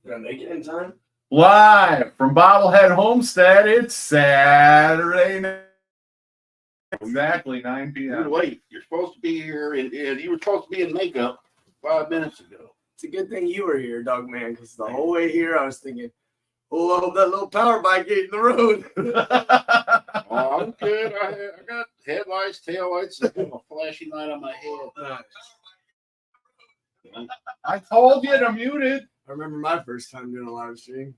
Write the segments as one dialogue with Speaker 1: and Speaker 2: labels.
Speaker 1: Did I make it in time?
Speaker 2: Live from Bobblehead Homestead, it's Saturday night. Exactly 9 p.m.
Speaker 3: You're late. You're supposed to be here, and you were supposed to be in makeup 5 minutes ago.
Speaker 1: It's a good thing you were here, Dog Man, because the whole way here I was thinking, oh, I hope that little power bike get in the road.
Speaker 3: Oh, I'm good. I got headlights, taillights, and a flashing light on my head.
Speaker 2: I told you to mute it.
Speaker 1: I remember my first time doing a live stream.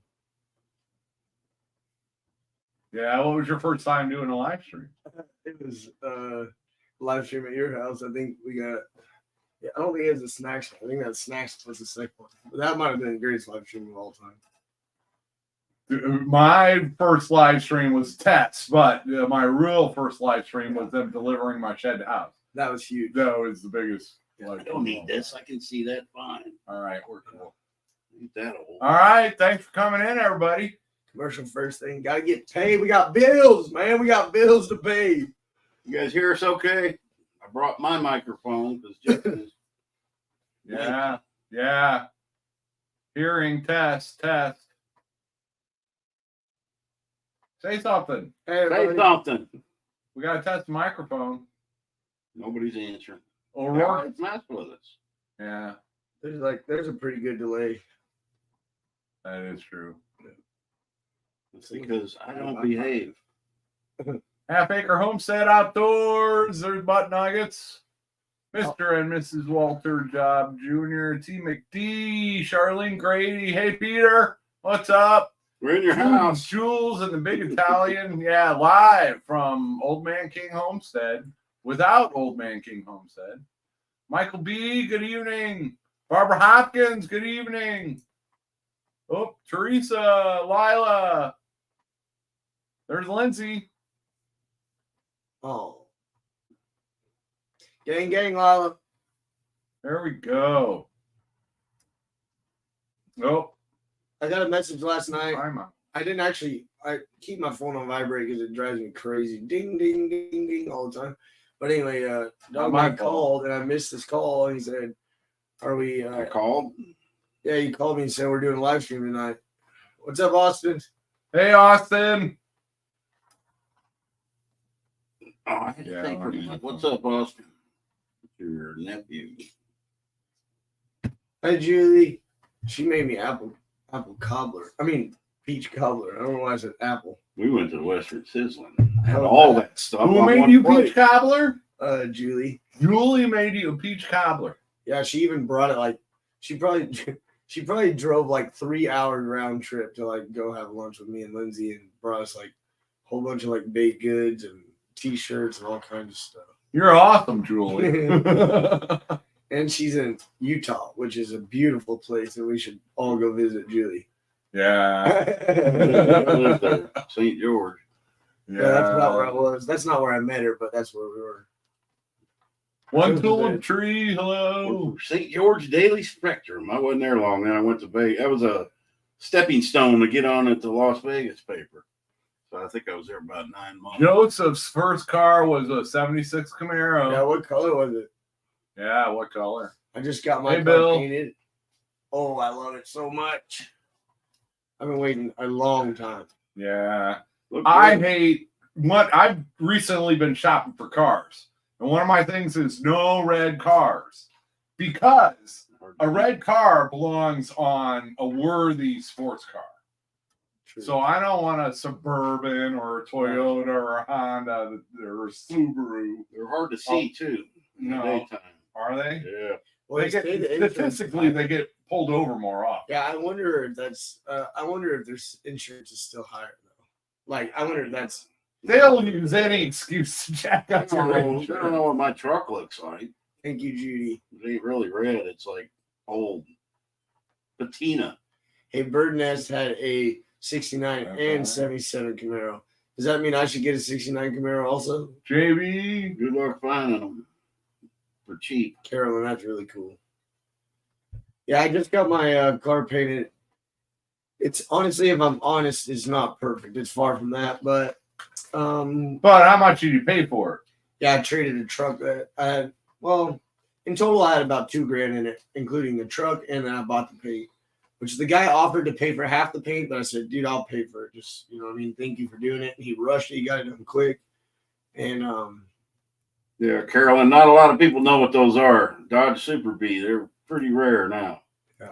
Speaker 2: Yeah, what was your first time doing a live stream?
Speaker 1: It was live stream at your house. I think we got. Yeah, I don't think it was a snacks. I think that snacks was the second one. But that might have been the greatest live stream of all time.
Speaker 2: My first live stream was Tets, but my real first live stream was them delivering my shed house.
Speaker 1: That was huge.
Speaker 2: That was the biggest.
Speaker 3: I don't need this. I can see that fine.
Speaker 2: All right, we're cool.
Speaker 3: Ain't that old?
Speaker 2: All right, thanks for coming in, everybody.
Speaker 1: Commercial first thing. Got to get paid. We got bills, man. We got bills to pay.
Speaker 3: You guys hear us okay? I brought my microphone because Jeff is.
Speaker 2: Yeah. Hearing test. Say something.
Speaker 1: Hey,
Speaker 3: Say something.
Speaker 2: We got to test the microphone.
Speaker 3: Nobody's answering.
Speaker 2: O'Rourke.
Speaker 3: It's mess with us.
Speaker 2: Yeah,
Speaker 1: There's a pretty good delay.
Speaker 2: that is true.
Speaker 3: It's because I don't behave.
Speaker 2: Half Acre Homestead Outdoors. There's Butt Nuggets. Mr. and Mrs. Walter Job Jr. T. McD. Charlene Grady. Hey, Peter. What's up?
Speaker 3: We're in your house.
Speaker 2: Jules and the Big Italian. Yeah, live from Old Man King Homestead. Without Old Man King Homestead. Michael B., good evening. Barbara Hopkins, good evening. Oh, Teresa, Lila. There's Lindsay.
Speaker 1: Oh. Gang, Lila.
Speaker 2: There we go. Oh,
Speaker 1: I got a message last night.
Speaker 2: I'm on.
Speaker 1: I keep my phone on vibrate because it drives me crazy. Ding, ding, ding, ding all the time. But anyway, Dogman called and I missed his call and he said, are we
Speaker 3: I called.
Speaker 1: Yeah, he called me and said we're doing a live stream tonight. What's up, Austin?
Speaker 2: Hey, Austin.
Speaker 3: Oh, I had to think for a minute. What's up, Austin? Your nephew.
Speaker 1: Hey, Julie. She made me apple cobbler. I mean, peach cobbler. I don't know why I said apple.
Speaker 3: We went to Western Sizzling. Had all that stuff.
Speaker 2: Who
Speaker 3: on
Speaker 2: made
Speaker 3: one
Speaker 2: you
Speaker 3: plate.
Speaker 2: peach cobbler?
Speaker 1: Julie.
Speaker 2: Julie made you a peach cobbler.
Speaker 1: Yeah, she even brought it like she probably drove like 3-hour round trip to like go have lunch with me and Lindsay and brought us like a whole bunch of like baked goods and t-shirts and all kinds of stuff.
Speaker 2: You're awesome, Julie.
Speaker 1: And she's in Utah, which is a beautiful place, and we should all go visit Julie.
Speaker 2: Yeah.
Speaker 3: I lived there, St. George.
Speaker 1: Yeah, that's about where I was. That's not where I met her, but that's where we were.
Speaker 2: One tulip tree. Hello.
Speaker 3: St. George Daily Spectrum. I wasn't there long. Then I went to Vegas. That was a stepping stone to get on at the Las Vegas paper. So I think I was there about 9 months.
Speaker 2: Joseph's first car was a 76 Camaro.
Speaker 1: Yeah, what color was it?
Speaker 2: Yeah, what color?
Speaker 1: I just got my car
Speaker 2: Bill.
Speaker 1: painted. Oh, I love it so much. I've been waiting a long time.
Speaker 2: Yeah.
Speaker 3: Look
Speaker 2: I
Speaker 3: good.
Speaker 2: hate what I've recently been shopping for cars. And one of my things is no red cars. Because a red car belongs on a worthy sports car.
Speaker 1: True.
Speaker 2: So I don't want a Suburban or a Toyota or a Honda or a Subaru.
Speaker 3: They're hard to see too. In
Speaker 2: No.
Speaker 3: the daytime.
Speaker 2: Are they?
Speaker 3: Yeah.
Speaker 1: Well,
Speaker 2: They
Speaker 1: they say the
Speaker 2: get,
Speaker 1: insurance-
Speaker 2: statistically, they get pulled over more often.
Speaker 1: Yeah, I wonder if that's. I wonder if their insurance is still higher though. Like, I wonder if that's.
Speaker 2: They'll use any excuse to jack
Speaker 3: I
Speaker 2: up
Speaker 3: don't
Speaker 2: your
Speaker 3: know. I don't
Speaker 2: insurance.
Speaker 3: know what my truck looks like.
Speaker 1: Thank you, Judy.
Speaker 3: It ain't really red. It's like old patina.
Speaker 1: Hey, Bird Nest had a 69
Speaker 2: Okay.
Speaker 1: and 77 Camaro. Does that mean I should get a 69 Camaro also?
Speaker 2: JB,
Speaker 3: Good luck finding them for cheap.
Speaker 1: Carolyn, that's really cool. Yeah, I just got my car painted. It's honestly, if I'm honest, it's not perfect. It's far from that, but
Speaker 2: but how much did you pay for it?
Speaker 1: yeah, I traded a truck that I had. Well, in total, I had about $2,000 in it, including the truck, and then I bought the paint. which the guy offered to pay for half the paint, but I said, dude, I'll pay for it. Just, you know what I mean? Thank you for doing it. And he rushed it. He got it done quick. And
Speaker 3: Yeah, Carolyn, not a lot of people know what those are. Dodge Super B. They're pretty rare now.
Speaker 1: Yeah.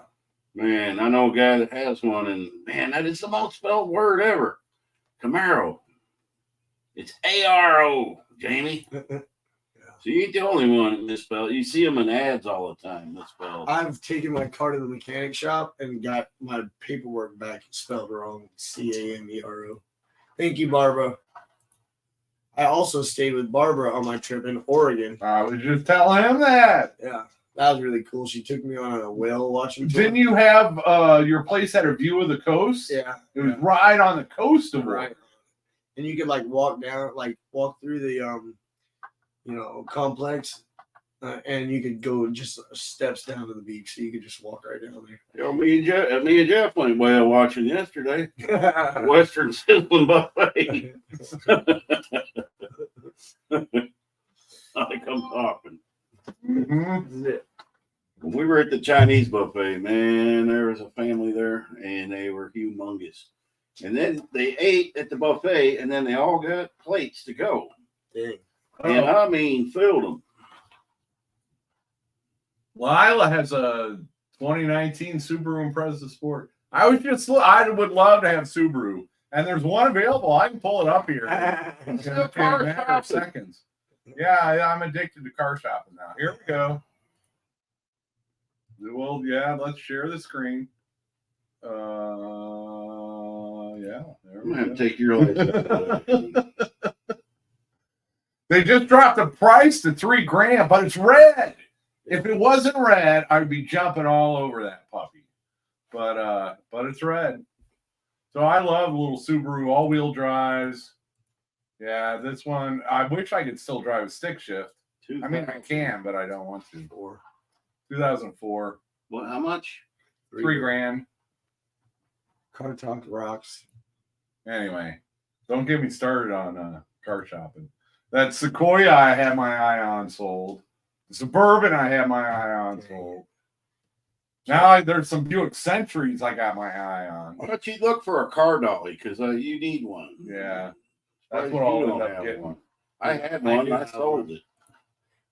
Speaker 3: Man, I know a guy that has one, and man, that is the most spelled word ever. Camaro. It's A-R-O, Jamie. So you ain't the only one misspelled. You see them in ads all the time misspelled.
Speaker 1: I've taken my car to the mechanic shop and got my paperwork back spelled wrong. Camero. Thank you, Barbara. I also stayed with Barbara on my trip in Oregon.
Speaker 2: I was just telling him that.
Speaker 1: Yeah, that was really cool. She took me on a whale watching tour.
Speaker 2: Didn't you have your place had a view of the coast?
Speaker 1: Yeah.
Speaker 2: It was right on the coast of
Speaker 1: Right. And you could like walk through the complex, and you could go just steps down to the beach, so you could just walk right down
Speaker 3: You know, me and Jeff went whale watching yesterday.
Speaker 1: there.
Speaker 3: Western Sizzling Buffet. I come talking.
Speaker 2: Mm-hmm.
Speaker 1: This is it.
Speaker 3: When we were at the Chinese buffet, man, there was a family there, and they were humongous. And then they ate at the buffet, and then they all got plates to go.
Speaker 1: Dang.
Speaker 3: And I mean, filled them.
Speaker 2: Lila has a 2019 Subaru Impreza Sport. I would love to have Subaru, and there's one available. I can pull it up here in a matter of seconds. Yeah, I'm addicted to car shopping now. Here we go. Well, yeah, let's share the screen. Yeah, there
Speaker 3: I'm
Speaker 2: we
Speaker 3: going
Speaker 2: go.
Speaker 3: to take your license.
Speaker 2: They just dropped the price to $3,000, but it's red. If it wasn't red, I'd be jumping all over that puppy. But it's red. So I love little Subaru all-wheel drives. Yeah, this one, I wish I could still drive a stick shift. I mean, I can, but I don't want to. 2004.
Speaker 3: Well, how much?
Speaker 2: $3,000.
Speaker 1: Car Talk rocks.
Speaker 2: Anyway, don't get me started on car shopping. That Sequoia I had my eye on sold. The Suburban I had my eye on sold. Now there's some Buick Centuries I got my eye on.
Speaker 3: Why don't you look for a car dolly? Because you need one.
Speaker 2: Yeah,
Speaker 3: Why
Speaker 2: that's what
Speaker 3: you
Speaker 2: I'll
Speaker 3: don't
Speaker 2: end up
Speaker 3: have
Speaker 2: getting.
Speaker 3: one? I had
Speaker 1: I
Speaker 3: one.
Speaker 1: do
Speaker 3: I
Speaker 1: have
Speaker 3: sold
Speaker 1: one.
Speaker 3: it.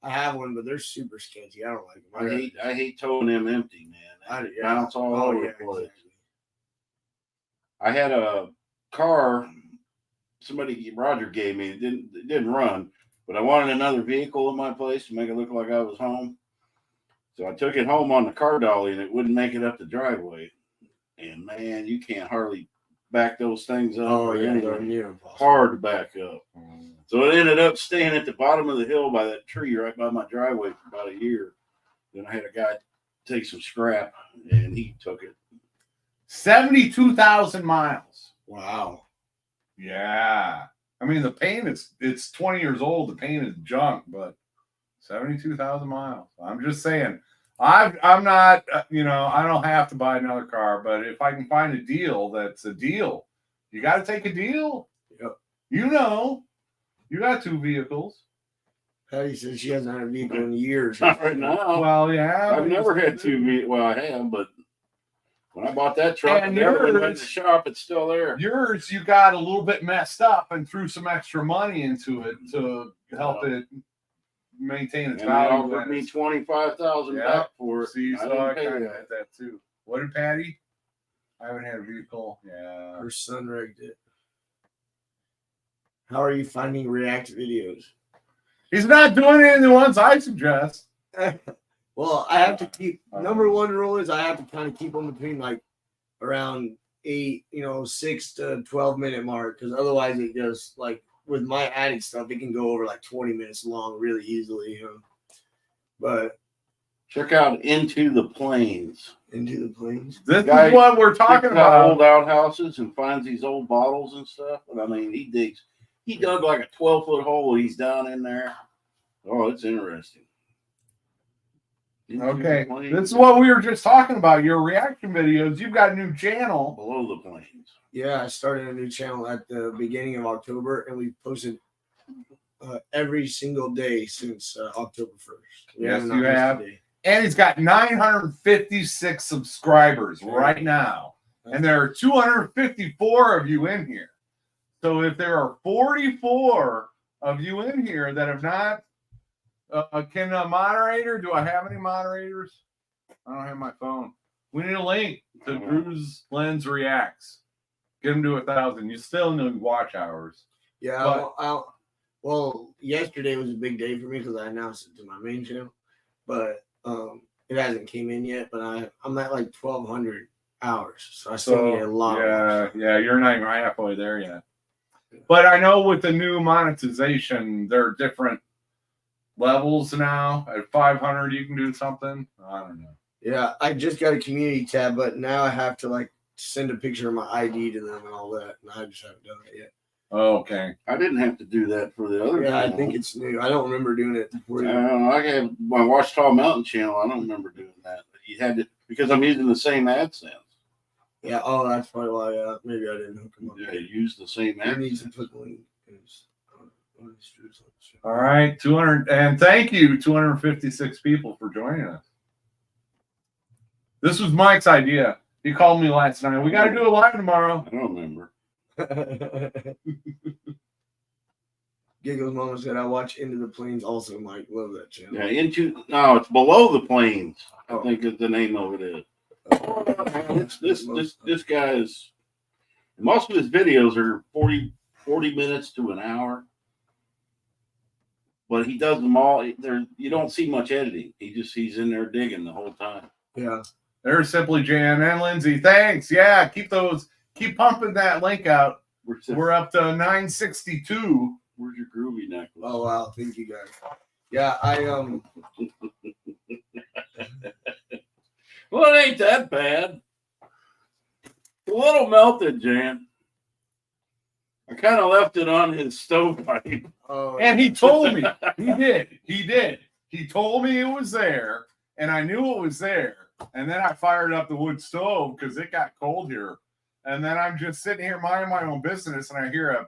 Speaker 1: I have one, but they're super sketchy. I don't like them.
Speaker 3: I hate towing them empty, man. They bounce all over the place.
Speaker 1: Exactly.
Speaker 3: I had a car Roger gave me. It didn't run, but I wanted another vehicle in my place to make it look like I was home. So I took it home on the car dolly, and it wouldn't make it up the driveway. And man, you can't hardly back those things up.
Speaker 1: Oh
Speaker 3: or
Speaker 1: yeah,
Speaker 3: anything.
Speaker 1: they're near impossible.
Speaker 3: Hard to back up. So it ended up staying at the bottom of the hill by that tree right by my driveway for about a year. Then I had a guy take some scrap, and he took it.
Speaker 2: 72,000 miles.
Speaker 1: Wow.
Speaker 2: Yeah. I mean, the paint it's 20 years old. The paint is junk, but 72,000 miles. I'm just saying, I'm not, I don't have to buy another car, but if I can find a deal that's a deal, you got to take a deal.
Speaker 1: Yep.
Speaker 2: You got two vehicles.
Speaker 1: Patty says she hasn't had a vehicle in years.
Speaker 3: Not right now.
Speaker 2: Well, yeah.
Speaker 3: I've never had two. Well, I have, but when I bought that truck,
Speaker 2: And
Speaker 3: and never went in the
Speaker 2: yours-
Speaker 3: shop. It's still there.
Speaker 2: Yours, you got a little bit messed up and threw some extra money into it to help it maintain its
Speaker 3: And they
Speaker 2: value.
Speaker 3: offered me $25,000
Speaker 2: Yeah.
Speaker 3: back for it.
Speaker 2: See,
Speaker 3: I
Speaker 2: so I
Speaker 3: didn't pay
Speaker 2: kind of
Speaker 3: that.
Speaker 2: had that too. What did Patty? I haven't had a vehicle. Yeah.
Speaker 1: Her son rigged it. How are you finding React videos?
Speaker 2: He's not doing any of the ones I suggest.
Speaker 1: Well, I have to keep number one rule is I have to kind of keep them between like around 6 to 12 minute mark, because otherwise it just like with my adding stuff, it can go over like 20 minutes long really easily, But
Speaker 3: Check out Into the Plains.
Speaker 1: Into the Plains.
Speaker 2: This
Speaker 3: Guy
Speaker 2: is what we're talking
Speaker 3: Picks out
Speaker 2: about.
Speaker 3: old outhouses and finds these old bottles and stuff. And I mean, he dug like a 12-foot hole. He's down in there. Oh, it's interesting. Into
Speaker 2: Okay,
Speaker 3: the Plains,
Speaker 2: this is what we were just talking about. Your reaction videos. You've got a new channel.
Speaker 3: below the plains.
Speaker 1: Yeah, I started a new channel at the beginning of October, and we've posted every single day since October 1st.
Speaker 2: Yes,
Speaker 1: not
Speaker 2: you
Speaker 1: missed a
Speaker 2: have.
Speaker 1: day.
Speaker 2: And he's got 956 subscribers right now. And there are 254 of you in here. So if there are 44 of you in here that have not, can a moderator, do I have any moderators? I don't have my phone. We need a link to Drew's Lens Reacts. Get him to 1,000. You still need watch hours.
Speaker 1: Yeah.
Speaker 2: But-
Speaker 1: Well, yesterday was a big day for me because I announced it to my main channel, but it hasn't came in yet. But I'm at like 1,200 hours, so I still need a lot.
Speaker 2: Yeah, you're not even halfway there yet. But I know with the new monetization, there are different levels now. At 500, you can do something. I don't know.
Speaker 1: Yeah, I just got a community tab, but now I have to like send a picture of my ID to them and all that, and I just haven't done it yet.
Speaker 2: Oh, okay.
Speaker 3: I didn't have to do that for the other.
Speaker 1: Yeah, I
Speaker 3: channel.
Speaker 1: think it's new. I don't remember doing it before.
Speaker 3: I don't know. I have my Watch Tall Mountain channel. I don't remember doing that. You had to because I'm using the same AdSense.
Speaker 1: Yeah. Oh, that's probably why. Maybe I didn't hook them up.
Speaker 3: Yeah, use the same
Speaker 1: I need to
Speaker 3: AdSense.
Speaker 1: put the link.
Speaker 2: All right, 200, and thank you, 256 people for joining us. This was Mike's idea. He called me last night. We got to do a live tomorrow.
Speaker 3: I don't remember.
Speaker 1: Giggles Mama said I watch Into the Plains also, Mike. Love that channel.
Speaker 3: Yeah, it's Below the Plains. I
Speaker 1: Oh.
Speaker 3: think is the name of it is. This guy is. Most of his videos are 40 minutes to an hour. But he does them all. You don't see much editing. He's in there digging the whole time.
Speaker 1: Yeah.
Speaker 2: There's Simply Jan and Lindsay. Thanks. Yeah, keep pumping that link out. We're up to 962.
Speaker 3: Where's your groovy necklace?
Speaker 1: Oh wow, thank you guys. Yeah,
Speaker 3: Well, it ain't that bad. A little melted, Jan. I kind of left it on his stovepipe.
Speaker 1: Oh,
Speaker 2: And he told me. He did. He told me it was there, and I knew it was there. And then I fired up the wood stove because it got cold here. And then I'm just sitting here minding my own business, and I hear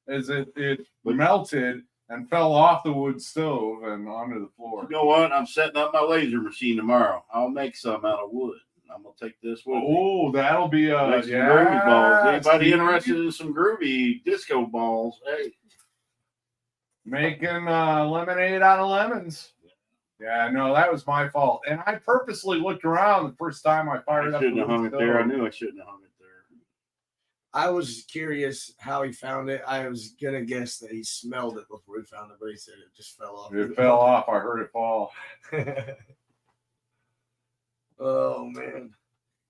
Speaker 2: as it melted and fell off the wood stove and onto the floor.
Speaker 3: You know what? I'm setting up my laser machine tomorrow. I'll make some out of wood. I'm gonna take this with me.
Speaker 2: Oh, that'll be
Speaker 3: Make some groovy balls. Anybody interested in some groovy disco balls? Hey,
Speaker 2: Making lemonade out of lemons. Yeah, no, that was my fault. And I purposely looked around the first time I
Speaker 3: I
Speaker 2: fired up the
Speaker 3: shouldn't have hung
Speaker 2: wood
Speaker 3: it there. I
Speaker 2: stove.
Speaker 3: knew I shouldn't have hung it there.
Speaker 1: I was curious how he found it. I was gonna guess that he smelled it before he found it, but he said it just fell off.
Speaker 2: It fell off. I heard it fall.
Speaker 1: Oh man.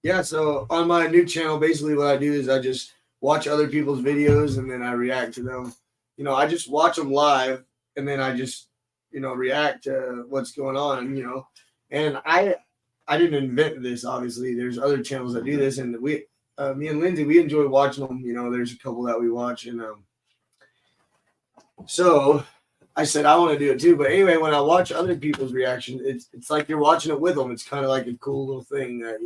Speaker 1: Yeah, so on my new channel, basically what I do is I just watch other people's videos and then I react to them. You know, I just watch them live and then I just, react to what's going on, And I didn't invent this, obviously. There's other channels that do this, and me and Lindsay, we enjoy watching them. There's a couple that we watch, and so I said I want to do it too. But anyway, when I watch other people's reaction, it's like you're watching it with them. It's kind of like a cool little thing that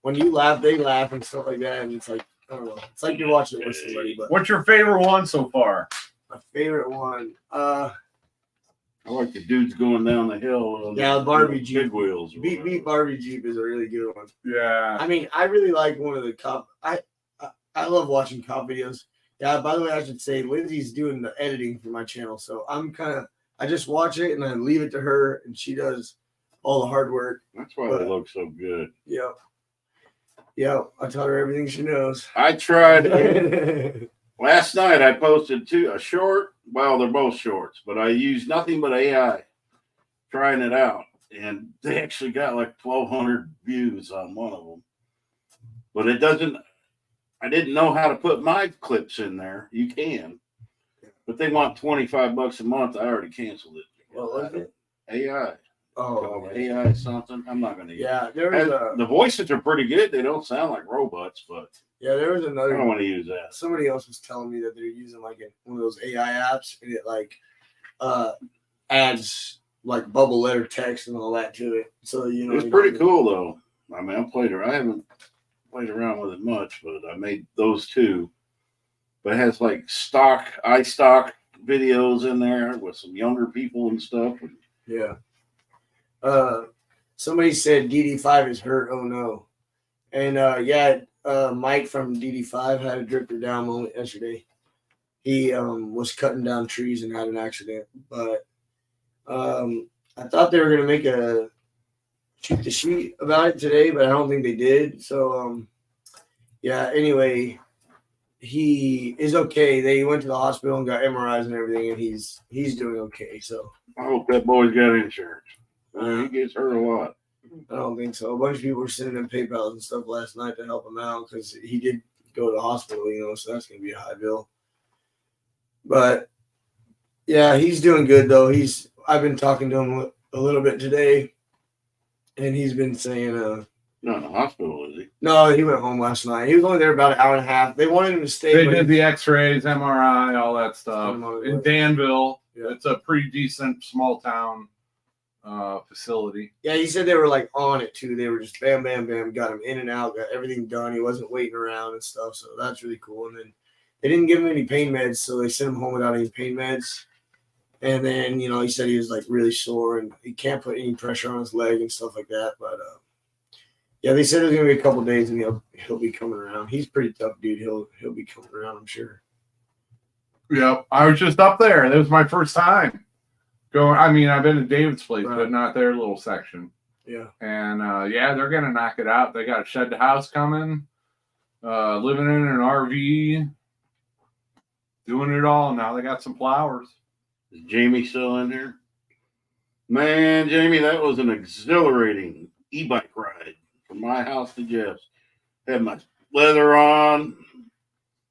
Speaker 1: when you laugh, they laugh and stuff like that, and it's like I don't know. It's like you're watching it with somebody. But
Speaker 2: What's your favorite one so far?
Speaker 1: my favorite one,
Speaker 3: I like the dudes going down the hill. On
Speaker 1: Yeah,
Speaker 3: the
Speaker 1: Barbie
Speaker 3: big
Speaker 1: Jeep.
Speaker 3: wheels. or
Speaker 1: Beat
Speaker 3: whatever.
Speaker 1: Barbie Jeep is a really good one.
Speaker 2: Yeah.
Speaker 1: I mean, I really like one of the cop. I love watching cop videos. Yeah. By the way, I should say Lindsay's doing the editing for my channel, so I just watch it and I leave it to her, and she does all the hard work.
Speaker 3: That's why they look so good.
Speaker 1: Yep. Yep. I tell her everything she knows.
Speaker 3: I tried. Last night I posted a short. Well, they're both shorts, but I used nothing but AI trying it out. And they actually got like 1,200 views on one of them. But I didn't know how to put my clips in there. You can. But they want $25 a month. I already canceled it.
Speaker 1: What was it?
Speaker 3: AI.
Speaker 1: Oh,
Speaker 3: AI something. I'm not going to use it.
Speaker 1: yeah. There was
Speaker 3: The voices are pretty good. They don't sound like robots, but
Speaker 1: there was
Speaker 3: I
Speaker 1: another.
Speaker 3: don't want to use that.
Speaker 1: Somebody else was telling me that they're using like one of those AI apps, and it like adds like bubble letter text and all that to it. So
Speaker 3: It's pretty cool though. I mean, I haven't played around with it much, but I made those two. But it has like iStock videos in there with some younger people and stuff.
Speaker 1: Yeah. Somebody said DD5 is hurt. Oh no. And Mike from DD5 had a drifter down moment yesterday. He was cutting down trees and had an accident. But I thought they were gonna make a shoot the sheet about it today, but I don't think they did. So anyway, he is okay. They went to the hospital and got MRIs and everything, and he's doing okay. So
Speaker 3: I hope that boy's got insurance. He gets hurt a lot.
Speaker 1: I don't think so. A bunch of people were sending him PayPal and stuff last night to help him out because he did go to the hospital, so that's going to be a high bill. But yeah, he's doing good though. I've been talking to him a little bit today, and he's been saying,
Speaker 3: Not in the hospital, is he?
Speaker 1: no, he went home last night. He was only there about an hour and a half. They wanted him to stay.
Speaker 2: They did the X-rays, MRI, all that stuff
Speaker 1: Sent him
Speaker 2: in
Speaker 1: over.
Speaker 2: Danville.
Speaker 1: Yeah.
Speaker 2: It's a pretty decent small town facility.
Speaker 1: Yeah, he said they were like on it too. They were just bam, bam, bam, got him in and out, got everything done. He wasn't waiting around and stuff. So that's really cool. And then they didn't give him any pain meds, so they sent him home without any pain meds. And then, he said he was like really sore and he can't put any pressure on his leg and stuff like that. But they said it was gonna be a couple days and he'll be coming around. He's a pretty tough dude. He'll be coming around, I'm sure.
Speaker 2: Yep, I was just up there. That was my first time going. I mean, I've been to David's place,
Speaker 1: Right.
Speaker 2: but not their little section.
Speaker 1: Yeah.
Speaker 2: And they're gonna knock it out. They got a shed house coming, living in an RV, doing it all. Now they got some flowers.
Speaker 3: Is Jamie still in there? Man, Jamie, that was an exhilarating e-bike ride from my house to Jeff's. Had my leather on,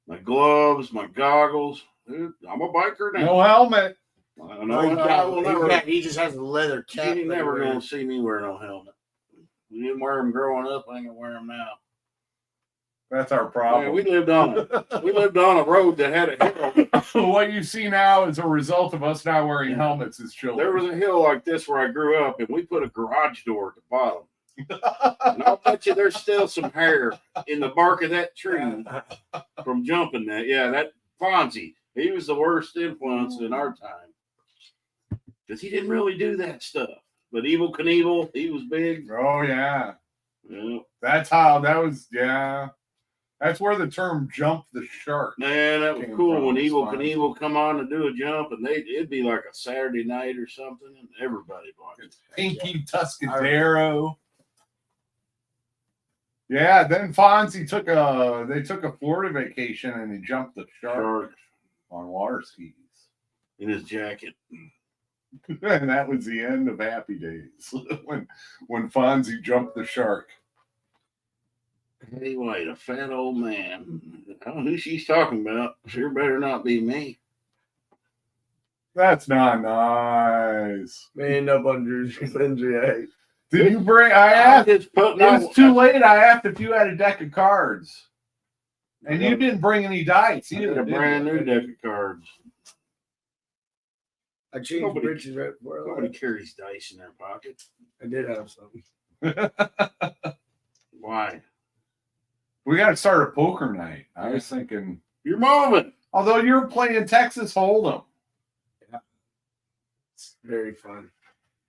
Speaker 3: my gloves, my goggles. Dude, I'm a biker now.
Speaker 2: No helmet.
Speaker 3: I know. I will never.
Speaker 1: He just has a leather cap.
Speaker 3: You never gonna see me wear no helmet. We didn't wear them growing up. I ain't gonna wear them now.
Speaker 2: That's our
Speaker 3: Man,
Speaker 2: problem.
Speaker 3: we lived on a road that had a hill.
Speaker 2: What you see now is a result of us not wearing helmets as children.
Speaker 3: There was a hill like this where I grew up, and we put a garage door at the bottom. And I'll bet you there's still some hair in the bark of that tree from jumping that. Yeah, that Fonzie, he was the worst influence in our time because he didn't really do that stuff. But Evel Knievel, he was big.
Speaker 2: Oh yeah.
Speaker 3: Yeah.
Speaker 2: That's how that was. Yeah. That's where the term "jump the shark."
Speaker 3: Man, that was
Speaker 2: Came
Speaker 3: cool
Speaker 2: from
Speaker 3: when
Speaker 2: the
Speaker 3: Evel
Speaker 2: spine.
Speaker 3: Knievel come on to do a jump, and it'd be like a Saturday night or something, and everybody watched.
Speaker 2: Pinky Tuscadero. Yeah, then Fonzie took a Florida vacation and he jumped the shark
Speaker 3: Shark
Speaker 2: on water skis.
Speaker 3: in his jacket.
Speaker 2: And that was the end of Happy Days when Fonzie jumped the shark.
Speaker 3: Hey, wait, a fat old man. I don't know who she's talking about. Sure better not be me.
Speaker 2: That's not nice.
Speaker 1: Man up on Drew's injury.
Speaker 2: Did you bring? I asked.
Speaker 3: It's putting
Speaker 2: It was too late. I asked if you had a deck of cards, and you didn't bring any dice
Speaker 3: I
Speaker 2: either.
Speaker 3: got a
Speaker 2: did
Speaker 3: brand
Speaker 2: you?
Speaker 3: new deck of cards.
Speaker 1: I changed
Speaker 3: Nobody-
Speaker 1: britches right before I
Speaker 3: Nobody
Speaker 1: left.
Speaker 3: carries dice in their pocket.
Speaker 1: I did have something.
Speaker 3: Why?
Speaker 2: We got to start a poker night. I was thinking,
Speaker 3: You're moving.
Speaker 2: although you're playing Texas Hold'em,
Speaker 1: It's very fun.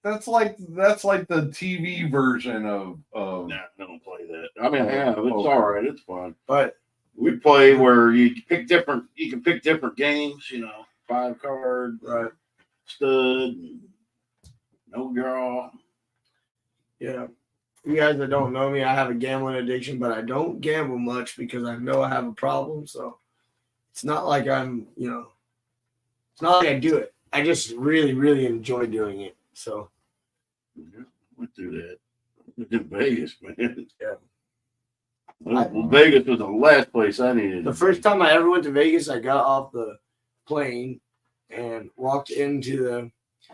Speaker 2: that's like the TV version of.
Speaker 3: Nah, don't play that. I mean, yeah, it's all right. It's fun.
Speaker 1: But
Speaker 3: We play where you can pick different games, 5 card,
Speaker 1: right,
Speaker 3: stud, no draw.
Speaker 1: yeah. You guys that don't know me, I have a gambling addiction, but I don't gamble much because I know I have a problem. So it's not like it's not like I do it. I just really, really enjoy doing it. So
Speaker 3: Went through that. Went to Vegas, man.
Speaker 1: Yeah.
Speaker 3: Well, Vegas was the last place I needed.
Speaker 1: the first time I ever went to Vegas, I got off the plane and walked into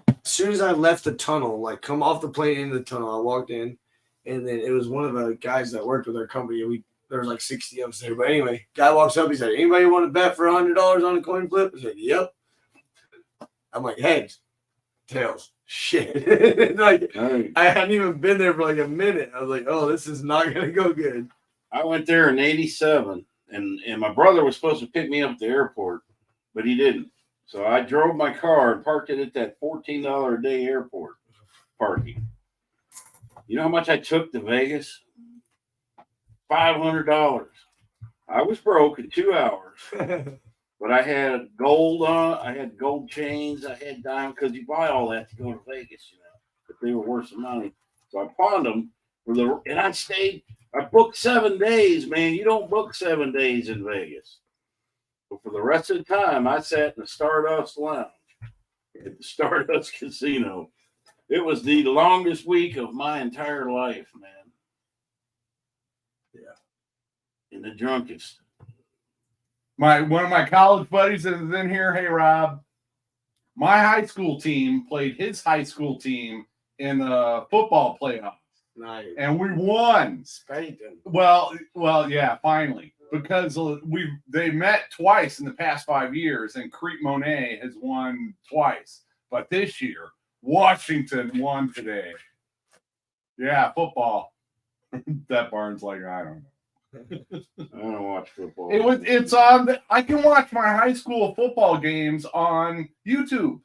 Speaker 1: as soon as I left the tunnel, like come off the plane into the tunnel, I walked in, and then it was one of the guys that worked with our company. And there was like 60 of us there. But anyway, guy walks up, he said, "Anybody want to bet for $100 on a coin flip?" I said, "Yep." I'm like, "Heads, tails, shit." Like
Speaker 3: Hey,
Speaker 1: I hadn't even been there for like a minute. I was like, "Oh, this is not gonna go good."
Speaker 3: I went there in '87, and my brother was supposed to pick me up at the airport, but he didn't. So I drove my car and parked it at that $14 a day airport parking. You know how much I took to Vegas? $500. I was broke in 2 hours, but I had gold on. I had gold chains. I had diamonds because you buy all that to go to Vegas, but they were worth some money. So I pawned them and I stayed. I booked 7 days, man. You don't book 7 days in Vegas. But for the rest of the time, I sat in the Stardust Lounge at the Stardust Casino. It was the longest week of my entire life, man. In the drunkest.
Speaker 2: One of my college buddies that is in here. Hey, Rob. My high school team played his high school team in the football playoffs.
Speaker 1: Nice.
Speaker 2: And we won.
Speaker 1: Spanked them.
Speaker 2: Well, yeah, finally. Because they met twice in the past 5 years, and Crete Monet has won twice. But this year, Washington won today. Yeah, football. That Barnes like, I don't know.
Speaker 3: I don't watch football.
Speaker 2: It's on. I can watch my high school football games on YouTube,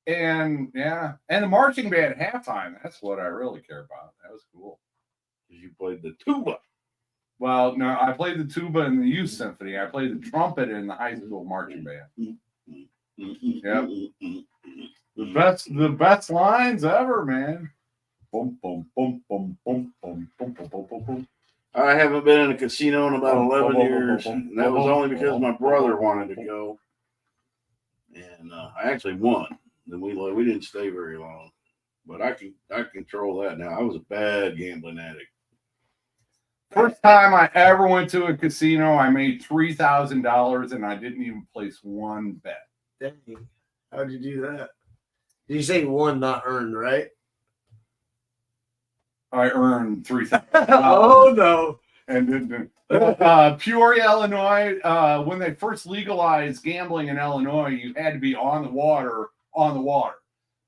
Speaker 2: and yeah, and the marching band at halftime. That's what I really care about. That was cool.
Speaker 3: You played the tuba.
Speaker 2: Well, no, I played the tuba in the youth symphony. I played the trumpet in the high school marching band. Yep. The best lines ever, man. Boom, boom, boom, boom, boom, boom, boom, boom, boom, boom, boom.
Speaker 3: I haven't been in a casino in about 11 years, and that was only because my brother wanted to go. And I actually won. Then we didn't stay very long, but I control that now. I was a bad gambling addict.
Speaker 2: First time I ever went to a casino, I made $3,000, and I didn't even place one bet.
Speaker 1: Dang. How'd you do that? Did you say won, not earned, right?
Speaker 2: I earned $3,000.
Speaker 1: Oh, no.
Speaker 2: And Peoria, Illinois, when they first legalized gambling in Illinois, you had to be on the water.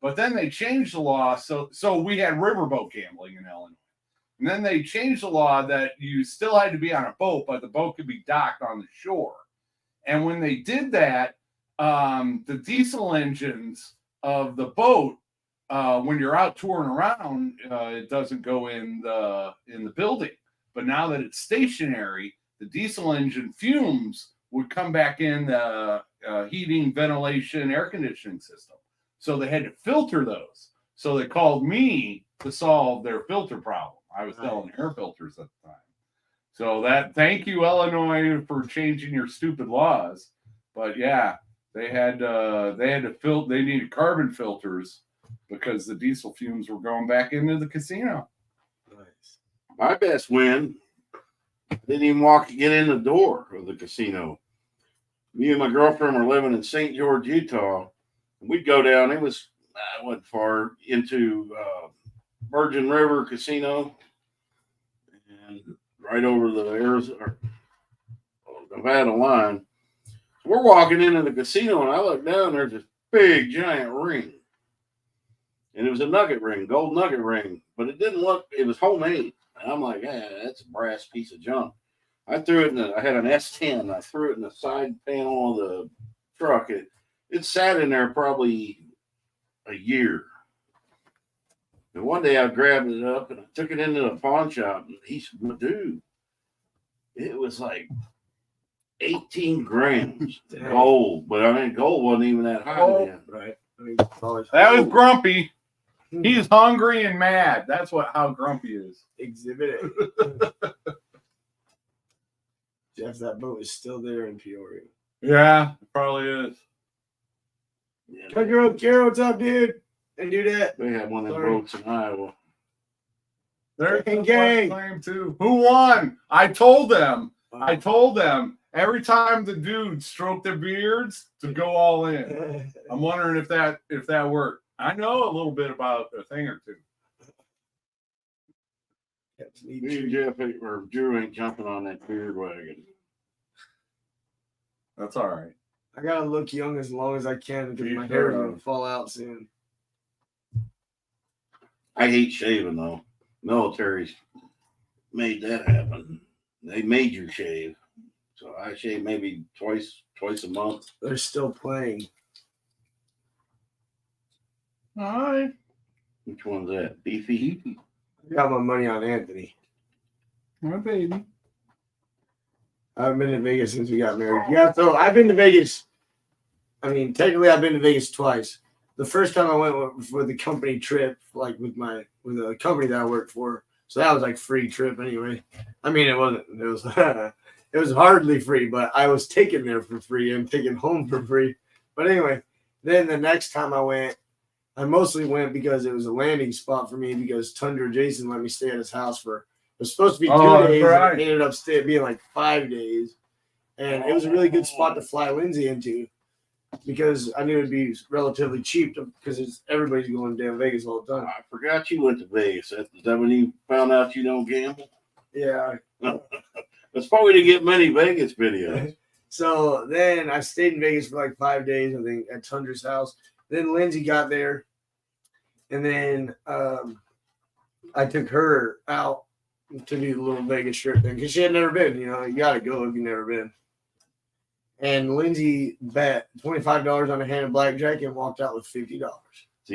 Speaker 2: But then they changed the law, so we had riverboat gambling in Illinois. And then they changed the law that you still had to be on a boat, but the boat could be docked on the shore. And when they did that, the diesel engines of the boat, when you're out touring around, it doesn't go in the building. But now that it's stationary, the diesel engine fumes would come back in the heating, ventilation, air conditioning system. So they had to filter those. So they called me to solve their filter problem. I was selling air filters at the time. So thank you, Illinois, for changing your stupid laws. But yeah, they needed carbon filters because the diesel fumes were going back into the casino.
Speaker 1: Nice.
Speaker 3: My best win, didn't even get in the door of the casino. Me and my girlfriend were living in St. George, Utah. We'd go down. It wasn't far into Virgin River Casino, and right over the Nevada line. We're walking into the casino, and I look down. There's this big, giant ring. And it was a nugget ring, gold nugget ring, but it didn't look, it was homemade. And I'm like, that's a brass piece of junk. I threw it I had an S10. I threw it in the side panel of the truck. It sat in there probably a year. And one day I grabbed it up and I took it into the pawn shop. And he said, well, dude, it was like 18 grams gold. But I mean, gold wasn't even that high then.
Speaker 1: Right. I mean,
Speaker 2: That was Grumpy. He's hungry and mad. That's how Grumpy is.
Speaker 1: Exhibit A. Jeff, that boat is still there in Peoria.
Speaker 2: Yeah, it probably is.
Speaker 3: Yeah,
Speaker 1: Cut your own Kara, what's up, dude? And do that.
Speaker 3: they had one of them boats in Iowa.
Speaker 2: There's
Speaker 1: Gang,
Speaker 2: a
Speaker 1: gang.
Speaker 2: claim too. Who won? I told them every time the dudes stroke their beards to go all in. I'm wondering if that worked. I know a little bit about a thing or two.
Speaker 3: Me and Jeff or Drew ain't jumping on that beard wagon.
Speaker 2: That's all right.
Speaker 1: I gotta look young as long as I can because
Speaker 2: Be
Speaker 1: my hair is
Speaker 2: fair.
Speaker 1: gonna fall out soon.
Speaker 3: I hate shaving though. Military's made that happen. They made you shave. So I shave maybe twice a month.
Speaker 1: They're still playing.
Speaker 2: All right.
Speaker 3: Which one's that? Beefy?
Speaker 1: got my money on Anthony.
Speaker 2: My baby.
Speaker 1: I've been to Vegas since we got married. Yeah, so I've been to Vegas. I mean, technically, I've been to Vegas twice. The first time I went was with a company trip, like with a company that I worked for. So that was like free trip anyway. I mean, it wasn't. It was it was hardly free, but I was taken there for free and taken home for free. But anyway, then the next time I went, I mostly went because it was a landing spot for me because Tundra Jason let me stay at his house for. It was supposed to be 2
Speaker 2: Oh,
Speaker 1: days.
Speaker 2: right.
Speaker 1: And it ended up being like 5 days, and it was a really good spot to fly Lindsay into because I knew it'd be relatively cheap because everybody's going to damn Vegas all the time.
Speaker 3: I forgot you went to Vegas. Is that when you found out you don't gamble?
Speaker 1: Yeah.
Speaker 3: That's probably to get many Vegas videos.
Speaker 1: So then I stayed in Vegas for like 5 days, I think, at Tundra's house. Then Lindsay got there, and then I took her out to do the little Vegas trip thing because she had never been. You know, you got to go if you've never been. And Lindsay bet $25 on a hand of blackjack and walked out with $50.
Speaker 3: So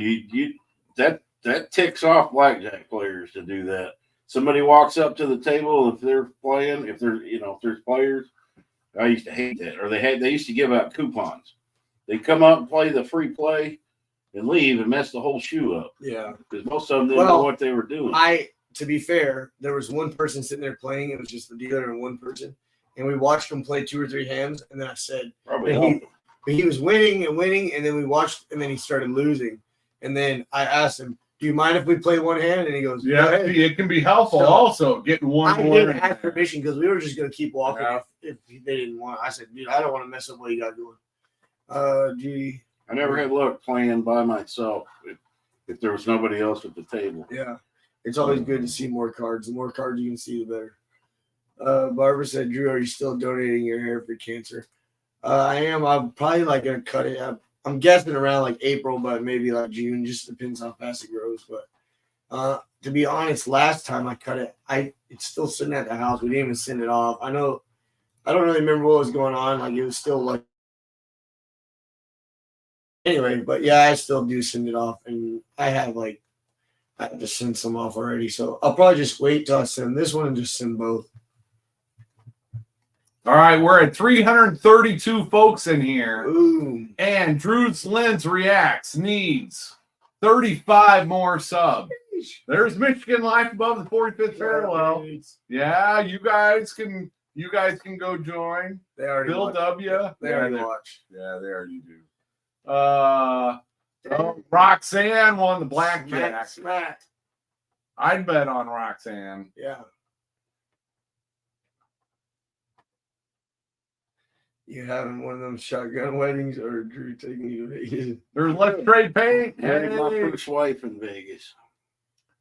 Speaker 3: that ticks off blackjack players to do that. Somebody walks up to the table if they're playing, if there's players. I used to hate that. Or they used to give out coupons. They come up and play the free play and leave and mess the whole shoe up.
Speaker 1: Yeah.
Speaker 3: Because most of them didn't know what they were doing.
Speaker 1: To be fair, there was one person sitting there playing. It was just the dealer and one person. And we watched him play 2 or 3 hands. And then I said,
Speaker 3: Probably
Speaker 1: but he was winning. And then we watched, and then he started losing. And then I asked him, do you mind if we play one hand? And he goes,
Speaker 2: Yeah, it can be helpful also getting one
Speaker 1: I
Speaker 2: more.
Speaker 1: didn't ask permission because we were just going to keep walking if they didn't want. I said, dude, I don't want to mess up what you got going. Gee.
Speaker 3: I never had luck playing by myself if there was nobody else at the table.
Speaker 1: Yeah. It's always good to see more cards. The more cards you can see, the better. Barbara said, Drew, are you still donating your hair for cancer? I am. I'm probably like going to cut it. I'm guessing around like April, but maybe like June. Just depends how fast it grows. But to be honest, last time I cut it, it's still sitting at the house. We didn't even send it off. I don't really remember what was going on. Like it was still like. Anyway, but yeah, I still do send it off, and I have to send some off already. So I'll probably just wait till I send this one and just send both.
Speaker 2: All right, we're at 332 folks in here.
Speaker 1: Ooh.
Speaker 2: And Drew's Lens Reacts needs 35 more subs. There's Michigan Life above the 45th parallel. Yeah, you guys can go join.
Speaker 1: They already
Speaker 2: Bill
Speaker 1: watch.
Speaker 2: W.
Speaker 1: They already watch.
Speaker 2: Yeah, they already do. Roxanne won the blackjack.
Speaker 1: Smack.
Speaker 2: I'd bet on Roxanne.
Speaker 1: Yeah. You having one of them shotgun weddings or Drew taking you to Vegas?
Speaker 2: There's Let's Trade Paint.
Speaker 3: Married my
Speaker 2: Hey.
Speaker 3: first wife in Vegas.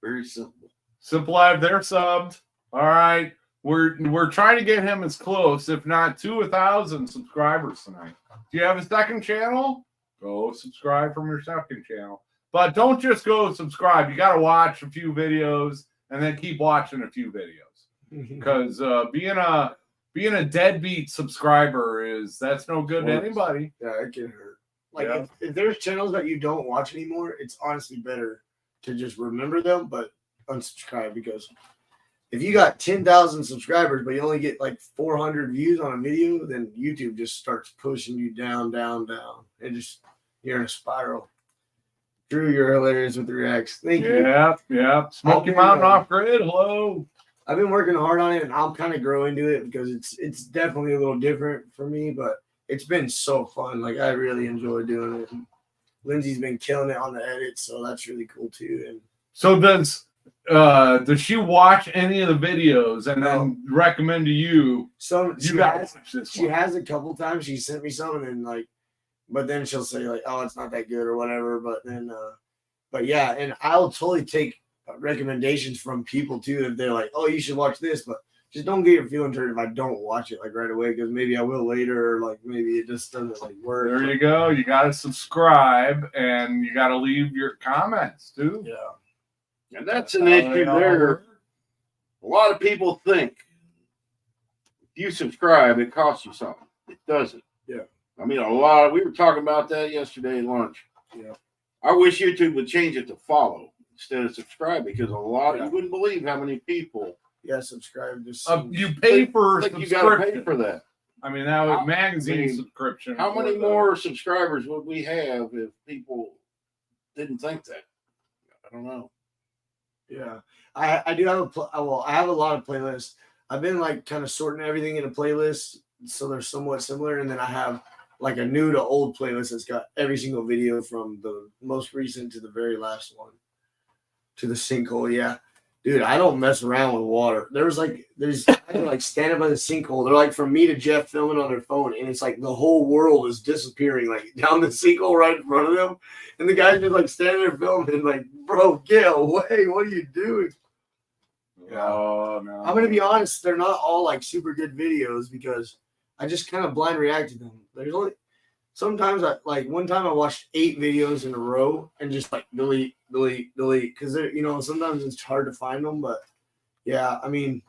Speaker 3: Very simple.
Speaker 2: Simple Live, they're subbed. All right. We're trying to get him as close, if not to 1,000 subscribers tonight. Do you have a second channel? Go subscribe from your second channel. But don't just go subscribe. You got to watch a few videos and then keep watching a few videos. Because being a deadbeat subscriber that's no good to anybody.
Speaker 1: Yeah, it can hurt. Like if there's channels that you don't watch anymore, it's honestly better to just remember them but unsubscribe, because if you got 10,000 subscribers but you only get like 400 views on a video, then YouTube just starts pushing you down, down, down. And just you're in a spiral. Drew, you're hilarious with the reacts. Thank you.
Speaker 2: Yeah. Smoky Mountain Off Grid. Hello.
Speaker 1: I've been working hard on it, and I'll kind of grow into it because it's definitely a little different for me, but it's been so fun. Like I really enjoy doing it. And Lindsay's been killing it on the edits, so that's really cool too. And
Speaker 2: so does she watch any of the videos and then recommend to you?
Speaker 1: She has a couple times. She sent me some, and then but then she'll say like, "Oh, it's not that good" or whatever. But then, but yeah, and I'll totally take recommendations from people too if they're like, "Oh, you should watch this," but just don't get your feelings hurt if I don't watch it like right away, because maybe I will later, or like maybe it just doesn't like work.
Speaker 2: There you go. You got to subscribe and you got to leave your comments too.
Speaker 1: Yeah,
Speaker 3: and that's an issue there. A lot of people think if you subscribe, it costs you something. It doesn't.
Speaker 1: Yeah.
Speaker 3: I mean, we were talking about that yesterday at lunch.
Speaker 1: Yeah.
Speaker 3: I wish YouTube would change it to follow instead of subscribe because a lot of you wouldn't believe how many people
Speaker 1: Yeah, subscribe. Just
Speaker 2: You pay for
Speaker 3: think you got to pay
Speaker 2: subscription.
Speaker 3: for that.
Speaker 2: I mean, that was magazine
Speaker 3: I mean,
Speaker 2: subscription.
Speaker 3: How many
Speaker 2: for
Speaker 3: more subscribers would we have if people didn't think that? I don't know.
Speaker 1: Yeah, I do have I have a lot of playlists. I've been like kind of sorting everything into playlists so they're somewhat similar, and then I have like a new to old playlist that's got every single video from the most recent to the very last one to the sinkhole. Yeah, dude, I don't mess around with water. There's like standing by the sinkhole. They're like from me to Jeff filming on their phone, and it's like the whole world is disappearing like down the sinkhole right in front of them, and the guy's just like standing there filming, like, bro, get away! What are you doing?
Speaker 2: Oh no!
Speaker 1: I'm gonna be honest, they're not all like super good videos because I just kind of blind react to them. There's only sometimes one time I watched 8 videos in a row and just like delete because sometimes it's hard to find them. But yeah, I mean,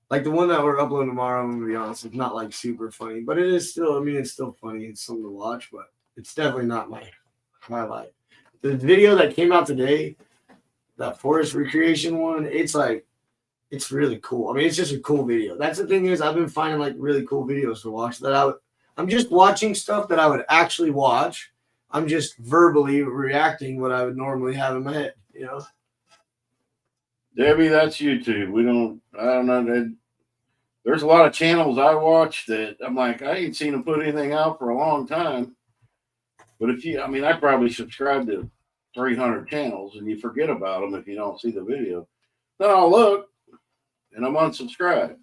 Speaker 1: like the one that we're uploading tomorrow, I'm gonna be honest, it's not like super funny, but it is still. I mean, it's still funny. It's something to watch, but it's definitely not my highlight. The video that came out today, that forest recreation one, it's really cool. I mean, it's just a cool video. That's the thing is I've been finding like really cool videos to watch that I'm just watching stuff that I would actually watch. I'm just verbally reacting what I would normally have in my head, you know?
Speaker 3: Debbie, that's YouTube. I don't know. There's a lot of channels I watch that I'm like, I ain't seen them put anything out for a long time. But I probably subscribe to 300 channels and you forget about them if you don't see the video. Then I'll look and I'm unsubscribed.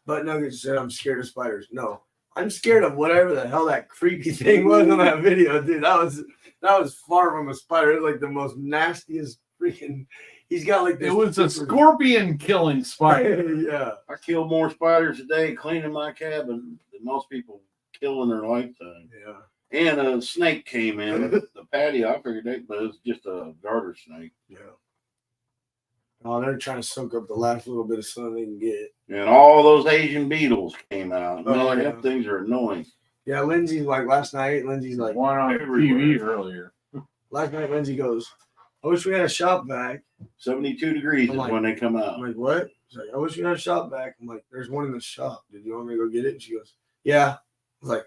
Speaker 1: But Nuggets said I'm scared of spiders. No, I'm scared of whatever the hell that creepy thing was on that video, dude. That was far from a spider. It was like the most nastiest freaking. He's got like this.
Speaker 2: It was a scorpion killing spider.
Speaker 1: Yeah.
Speaker 3: I kill more spiders a day cleaning my cabin than most people kill in their lifetime.
Speaker 1: Yeah.
Speaker 3: And a snake came in the patio. I figured but it was just a garter snake.
Speaker 1: Yeah. Oh, they're trying to soak up the last little bit of sun they can get.
Speaker 3: And all those Asian beetles came out.
Speaker 1: Oh,
Speaker 3: Man,
Speaker 1: yeah.
Speaker 3: them things are annoying.
Speaker 1: Yeah, Lindsay's like last night. Lindsay's like
Speaker 2: One on
Speaker 3: everywhere.
Speaker 2: TV earlier.
Speaker 1: last night. Lindsay goes, "I wish we had a shop vac."
Speaker 3: 72 degrees
Speaker 1: I'm
Speaker 3: is
Speaker 1: like-
Speaker 3: when they come out.
Speaker 1: I'm like, "What?" She's like, "I wish we had a shop vac." I'm like, "There's one in the shop. Did you want me to go get it?" And she goes, "Yeah." I was like,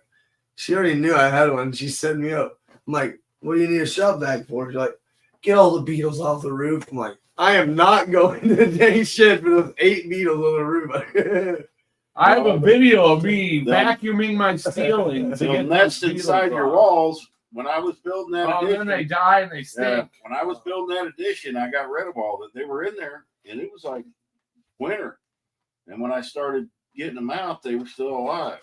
Speaker 1: she already knew I had one. She set me up. I'm like, "What do you need a shop vac for?" She's like, "Get all the beetles off the roof." I'm like, I am not going to the dang shed for those 8 beetles on the roof.
Speaker 2: I have a video of me
Speaker 3: They'll-
Speaker 2: vacuuming my ceiling to
Speaker 3: They'll
Speaker 2: get
Speaker 3: nest
Speaker 2: those beetles
Speaker 3: inside your
Speaker 2: off.
Speaker 3: walls. When I was building that
Speaker 2: Oh,
Speaker 3: addition,
Speaker 2: then they die and they
Speaker 3: yeah,
Speaker 2: stink.
Speaker 3: when I was building that addition, I got rid of all that. They were in there, and it was like winter. And when I started getting them out, they were still alive.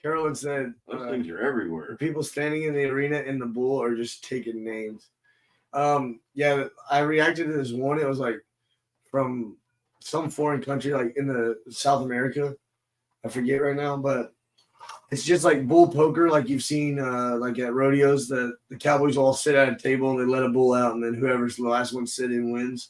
Speaker 1: Carolyn said,
Speaker 3: Those things are everywhere.
Speaker 1: the people standing in the arena in the bull are just taking names. Yeah, I reacted to this one. It was like from some foreign country, like in the South America. I forget right now, but it's just like bull poker, like you've seen like at rodeos. The cowboys all sit at a table and they let a bull out, and then whoever's the last one sit in wins.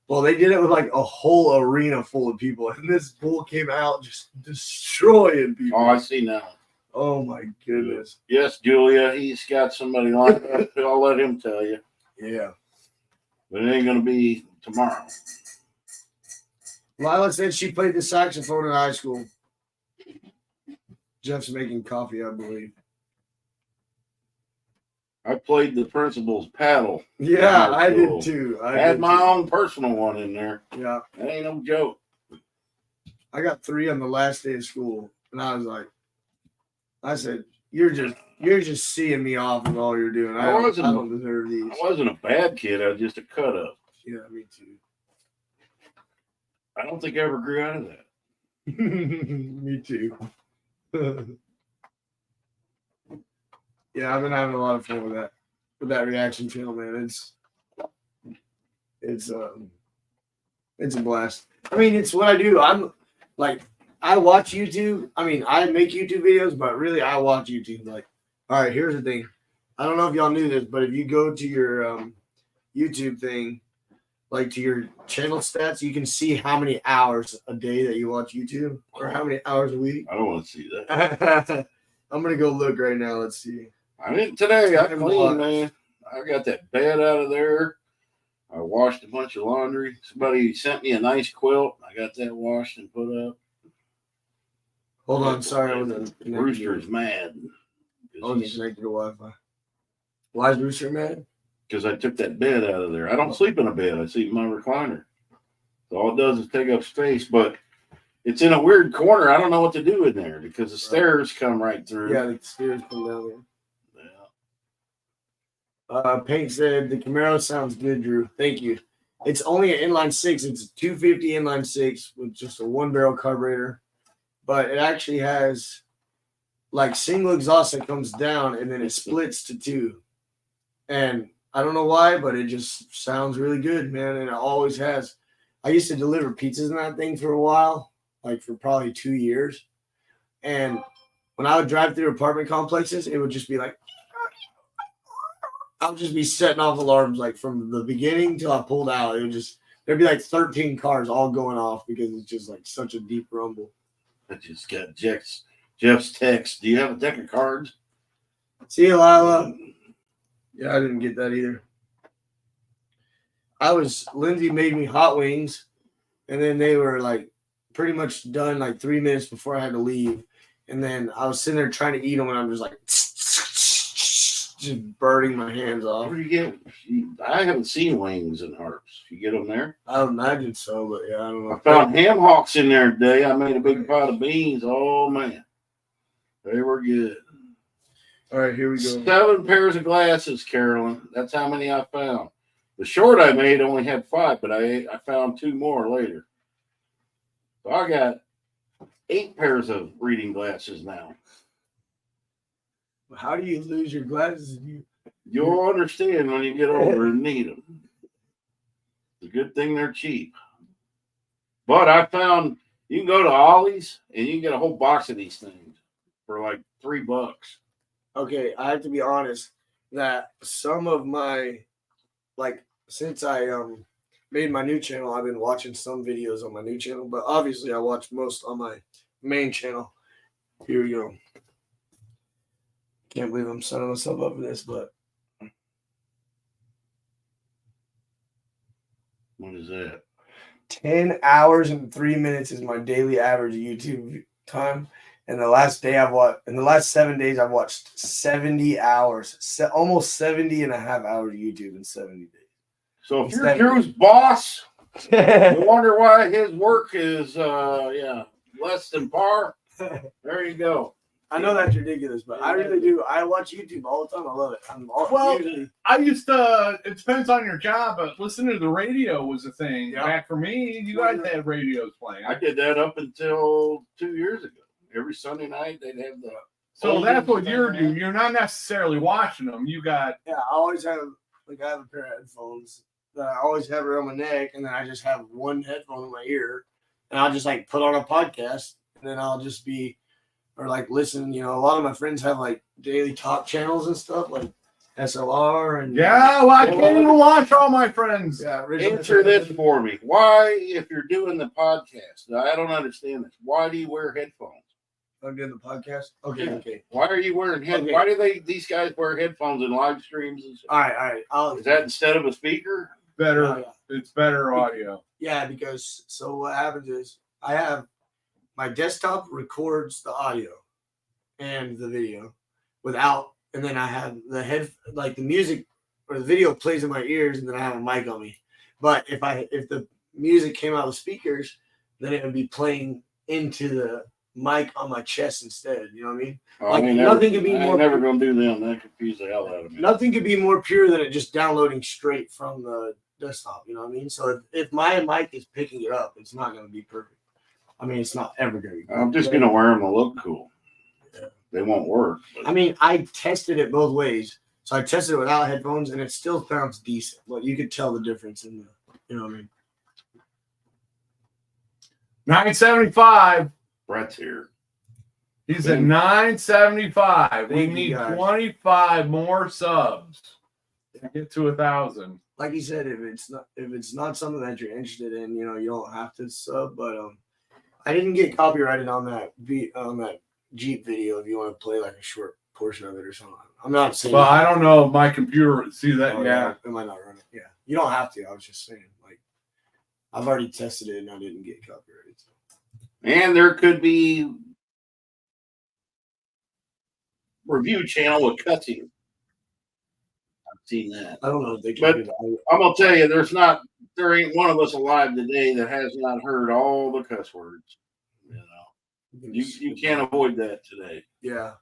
Speaker 1: Well, they did it with like a whole arena full of people, and this bull came out just destroying people.
Speaker 3: Oh, I see now.
Speaker 1: Oh my goodness.
Speaker 3: Yes, Julia, he's got somebody lined up. I'll let him tell you.
Speaker 1: Yeah.
Speaker 3: But it ain't going to be tomorrow.
Speaker 1: Lila said she played the saxophone in high school. Jeff's making coffee, I believe.
Speaker 3: I played the principal's paddle.
Speaker 1: Yeah,
Speaker 3: High
Speaker 1: I
Speaker 3: school.
Speaker 1: did too.
Speaker 3: I had my own personal one in there.
Speaker 1: Yeah,
Speaker 3: That ain't no joke.
Speaker 1: I got 3 on the last day of school, and I was like, I said, "You're just seeing me off with all you're doing. I don't deserve these."
Speaker 3: I wasn't a bad kid. I was just a cut up.
Speaker 1: Yeah, me too.
Speaker 3: I don't think I ever grew out of that.
Speaker 1: Me too. Yeah, I've been having a lot of fun with that reaction channel, man. It's a blast. I mean, it's what I do. I'm like, I watch YouTube. I mean, I make YouTube videos, but really I watch YouTube. Like, all right, here's the thing. I don't know if y'all knew this, but if you go to your YouTube thing, like to your channel stats, you can see how many hours a day that you watch YouTube or how many hours a week.
Speaker 3: I don't want to see that.
Speaker 1: I'm gonna go look right now. Let's see.
Speaker 3: I didn't today. I
Speaker 1: Time
Speaker 3: clean,
Speaker 1: watch.
Speaker 3: man. I got that bed out of there. I washed a bunch of laundry. Somebody sent me a nice quilt. I got that washed and put up.
Speaker 1: Hold on, sorry, I wasn't connected.
Speaker 3: Rooster's mad.
Speaker 1: I wasn't connected to Wi-Fi. Why is Rooster mad?
Speaker 3: Because I took that bed out of there. I don't sleep in a bed. I sleep in my recliner. So all it does is take up space, but it's in a weird corner. I don't know what to do in there because the stairs come right through.
Speaker 1: Yeah, the stairs come down there.
Speaker 3: Yeah.
Speaker 1: Paint said the Camaro sounds good, Drew. Thank you. It's only an inline six. It's a 250 inline six with just a 1-barrel carburetor, but it actually has like single exhaust that comes down and then it splits to two. And I don't know why, but it just sounds really good, man. And it always has. I used to deliver pizzas in that thing for a while, like for probably 2 years. And when I would drive through apartment complexes, it would just be like, I would just be setting off alarms like from the beginning till I pulled out. It would just, there'd be like 13 cars all going off because it's just like such a deep rumble.
Speaker 3: I just got Jeff's text. Do you have a deck of cards?
Speaker 1: See you, Lila. Yeah, I didn't get that either. Lindsay made me hot wings, and then they were like pretty much done like 3 minutes before I had to leave. And then I was sitting there trying to eat them, and I'm just like, just burning my hands off.
Speaker 3: Where do you get? I haven't seen wings and harps. You get them there?
Speaker 1: I would imagine so, but yeah, I don't know.
Speaker 3: I found ham hocks in there today. I made a big pot of beans. Oh, man. They were good.
Speaker 1: All right, here we go.
Speaker 3: 7 pairs of glasses, Carolyn. That's how many I found. The short I made only had 5, but I found 2 more later. So I got 8 pairs of reading glasses now.
Speaker 1: How do you lose your glasses?
Speaker 3: You'll understand when you get older and need them. It's a good thing they're cheap. But I found you can go to Ollie's and you can get a whole box of these things for like $3.
Speaker 1: Okay, I have to be honest that some of my, like, since I made my new channel, I've been watching some videos on my new channel, but obviously I watch most on my main channel. Here we go. Can't believe I'm setting myself up for this, but
Speaker 3: What is that?
Speaker 1: 10 hours and 3 minutes is my daily average YouTube time. And the last 7 days, I've watched 70 hours, almost 70 and a half hours of YouTube in 70 days.
Speaker 3: So if you're Drew's boss, you wonder why his work is less than par. There you go.
Speaker 1: I know that's ridiculous, but I really do. I watch YouTube all the time. I love it.
Speaker 2: I used to. It depends on your job, but listening to the radio was a thing.
Speaker 1: Yeah.
Speaker 2: Back for me, you guys had radios playing.
Speaker 3: I did that up until 2 years ago. Every Sunday night they'd have the.
Speaker 2: So that's what you're doing. You're not necessarily watching them. You got.
Speaker 1: Yeah, I always have I have a pair of headphones that I always have around my neck, and then I just have one headphone in my ear, and I'll just like put on a podcast, and then I'll just be. Or like listen, a lot of my friends have like daily talk channels and stuff like SLR and
Speaker 2: I can't even watch all my friends.
Speaker 1: Yeah,
Speaker 3: Answer this for me. Why, if you're doing the podcast, I don't understand this. Why do you wear headphones?
Speaker 1: I'm doing the podcast. Okay.
Speaker 3: Why are you wearing headphones?
Speaker 1: Okay.
Speaker 3: Why do these guys wear headphones in live streams and stuff?
Speaker 1: All right.
Speaker 3: Is that instead of a speaker?
Speaker 2: Better.
Speaker 1: Oh, yeah.
Speaker 2: It's better audio.
Speaker 1: Yeah, because so what happens is I have my desktop records the audio and the video and then I have the music or the video plays in my ears, and then I have a mic on me. But if the music came out of the speakers, then it would be playing into the mic on my chest instead. You know what I mean? Nothing could be more.
Speaker 3: I'm never gonna do them. That confuse the hell out of me.
Speaker 1: Nothing could be more pure than it just downloading straight from the desktop. You know what I mean? So if my mic is picking it up, it's not going to be perfect. I mean, it's not ever going to be perfect.
Speaker 3: I'm just gonna wear them to look cool.
Speaker 1: Yeah.
Speaker 3: They won't work.
Speaker 1: I mean, I tested it both ways. So I tested it without headphones, and it still sounds decent. But you could tell the difference in you know what I mean?
Speaker 2: 975.
Speaker 3: Brett's here.
Speaker 2: He's at 975. We
Speaker 1: Thank you,
Speaker 2: need
Speaker 1: guys.
Speaker 2: 25 more subs to get to 1,000.
Speaker 1: Like you said, if it's not something that you're interested in, you don't have to sub. But I didn't get copyrighted on that Jeep video. If you want to play like a short portion of it or something. I'm not saying.
Speaker 2: Well, I don't know. My computer, see that?
Speaker 1: Oh,
Speaker 2: Yeah.
Speaker 1: it might not run it. Yeah, you don't have to. I was just saying, like, I've already tested it and I didn't get copyrighted. So.
Speaker 3: And there could be review channel with cussing. I've seen that.
Speaker 1: I don't know if they can
Speaker 3: But
Speaker 1: do that.
Speaker 3: I'm gonna tell you, there ain't one of us alive today that has not heard all the cuss words. You know, you can't avoid that today.
Speaker 1: Yeah,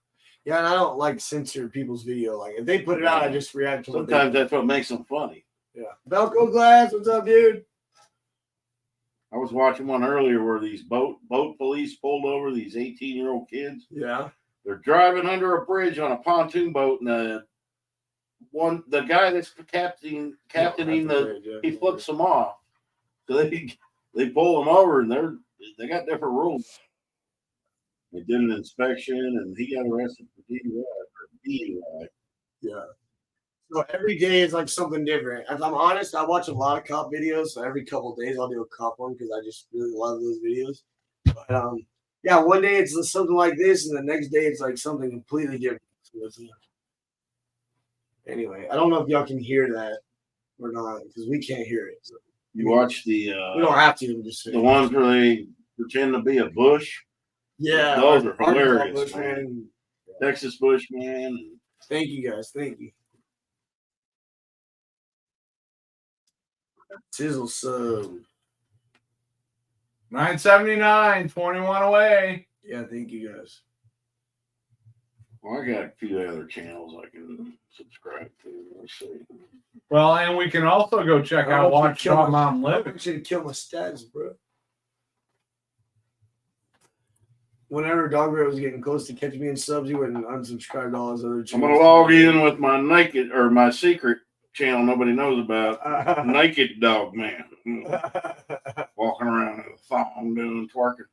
Speaker 1: yeah, and I don't like censor people's video. Like if they put it out, I just react to.
Speaker 3: Sometimes that's what makes them funny.
Speaker 1: Yeah, Belco Glass, what's up, dude?
Speaker 3: I was watching one earlier where these boat police pulled over these 18-year-old kids.
Speaker 1: Yeah,
Speaker 3: They're driving under a bridge on a pontoon boat, and the guy that's captaining he flips them off. So they pull them over, and they got different rules. They did an inspection, and he got arrested for DUI.
Speaker 1: Yeah. So every day is like something different. If I'm honest, I watch a lot of cop videos. So every couple of days I'll do a cop one because I just really love those videos. But yeah, one day it's something like this, and the next day it's like something completely different. So anyway, I don't know if y'all can hear that or not because we can't hear it. So.
Speaker 3: You watch
Speaker 1: we don't have to. I'm just saying.
Speaker 3: the ones where they pretend to be a bush.
Speaker 1: Yeah,
Speaker 3: those are
Speaker 1: Arkansas
Speaker 3: hilarious.
Speaker 1: Bushman.
Speaker 3: Texas Bushman.
Speaker 1: Thank you guys. Thank you. Sizzle sub.
Speaker 2: 979, 21 away.
Speaker 1: Yeah, thank you guys.
Speaker 3: Well, I got a few other channels I can subscribe to. Let's see.
Speaker 2: Well, and we can also go check out Watch Dog Mom
Speaker 1: I
Speaker 2: Living.
Speaker 1: want you to kill my stats, bro. Whenever Dogbear was getting close to catching me in subs, he wouldn't unsubscribe to all his other channels.
Speaker 3: I'm gonna log in with my naked or my secret channel nobody knows about. Naked Dog Man. Walking around in a thong doing twerking.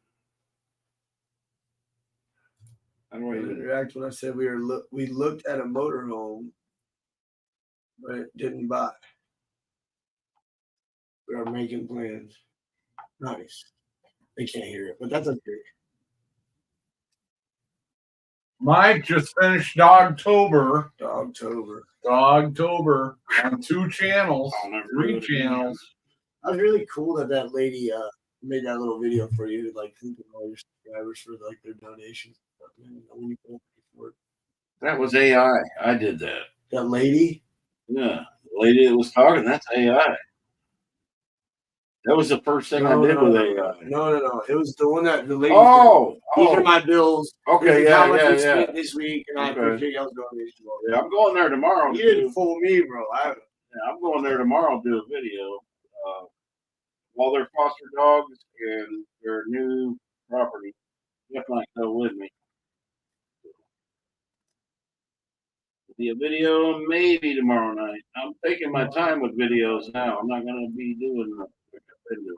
Speaker 3: How do I
Speaker 1: Didn't
Speaker 3: even
Speaker 1: react when I said we looked at a motorhome, but it didn't buy. We are making plans. Nice. They can't hear it, but that's okay.
Speaker 2: Mike just finished Dogtober.
Speaker 1: Dogtober.
Speaker 2: Dogtober on 2 channels,
Speaker 3: I'll never
Speaker 2: 3
Speaker 3: do it again.
Speaker 2: channels.
Speaker 1: That was really cool that lady made that little video for you, like thanking all your subscribers for like their donations.
Speaker 3: That was AI. I did that.
Speaker 1: That lady?
Speaker 3: Yeah. The lady that was talking, that's AI. That was the first thing I did with AI.
Speaker 1: No. It was the one that the lady.
Speaker 3: Oh,
Speaker 1: these are my bills.
Speaker 3: Okay,
Speaker 1: This is how much we
Speaker 3: yeah.
Speaker 1: spent this week, and I
Speaker 3: Okay.
Speaker 1: appreciate y'all's donation.
Speaker 3: Yeah, I'm going there tomorrow.
Speaker 1: You didn't fool me, bro.
Speaker 3: I'm going there tomorrow to do a video. While they're foster dogs and their new property, definitely go with me. Be a video maybe tomorrow night. I'm taking my time with videos now. I'm not going to be doing a video.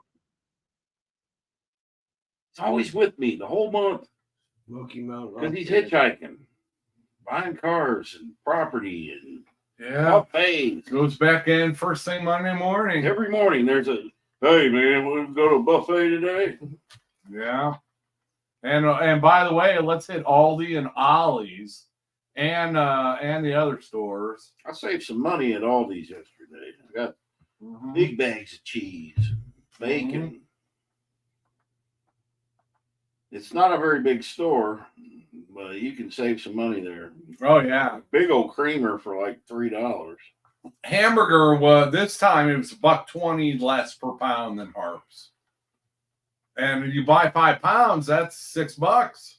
Speaker 3: It's always with me the whole month
Speaker 1: Smoky Mountain.
Speaker 3: because he's hitchhiking, buying cars and property and
Speaker 2: Yeah.
Speaker 3: all pays.
Speaker 2: Goes back in first thing Monday morning.
Speaker 3: Every morning there's a, hey man, we'll go to a buffet today.
Speaker 2: Yeah. And by the way, let's hit Aldi and Ollie's and the other stores.
Speaker 3: I saved some money at Aldi's yesterday. I got big bags of cheese, bacon. It's not a very big store, but you can save some money there.
Speaker 2: Oh yeah.
Speaker 3: Big old creamer for like $3.
Speaker 2: Hamburger was this time it was $1.20 less per pound than Harps. And if you buy 5 pounds, that's $6.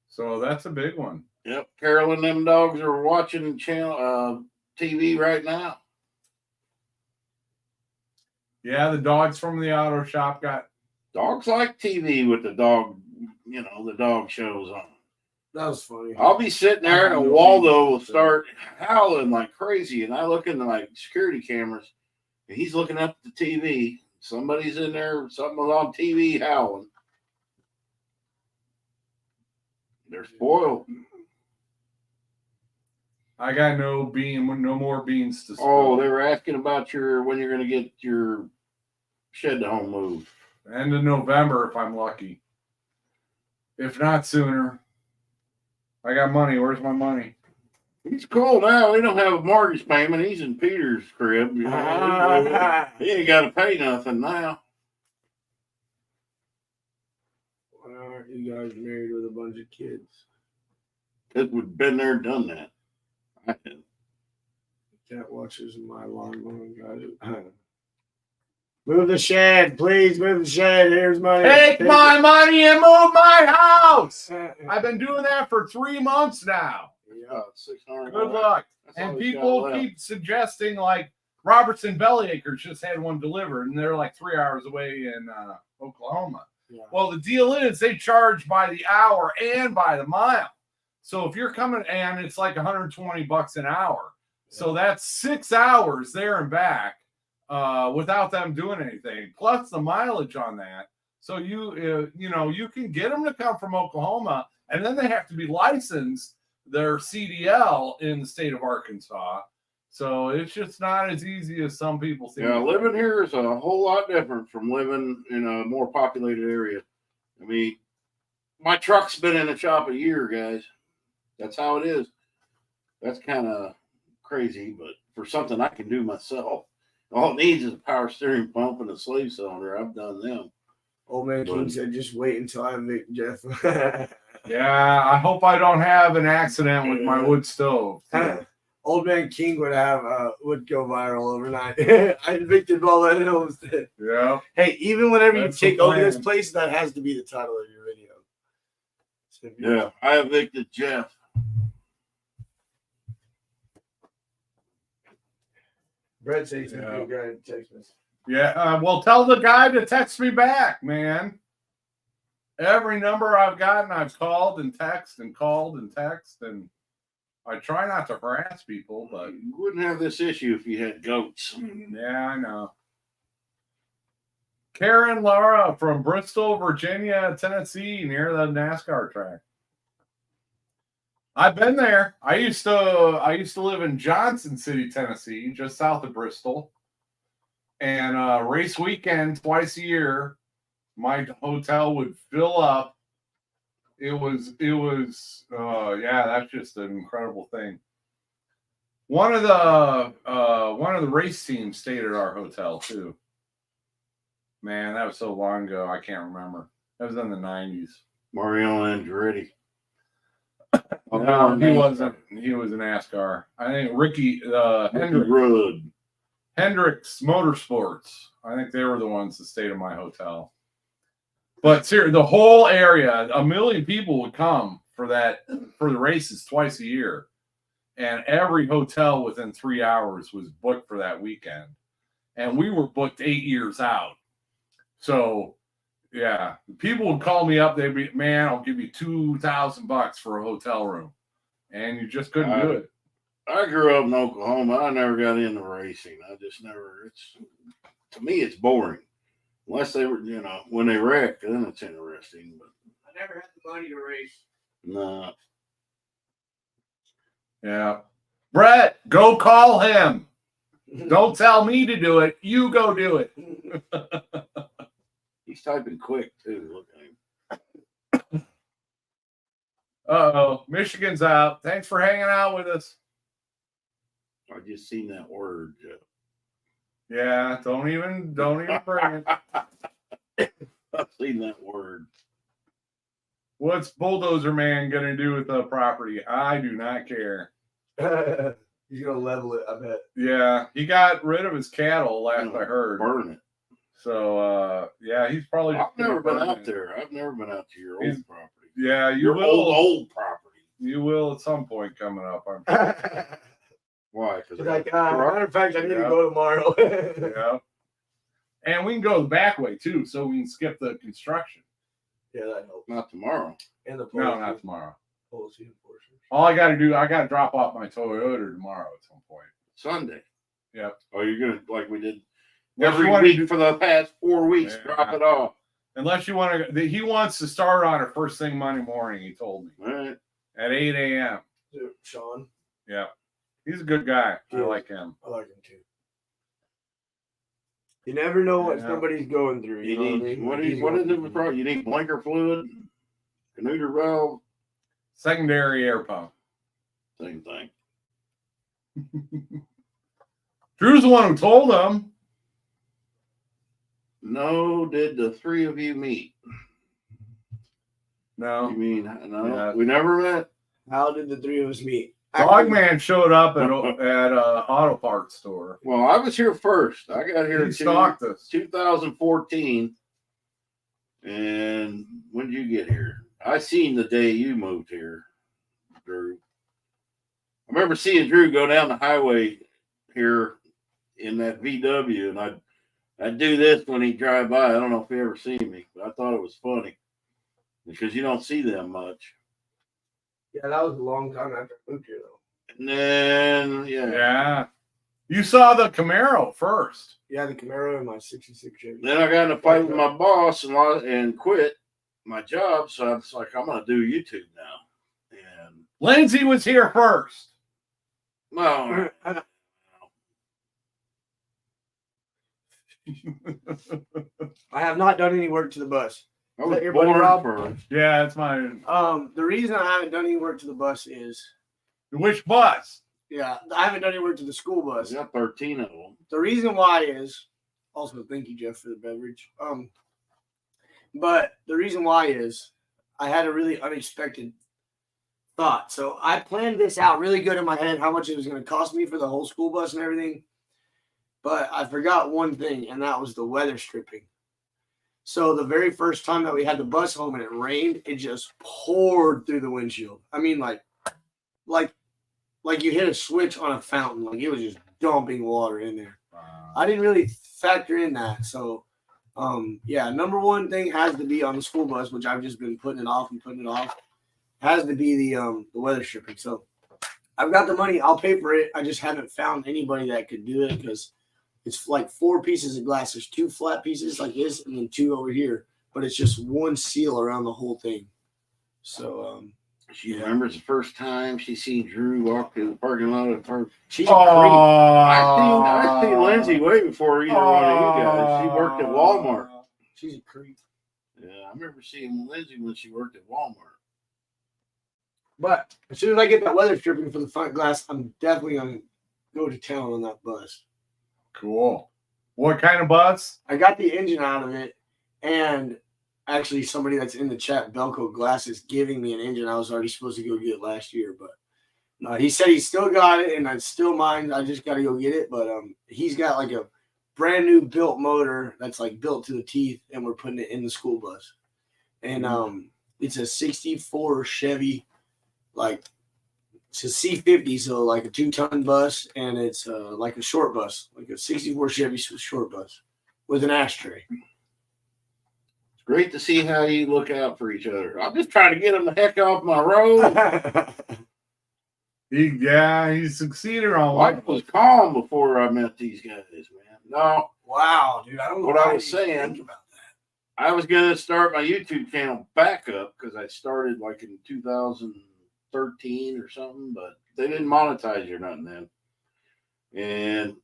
Speaker 2: So that's a big one.
Speaker 3: Yep, Carolyn, them dogs are watching channel TV right now.
Speaker 2: Yeah, the dogs from the auto shop got.
Speaker 3: Dogs like TV with the dog, the dog shows on.
Speaker 1: That was funny.
Speaker 3: I'll be sitting there and Waldo will start howling like crazy. And I look into my security cameras and he's looking up at the TV. Somebody's in there, something was on TV howling. They're spoiled.
Speaker 2: I got no more beans to spill.
Speaker 3: Oh, they were asking about when you're going to get your shed to home moved.
Speaker 2: End of November if I'm lucky. If not sooner. I got money. Where's my money?
Speaker 3: He's cool now. He don't have a mortgage payment. He's in Peter's crib. You know? He ain't got to pay nothing now.
Speaker 1: Why aren't you guys married with a bunch of kids?
Speaker 3: It would been there, done that. I did.
Speaker 1: Cat watches my lawn guys. Move the shed, please. Move the shed. Here's money.
Speaker 2: Take my money and move my house.
Speaker 1: it.
Speaker 2: I've been doing that for 3 months now.
Speaker 3: Yeah, 600.
Speaker 2: Good luck.
Speaker 3: That's all
Speaker 2: And
Speaker 3: he's got
Speaker 2: people
Speaker 3: left.
Speaker 2: keep suggesting, like, Robertson Bellyacres just had one delivered, and they're like 3 hours away in Oklahoma.
Speaker 1: Yeah.
Speaker 2: Well, the deal is they charge by the hour and by the mile. So if you're coming, and it's like $120 an hour. So that's 6 hours there and back without them doing anything, plus the mileage on that. So you can get them to come from Oklahoma, and then they have to be licensed, their CDL in the state of Arkansas. So it's just not as easy as some people think.
Speaker 3: Yeah, living here is a whole lot different from living in a more populated area. I mean, my truck's been in the shop a year, guys. That's how it is. That's kind of crazy, but for something I can do myself, all it needs is a power steering pump and a slave cylinder. I've done them.
Speaker 1: Old man King said, just wait until I evict Jeff.
Speaker 2: Yeah, I hope I don't have an accident with my wood stove.
Speaker 1: Old man King would go viral overnight. I evicted Bubba and Homestead.
Speaker 2: Yeah.
Speaker 1: Hey, even whenever
Speaker 2: That's
Speaker 1: you
Speaker 2: the
Speaker 1: take over this
Speaker 2: plan.
Speaker 1: place, that has to be the title of your video. So if you-
Speaker 3: Yeah, I evicted Jeff.
Speaker 1: Brett says he's a
Speaker 2: Yeah.
Speaker 1: good guy in Texas.
Speaker 2: Yeah, well, tell the guy to text me back, man. Every number I've gotten, I've called and text and called and text, and I try not to harass people, but
Speaker 3: You wouldn't have this issue if you had goats.
Speaker 2: yeah, I know. Karen Lara from Bristol, Virginia, Tennessee, near the NASCAR track. I've been there. I used to live in Johnson City, Tennessee, just south of Bristol. And race weekend twice a year, my hotel would fill up. It was that's just an incredible thing. One of the race teams stayed at our hotel too. Man, that was so long ago, I can't remember. That was in the 90s.
Speaker 3: Mario Andretti.
Speaker 2: No, he wasn't. He was in NASCAR. I think Ricky Hendricks Motorsports. I think they were the ones that stayed in my hotel. But seriously, the whole area, 1 million people would come for the races twice a year. And every hotel within 3 hours was booked for that weekend. And we were booked 8 years out. So, yeah, people would call me up. They'd be, man, I'll give you $2,000 for a hotel room. And you just couldn't do it.
Speaker 3: I grew up in Oklahoma. I never got into racing. I just never. To me, it's boring. Unless they were, when they wreck, then it's interesting. But
Speaker 1: I never had the money to race.
Speaker 3: nah.
Speaker 2: Yeah. Brett, go call him. Don't tell me to do it. You go do it.
Speaker 3: He's typing quick too. Look at him.
Speaker 2: Uh-oh. Michigan's out. Thanks for hanging out with us.
Speaker 3: I just seen that word, Jeff.
Speaker 2: Yeah, don't even bring it.
Speaker 3: I've seen that word.
Speaker 2: What's Bulldozer Man gonna do with the property? I do not care.
Speaker 1: He's gonna level it, I bet.
Speaker 2: Yeah, he got rid of his cattle last I heard.
Speaker 3: Burn it.
Speaker 2: So yeah, he's probably.
Speaker 3: I've never been
Speaker 2: burn
Speaker 3: out
Speaker 2: it.
Speaker 3: there. I've never been out to your
Speaker 2: He's-
Speaker 3: old property.
Speaker 2: Yeah, you
Speaker 3: Your
Speaker 2: will.
Speaker 3: old property.
Speaker 2: You will at some point coming up. I'm sure.
Speaker 3: Why? Because
Speaker 1: He's like, matter of fact, I need to go tomorrow.
Speaker 2: Yeah. And we can go the back way too, so we can skip the construction.
Speaker 1: Yeah, that helps.
Speaker 3: not tomorrow.
Speaker 1: And the
Speaker 2: No, not tomorrow.
Speaker 1: policy enforcers.
Speaker 2: All I got to do, I got to drop off my Toyota tomorrow at some point.
Speaker 3: Sunday.
Speaker 2: Yep.
Speaker 3: Oh, you're gonna like we did
Speaker 2: Unless
Speaker 3: every
Speaker 2: you wanna
Speaker 3: week
Speaker 2: do-
Speaker 3: for the past 4 weeks.
Speaker 2: Yeah.
Speaker 3: Drop it off.
Speaker 2: Unless you want to, he wants to start on it first thing Monday morning. He told me
Speaker 3: All right.
Speaker 2: at 8 a.m.
Speaker 1: Sean,
Speaker 2: Yeah, he's a good guy. I
Speaker 1: Yeah.
Speaker 2: like him.
Speaker 1: I like him too. You never know what
Speaker 2: Yeah.
Speaker 1: somebody's going through. You
Speaker 3: You
Speaker 1: know what I
Speaker 3: need
Speaker 1: mean?
Speaker 3: what
Speaker 1: He's
Speaker 3: is it
Speaker 1: going
Speaker 3: with
Speaker 1: through.
Speaker 3: You need blinker fluid, canuter valve,
Speaker 2: Secondary air pump.
Speaker 3: same thing.
Speaker 2: Drew's the one who told him.
Speaker 3: No, did the three of you meet?
Speaker 2: No.
Speaker 3: You mean no?
Speaker 2: Yeah.
Speaker 3: We never met.
Speaker 1: How did the three of us meet?
Speaker 2: Dogman showed up at a auto parts store.
Speaker 3: Well, I was here first. I got here
Speaker 2: He
Speaker 3: in
Speaker 2: stalked us.
Speaker 3: 2014. And when did you get here? I seen the day you moved here, Drew. I remember seeing Drew go down the highway here in that VW, and I'd do this when he'd drive by. I don't know if he ever seen me, but I thought it was funny because you don't see them much.
Speaker 1: Yeah, that was a long time after I moved here, though.
Speaker 3: And then,
Speaker 2: Yeah. You saw the Camaro first.
Speaker 1: Yeah, the Camaro and my '66 Chevy.
Speaker 3: Then I got in a fight with my boss and quit my job. So I was like, I'm going to do YouTube now. And
Speaker 2: Lindsay was here first.
Speaker 3: well,
Speaker 1: I have not done any work to the bus.
Speaker 3: I was
Speaker 1: that your buddy
Speaker 3: born
Speaker 1: Rob?
Speaker 3: first.
Speaker 2: Yeah, it's my.
Speaker 1: The reason I haven't done any work to the bus is,
Speaker 2: Which bus?
Speaker 1: yeah, I haven't done any work to the school
Speaker 3: I
Speaker 1: bus.
Speaker 3: got 13 of them.
Speaker 1: The reason why is, also thank you, Jeff, for the beverage. But the reason why is I had a really unexpected thought. So I planned this out really good in my head, how much it was going to cost me for the whole school bus and everything. But I forgot one thing, and that was the weather stripping. So the very first time that we had the bus home and it rained, it just poured through the windshield. I mean, like you hit a switch on a fountain. Like it was just dumping water in there. I didn't really factor in that. So, yeah, number one thing has to be on the school bus, which I've just been putting it off, has to be the weather stripping. So I've got the money. I'll pay for it. I just haven't found anybody that could do it because it's like 4 pieces of glass. There's 2 flat pieces like this and then 2 over here. But it's just one seal around the whole thing. So,
Speaker 3: She remembers the first time she seen Drew walk through the parking lot of her.
Speaker 1: she's
Speaker 3: I seen Lindsay way before either one of you guys. She worked at Walmart.
Speaker 1: She's a creep.
Speaker 3: Yeah, I remember seeing Lindsay when she worked at Walmart.
Speaker 1: But as soon as I get that weather stripping for the front glass, I'm definitely going to go to town on that bus.
Speaker 2: Cool. What kind of bus?
Speaker 1: I got the engine out of it, and actually somebody that's in the chat, Belco Glass, is giving me an engine I was already supposed to go get last year. But he said he still got it, and it's still mine. I just got to go get it. But he's got like a brand new built motor that's like built to the teeth, and we're putting it in the school bus. And it's a 64 Chevy, like it's a C50, so like a 2-ton bus, and it's like a short bus, like a 64 Chevy short bus with an ashtray.
Speaker 3: It's great to see how you look out for each other. I'm just trying to get him the heck off my road.
Speaker 2: He succeeded on
Speaker 3: Life was calm before I met these guys, man. No,
Speaker 1: Wow, dude, I don't know
Speaker 3: What I
Speaker 1: why
Speaker 3: was
Speaker 1: you think
Speaker 3: saying-
Speaker 1: about
Speaker 3: I was going to start my YouTube channel back up because I started like in 2013 or something, but they didn't monetize or nothing then. And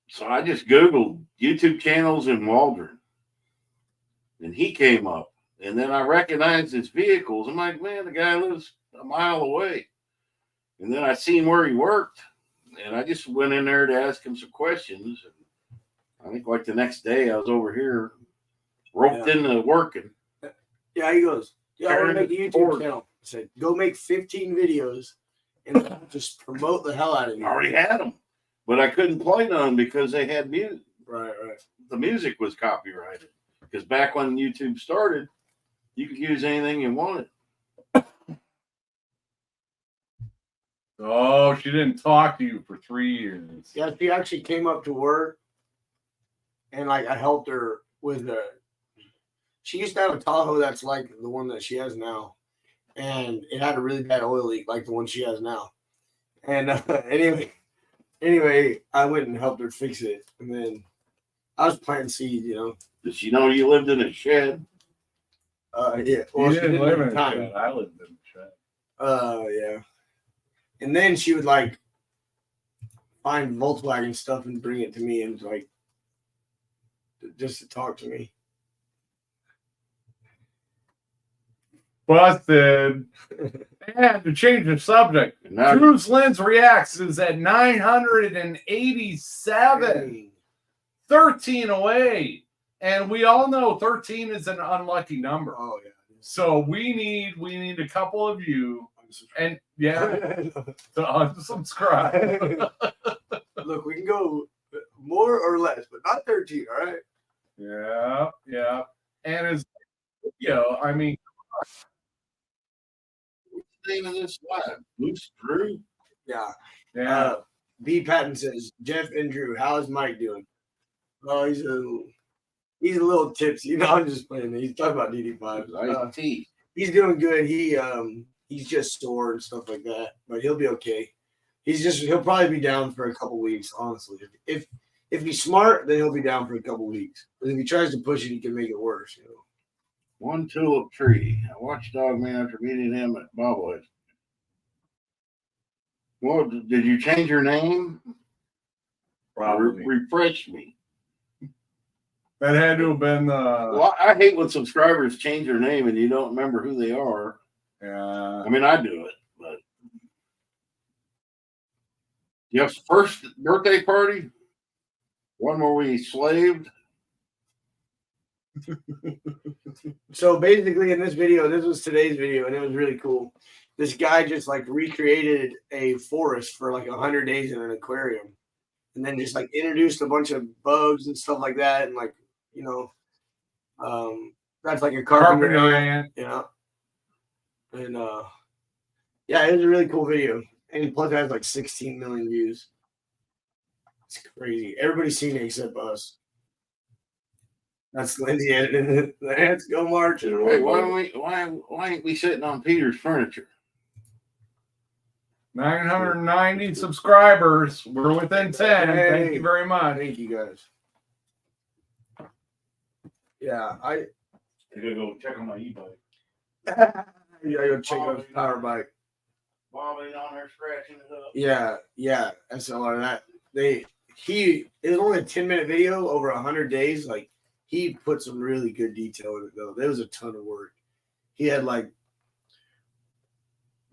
Speaker 3: so I just Googled YouTube channels in Waldron. And he came up. And then I recognized his vehicles. I'm like, man, the guy lives a mile away. And then I seen where he worked. And I just went in there to ask him some questions. And I think like the next day I was over here roped into working.
Speaker 1: Yeah, he goes, yeah, I want to make a YouTube
Speaker 3: Forward.
Speaker 1: channel. I said, go make 15 videos and just promote the hell out of
Speaker 3: I
Speaker 1: it.
Speaker 3: already had them, but I couldn't play none because they had music.
Speaker 1: Right.
Speaker 3: The music was copyrighted. Because back when YouTube started, you could use anything you wanted.
Speaker 2: Oh, she didn't talk to you for 3 years.
Speaker 1: Yeah, she actually came up to work, and like I helped her with the. She used to have a Tahoe that's like the one that she has now, and it had a really bad oil leak, like the one she has now. And anyway, I went and helped her fix it, and then I was planting seeds, you know.
Speaker 3: Did she know you lived in a shed?
Speaker 1: Yeah.
Speaker 2: You
Speaker 1: she
Speaker 2: didn't live
Speaker 1: at
Speaker 2: in
Speaker 1: the
Speaker 2: a shed. I lived in a shed.
Speaker 1: Yeah. And then she would like find Volkswagen stuff and bring it to me and like just to talk to me.
Speaker 2: Busted. And to change the subject,
Speaker 3: And now,
Speaker 2: Drew's Lens Reacts is at 987.
Speaker 1: Dang.
Speaker 2: 13 away. And we all know 13 is an unlucky number.
Speaker 1: Oh yeah.
Speaker 2: So we need a couple of you and yeah, to unsubscribe.
Speaker 1: Look, we can go more or less, but not 13. All right.
Speaker 2: Yeah, yeah. And as I mean,
Speaker 3: what's the name of this live? Moose Drew?
Speaker 1: Yeah.
Speaker 2: yeah.
Speaker 1: B. Patton says, Jeff and Drew, how is Mike doing? Oh, he's a little tipsy. No, I'm just playing. He's talking about DD5.
Speaker 3: Iced tea.
Speaker 1: He's doing good. He's just sore and stuff like that, but he'll be okay. He'll probably be down for a couple weeks, honestly. If he's smart, then he'll be down for a couple weeks. But if he tries to push it, he can make it worse.
Speaker 3: One tulip tree. I watched Dog Man after meeting him at Bobblehead. Well, did you change your name?
Speaker 2: Probably.
Speaker 3: Refresh me.
Speaker 2: That had to have been
Speaker 3: Well, I hate when subscribers change their name and you don't remember who they are.
Speaker 2: yeah.
Speaker 3: I mean, I do it, but your first birthday party, one where we slaved.
Speaker 1: So basically, in this video, this was today's video, and it was really cool. This guy just like recreated a forest for like 100 days in an aquarium, and then just like introduced a bunch of bugs and stuff like that, and like that's like a carpenter ant, and yeah, it was a really cool video, and plus it has like 16 million views. It's crazy. Everybody's seen it except us. That's Lindsay editing it. The ants go marching.
Speaker 3: Wait, why ain't we sitting on Peter's furniture?
Speaker 2: 990 subscribers. We're within 10.
Speaker 1: Hey.
Speaker 2: Thank you very much.
Speaker 1: Thank you guys. Yeah,
Speaker 3: I gotta go check on my e-bike.
Speaker 1: you gotta go check out his power bike.
Speaker 3: Bobbing on there, scratching it up.
Speaker 1: Yeah, SLR. That it was only a 10-minute video over 100 days. Like he put some really good detail in it though. There was a ton of work. He had like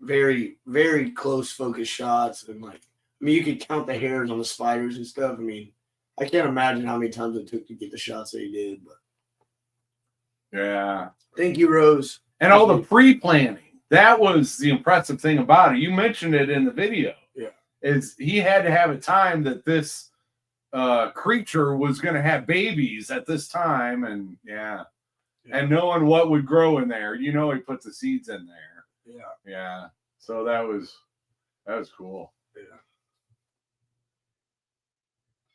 Speaker 1: very, very close focus shots, and like you could count the hairs on the spiders and stuff. I mean, I can't imagine how many times it took to get the shots that he did. But
Speaker 2: Yeah.
Speaker 1: thank you, Rose.
Speaker 2: And all the pre-planning. That was the impressive thing about it. You mentioned it in the video.
Speaker 1: Yeah.
Speaker 2: Is he had to have a time that this creature was going to have babies at this time, and and knowing what would grow in there. He put the seeds in there. Yeah. So that was cool.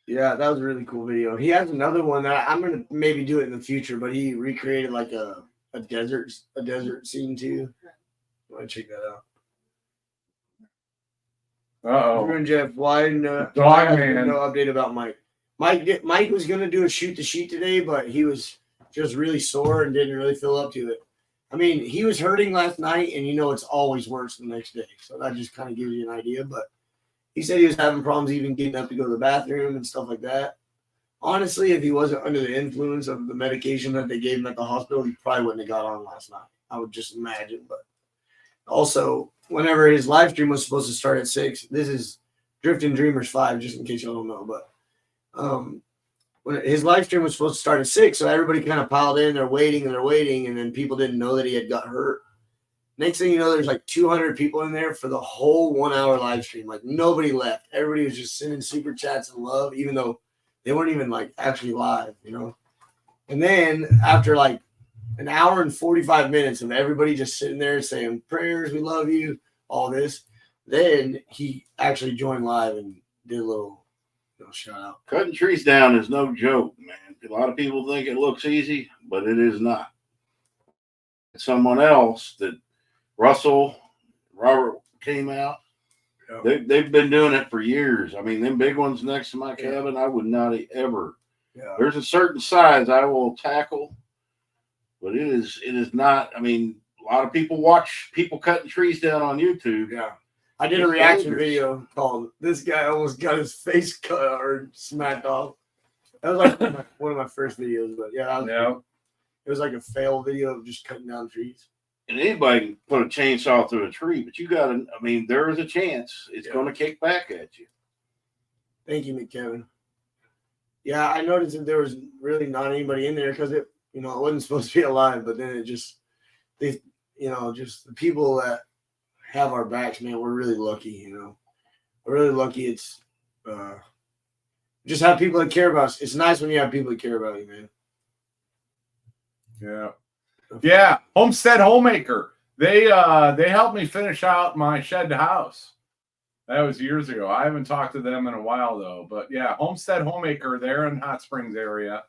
Speaker 1: Yeah, that was a really cool video. He has another one that I'm gonna maybe do it in the future, but he recreated like a desert scene too. I want to check that out. Drew and Jeff, why no update about Mike? Mike was gonna do a shoot the sheet today, but he was just really sore and didn't really feel up to it. I mean, he was hurting last night, and it's always worse the next day. So that just kind of gives you an idea. But he said he was having problems even getting up to go to the bathroom and stuff like that. Honestly, if he wasn't under the influence of the medication that they gave him at the hospital, he probably wouldn't have got on last night. I would just imagine. But also, whenever his live stream was supposed to start at 6, this is Drifting Dreamers 5, just in case y'all don't know. But when his live stream was supposed to start at 6, so everybody kind of piled in. They're waiting, and then people didn't know that he had got hurt. Next thing you know, there's like 200 people in there for the whole 1-hour live stream. Like nobody left. Everybody was just sending super chats and love, even though they weren't even like actually live, And then after like an hour and 45 minutes of everybody just sitting there saying prayers, we love you, all this, then he actually joined live and did a little shout out.
Speaker 3: Cutting trees down is no joke, man. A lot of people think it looks easy, but it is not. Someone else that Robert came out. Yeah. They've been doing it for years. I mean, them big ones next to my cabin, I would not ever. Yeah. There's a certain size I will tackle, but it is not. I mean, a lot of people watch people cutting trees down on YouTube.
Speaker 1: Yeah. I did a reaction video called "This Guy Almost Got His Face Cut or Smacked Off." That was like one of my first videos, but it was like a fail video of just cutting down trees.
Speaker 3: And anybody can put a chainsaw through a tree, but you got to, I mean, there is a chance it's
Speaker 1: Yeah.
Speaker 3: going to kick back at you.
Speaker 1: Thank you, McKevin. Yeah, I noticed that there was really not anybody in there because it wasn't supposed to be alive, but then just the people that have our backs, man, we're really lucky, We're really lucky. It's just have people that care about us. It's nice when you have people that care about you, man.
Speaker 2: Yeah. Yeah. Homestead Homemaker. They helped me finish out my shed to house. That was years ago. I haven't talked to them in a while though. But yeah, Homestead Homemaker, they're in Hot Springs area.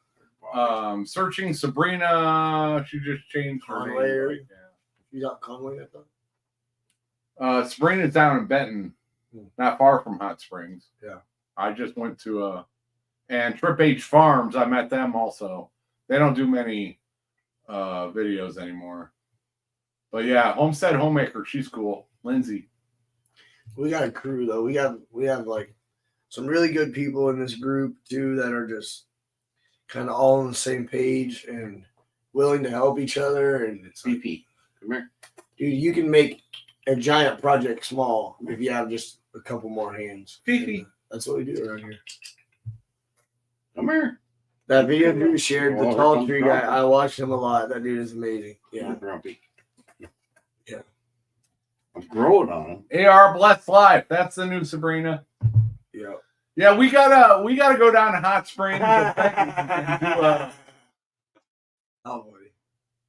Speaker 2: Searching Sabrina. She just changed her
Speaker 1: Conway
Speaker 2: name.
Speaker 1: area? You got Conway, I thought?
Speaker 2: Sabrina's down in Benton, not far from Hot Springs.
Speaker 1: Yeah.
Speaker 2: I just went to and Trip H Farms. I met them also. They don't do many videos anymore. But yeah, Homestead Homemaker, she's cool. Lindsay.
Speaker 1: We got a crew though. We have like some really good people in this group too that are just kind of all on the same page and willing to help each other. And it's like,
Speaker 3: BP, come here.
Speaker 1: dude, you can make a giant project small if you have just a couple more hands.
Speaker 2: Fifi.
Speaker 1: And, that's what we do around here.
Speaker 3: Come here.
Speaker 1: That video you shared, the
Speaker 3: Oh,
Speaker 1: tall
Speaker 3: here
Speaker 1: tree
Speaker 3: comes
Speaker 1: guy,
Speaker 3: Grumpy.
Speaker 1: I watched him a lot. That dude is amazing. Yeah.
Speaker 3: Grumpy.
Speaker 1: Yeah.
Speaker 3: I'm growing on him.
Speaker 2: AR Blessed Life. That's the new Sabrina.
Speaker 1: Yeah.
Speaker 2: Yeah, we gotta go down to Hot Springs. And do,
Speaker 1: Oh, buddy.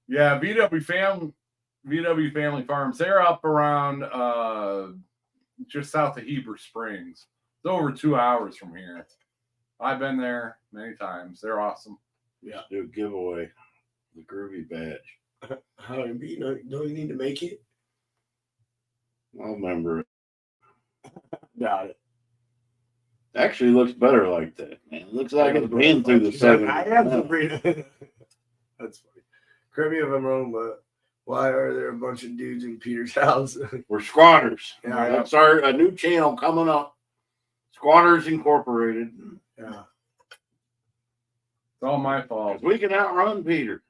Speaker 2: yeah, VW Family Farms. They're up around just south of Heber Springs. It's over 2 hours from here. I've been there many times. They're awesome.
Speaker 1: Yeah.
Speaker 3: Do a giveaway. The Groovy badge.
Speaker 1: How do you don't you need to make it?
Speaker 3: I'll remember it.
Speaker 1: Got it.
Speaker 3: Actually looks better like that, man. It looks like it's been through the 70s.
Speaker 1: I am Sabrina. That's funny. Correct me if I'm wrong, but why are there a bunch of dudes in Peter's house?
Speaker 3: We're squatters.
Speaker 1: Yeah.
Speaker 3: That's a new channel coming up. Squatters Incorporated.
Speaker 1: Yeah.
Speaker 2: It's all my fault.
Speaker 3: We can outrun Peter.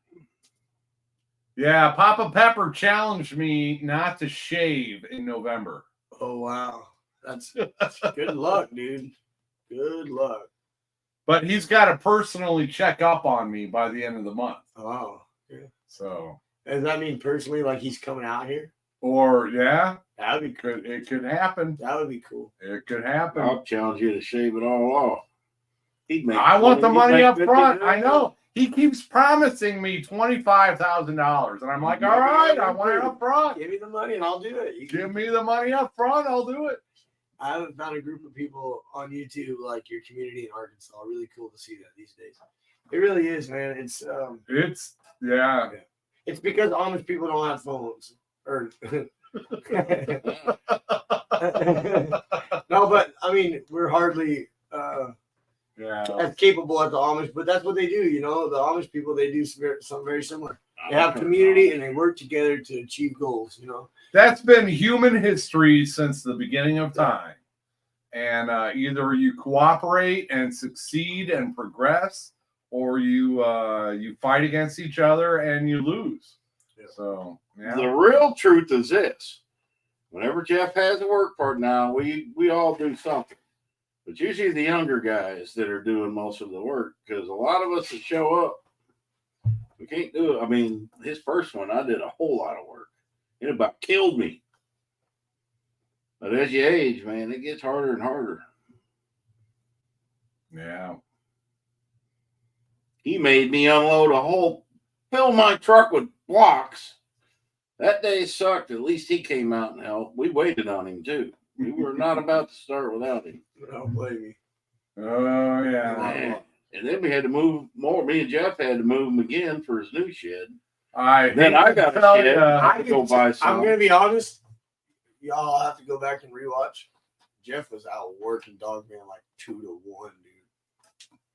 Speaker 2: Yeah, Papa Pepper challenged me not to shave in November.
Speaker 1: Oh wow. That's good luck, dude. Good luck.
Speaker 2: But he's got to personally check up on me by the end of the month.
Speaker 1: Oh. Yeah.
Speaker 2: So,
Speaker 1: Does that mean personally like he's coming out here?
Speaker 2: or yeah,
Speaker 1: That would be cool.
Speaker 2: it could happen.
Speaker 1: That would be cool.
Speaker 2: It could happen.
Speaker 3: I'll challenge you to shave it all off.
Speaker 2: I want the money up front. I
Speaker 3: $50.
Speaker 2: know. He keeps promising me $25,000. And I'm like, all right, I want it up front.
Speaker 1: Give me the money and I'll do it. You
Speaker 2: Give me the money up front. I'll do it.
Speaker 1: I haven't found a group of people on YouTube like your community in Arkansas. Really cool to see that these days. It really is, man. It's
Speaker 2: Yeah.
Speaker 1: it's because Amish people don't have phones. Or no, but I mean we're hardly
Speaker 2: Yeah.
Speaker 1: as capable as the Amish, but that's what they do. The Amish people, they do something very similar. They have community and they work together to achieve goals.
Speaker 2: That's been human history since the beginning of time. And either you cooperate and succeed and progress, or you fight against each other and you lose.
Speaker 1: Yeah.
Speaker 2: So yeah.
Speaker 3: The real truth is this. Whenever Jeff has a work part now, we all do something. But usually the younger guys that are doing most of the work, because a lot of us that show up, we can't do it. I mean, his first one, I did a whole lot of work. It about killed me. But as you age, man, it gets harder and harder.
Speaker 2: Yeah.
Speaker 3: He made me fill my truck with blocks. That day sucked. At least he came out and helped. We waited on him too. We were not about to start without him.
Speaker 1: Don't blame me.
Speaker 2: Oh yeah.
Speaker 3: Man. And then we had to move more. Me and Jeff had to move him again for his new shed.
Speaker 2: Then
Speaker 3: I got a shed. I had to go buy some.
Speaker 1: I'm gonna be honest. Y'all have to go back and rewatch. Jeff was out working Dogman like 2 to 1, dude.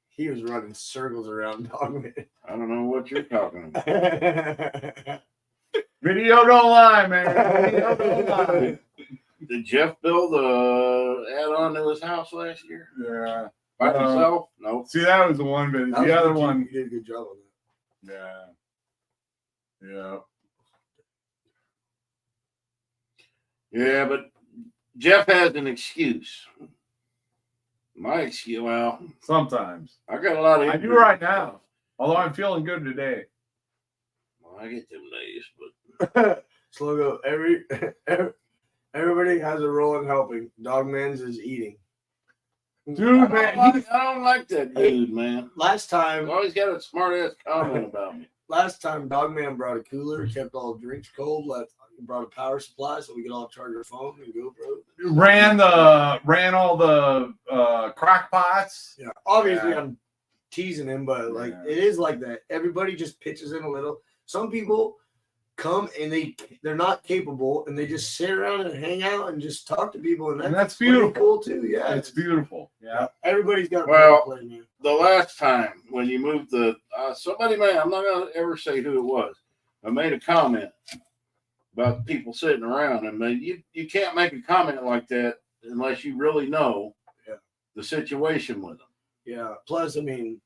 Speaker 1: He was running circles around Dogman.
Speaker 3: I don't know what you're talking about.
Speaker 2: Video don't lie, man. Video don't lie.
Speaker 3: Did Jeff build the add-on to his house last year?
Speaker 2: Yeah.
Speaker 3: By himself? No.
Speaker 2: See, that was the one, but the other one.
Speaker 1: You did a good job on that.
Speaker 2: Yeah. Yeah.
Speaker 3: Yeah, but Jeff has an excuse. My excuse, well,
Speaker 2: Sometimes.
Speaker 3: I got a lot of.
Speaker 2: I do right now. Although I'm feeling good today.
Speaker 3: Well, I get them days, but
Speaker 1: Slogo, everybody has a role in helping. Dogman's is eating.
Speaker 2: Dude, man.
Speaker 3: I don't like that dude, man.
Speaker 1: Last
Speaker 3: He's
Speaker 1: time,
Speaker 3: always got a smart ass comment about me.
Speaker 1: Dogman brought a cooler, kept all the drinks cold, brought a power supply so we could all charge our phone and go, bro.
Speaker 2: Ran all the crock pots.
Speaker 1: Yeah, obviously
Speaker 2: Yeah.
Speaker 1: I'm teasing him, but like
Speaker 2: Yeah.
Speaker 1: it is like that. Everybody just pitches in a little. Some people come and they're not capable and they just sit around and hang out and just talk to people, and
Speaker 2: That's
Speaker 1: pretty
Speaker 2: beautiful.
Speaker 1: cool too. Yeah,
Speaker 2: It's beautiful. Yeah.
Speaker 1: Everybody's got a
Speaker 3: Well,
Speaker 1: play, man.
Speaker 3: The last time when you moved somebody made, I'm not gonna ever say who it was. I made a comment about people sitting around, and you can't make a comment like that unless you really know the situation with them.
Speaker 1: Yeah. Plus, I mean,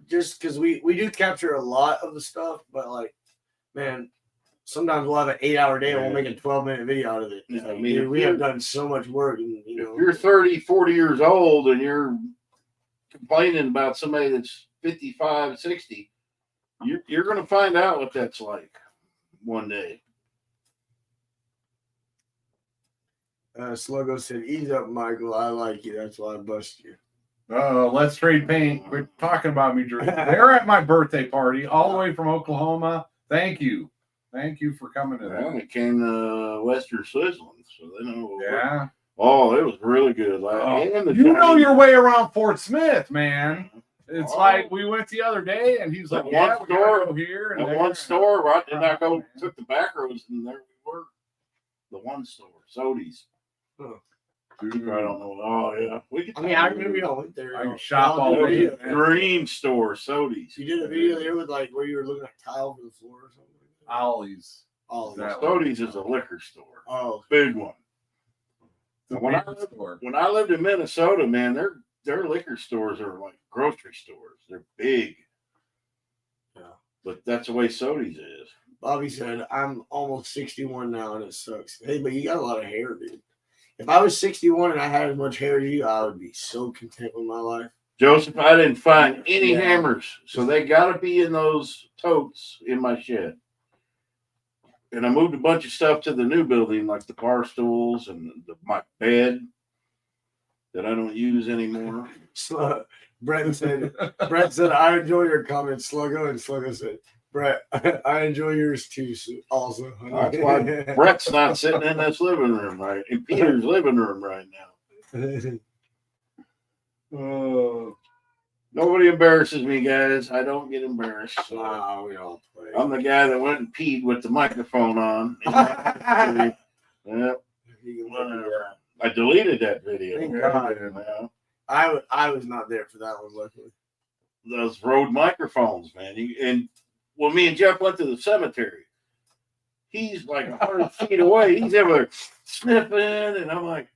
Speaker 1: just because we do capture a lot of the stuff, but like, man, sometimes we'll have an 8-hour day and we'll make a 12-minute video out of it.
Speaker 3: Yeah, I
Speaker 1: Like,
Speaker 3: mean,
Speaker 1: dude,
Speaker 3: if
Speaker 1: we have
Speaker 3: you're-
Speaker 1: done so much work, and
Speaker 3: If you're 30, 40 years old and you're complaining about somebody that's 55, 60, you're going to find out what that's like one day.
Speaker 1: Sluggo said, "Ease up, Michael. I like you. That's why I bust you."
Speaker 2: Let's trade paint. Quit talking about me, Drew. They're at my birthday party all the way from Oklahoma. Thank you. Thank you for coming to
Speaker 3: Well,
Speaker 2: that.
Speaker 3: it came to Western Sizzling, so they know.
Speaker 2: Yeah.
Speaker 3: Oh, it was really good. And the
Speaker 2: You know
Speaker 3: Chinese-
Speaker 2: your way around Fort Smith, man. It's
Speaker 3: Oh.
Speaker 2: like we went the other day and he's
Speaker 3: That
Speaker 2: like,
Speaker 3: one
Speaker 2: yeah, we gotta
Speaker 3: store-
Speaker 2: go here and
Speaker 3: That
Speaker 2: there.
Speaker 3: one store, right? And I
Speaker 2: Oh, man.
Speaker 3: took the back roads, and there we were. The one store, Sodies.
Speaker 2: Dude,
Speaker 3: I don't know. Oh yeah, we could.
Speaker 1: I mean, I remember y'all went there.
Speaker 2: I
Speaker 1: y'all-
Speaker 2: can shop
Speaker 1: y'all
Speaker 2: all
Speaker 1: did a
Speaker 2: day.
Speaker 1: video.
Speaker 2: man.
Speaker 3: Dream store, Sodies.
Speaker 1: You did a video there with like where you were looking at tile for the floor or something.
Speaker 2: Ollie's.
Speaker 1: Oh,
Speaker 2: That
Speaker 3: Sodies is a liquor store,
Speaker 1: oh,
Speaker 3: big one.
Speaker 2: The
Speaker 3: When I
Speaker 2: paint
Speaker 3: lived-
Speaker 2: store.
Speaker 3: When I lived in Minnesota, man, their liquor stores are like grocery stores. They're big.
Speaker 1: Yeah.
Speaker 3: But that's the way Sodies is.
Speaker 1: Bobby said, "I'm almost 61 now, and it sucks." Hey, but you got a lot of hair, dude. If I was 61 and I had as much hair as you, I would be so content with my life.
Speaker 3: Joseph, I didn't find any
Speaker 1: Yeah.
Speaker 3: hammers, so they got to be in those totes in my shed. And I moved a bunch of stuff to the new building, like the bar stools and my bed that I don't use anymore.
Speaker 1: Brett said, "I enjoy your comments, Sluggo," and Sluggo said, "Brett, I enjoy yours too, also."
Speaker 3: That's why Brett's not sitting in this living room, right? In Peter's living room right now. Nobody embarrasses me, guys. I don't get embarrassed. So
Speaker 1: Wow, we all play.
Speaker 3: I'm the guy that went and peed with the microphone on. Yeah. I deleted that video.
Speaker 1: Thank God.
Speaker 3: Yeah.
Speaker 1: I was not there for that one, luckily.
Speaker 3: Those road microphones, man. And when me and Jeff went to the cemetery, he's like 100 feet away. He's over there sniffing, and I'm like,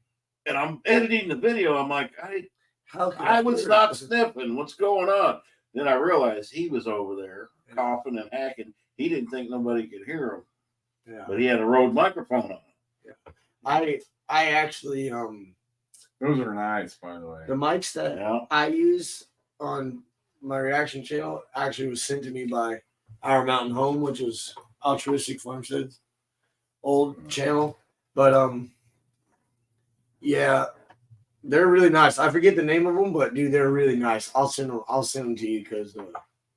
Speaker 3: and I'm editing the video. I'm like, I was not sniffing. What's going on? Then I realized he was over there coughing and hacking. He didn't think nobody could hear him,
Speaker 1: Yeah.
Speaker 3: but he had a Rode microphone on.
Speaker 1: I actually
Speaker 2: Those are nice, by the way.
Speaker 1: the mics that
Speaker 3: Yeah.
Speaker 1: I use on my reaction channel actually was sent to me by Our Mountain Home, which was Altruistic Farmstead's old channel. But yeah, they're really nice. I forget the name of them, but dude, they're really nice. I'll send them to you because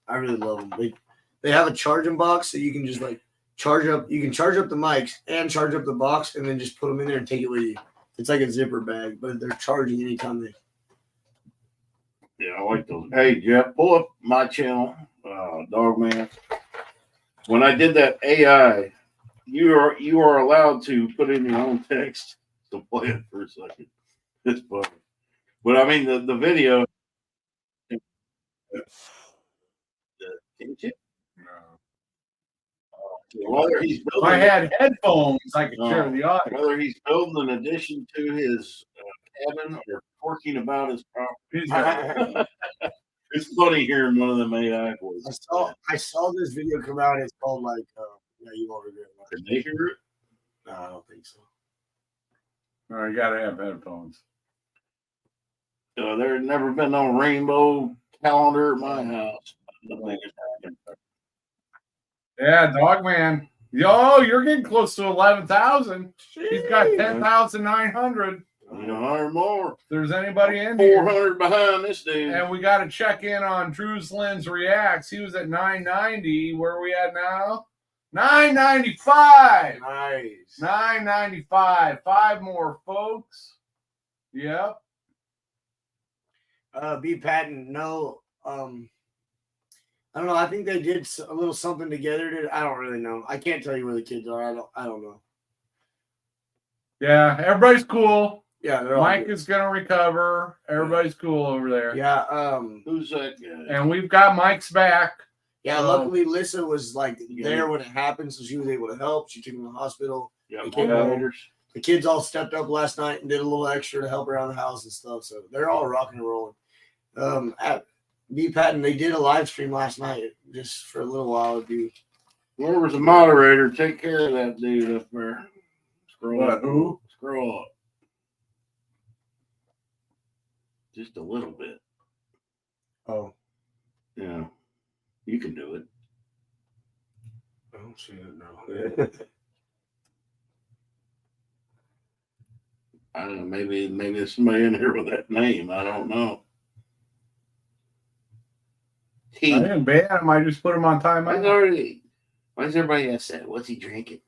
Speaker 1: I really love them. They have a charging box so you can just like charge up. You can charge up the mics and charge up the box, and then just put them in there and take it with you. It's like a zipper bag, but they're charging anytime they.
Speaker 3: Yeah, I like those. Hey, Jeff, pull up my channel, Dogman. When I did that AI, you are allowed to put in your own text. So play it for a second. It's funny. But I mean, the video. Didn't you? Whether he's
Speaker 2: If I
Speaker 3: building,
Speaker 2: had headphones, I could share the audio.
Speaker 3: whether he's building an addition to his cabin or talking about his property.
Speaker 2: He's got-
Speaker 3: It's funny hearing one of them AI voices.
Speaker 1: I saw this video come out. It's called like, yeah, you won't regret it.
Speaker 3: Can they hear it?
Speaker 1: No, I don't think so.
Speaker 2: Oh, you gotta have headphones.
Speaker 3: There's never been no rainbow calendar at my house.
Speaker 2: Yeah, Dogman. Yo, you're getting close to 11,000. He's got 10,900.
Speaker 3: Need 100 more.
Speaker 2: If there's anybody in here.
Speaker 3: 400 behind this dude.
Speaker 2: And we got to check in on Drew's Lens Reacts. He was at 990. Where are we at now? 995.
Speaker 1: Nice.
Speaker 2: 995. 5 more, folks. Yep.
Speaker 1: B Patton, no. I don't know. I think they did a little something together. I don't really know. I can't tell you where the kids are. I don't know.
Speaker 2: Yeah, everybody's cool.
Speaker 1: Yeah, they're all
Speaker 2: Mike
Speaker 1: good.
Speaker 2: is gonna recover. Everybody's cool over there.
Speaker 1: Yeah.
Speaker 3: Who's that guy?
Speaker 2: And we've got Mike's back.
Speaker 1: Yeah.
Speaker 2: So-
Speaker 1: Luckily, Lissa was like there when it happened, so she was able to help. She took him to the hospital.
Speaker 3: Yeah,
Speaker 1: Okay.
Speaker 3: moderators.
Speaker 1: The kids all stepped up last night and did a little extra to help around the house and stuff. So they're all rocking and rolling. At B Patton, they did a live stream last night just for a little while.
Speaker 3: Whoever's a moderator, take care of that dude up there. Scroll
Speaker 2: What,
Speaker 3: up.
Speaker 2: who?
Speaker 3: Scroll up. Just a little bit.
Speaker 1: Oh,
Speaker 3: Yeah. You can do it.
Speaker 1: I don't see it now.
Speaker 3: I don't know. Maybe there's somebody in here with that name. I don't know.
Speaker 2: I didn't ban him. I just put him on timeout.
Speaker 3: Why does everybody ask that? What's he drinking?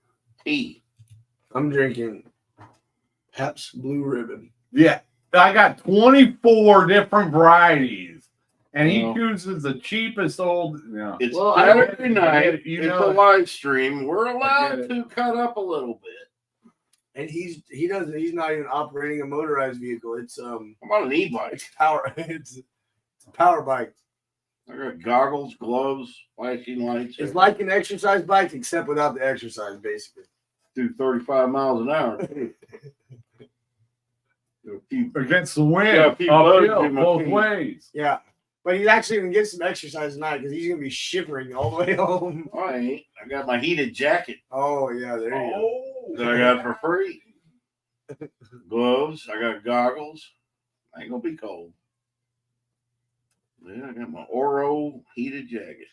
Speaker 3: Tea.
Speaker 1: I'm drinking Pabst Blue Ribbon.
Speaker 2: Yeah, I got 24 different varieties, and he
Speaker 3: Well,
Speaker 2: chooses the cheapest old. Yeah.
Speaker 3: It's
Speaker 1: Well, I
Speaker 3: Saturday
Speaker 2: get
Speaker 3: night.
Speaker 2: it. You
Speaker 3: It's
Speaker 2: know
Speaker 3: a
Speaker 2: it.
Speaker 3: live stream. We're
Speaker 2: get
Speaker 3: allowed
Speaker 2: it.
Speaker 3: to cut up a little bit.
Speaker 1: And he's not even operating a motorized vehicle. It's
Speaker 3: How about an e-bike?
Speaker 1: it's power it's a power bike.
Speaker 3: I got goggles, gloves, flashing lights.
Speaker 1: It's like an exercise bike except without the exercise, basically.
Speaker 3: do 35 miles an hour. A few-
Speaker 2: Against the wind,
Speaker 3: Yeah, if he loads
Speaker 2: uphill,
Speaker 3: him,
Speaker 2: both
Speaker 3: he-
Speaker 2: ways.
Speaker 1: Yeah. But he's actually gonna get some exercise tonight because he's gonna be shivering all the way home.
Speaker 3: I ain't. I got my heated jacket
Speaker 1: Oh yeah, there you go.
Speaker 3: that I got for free. Gloves. I got goggles. Ain't gonna be cold. Yeah, I got my Oro heated jacket.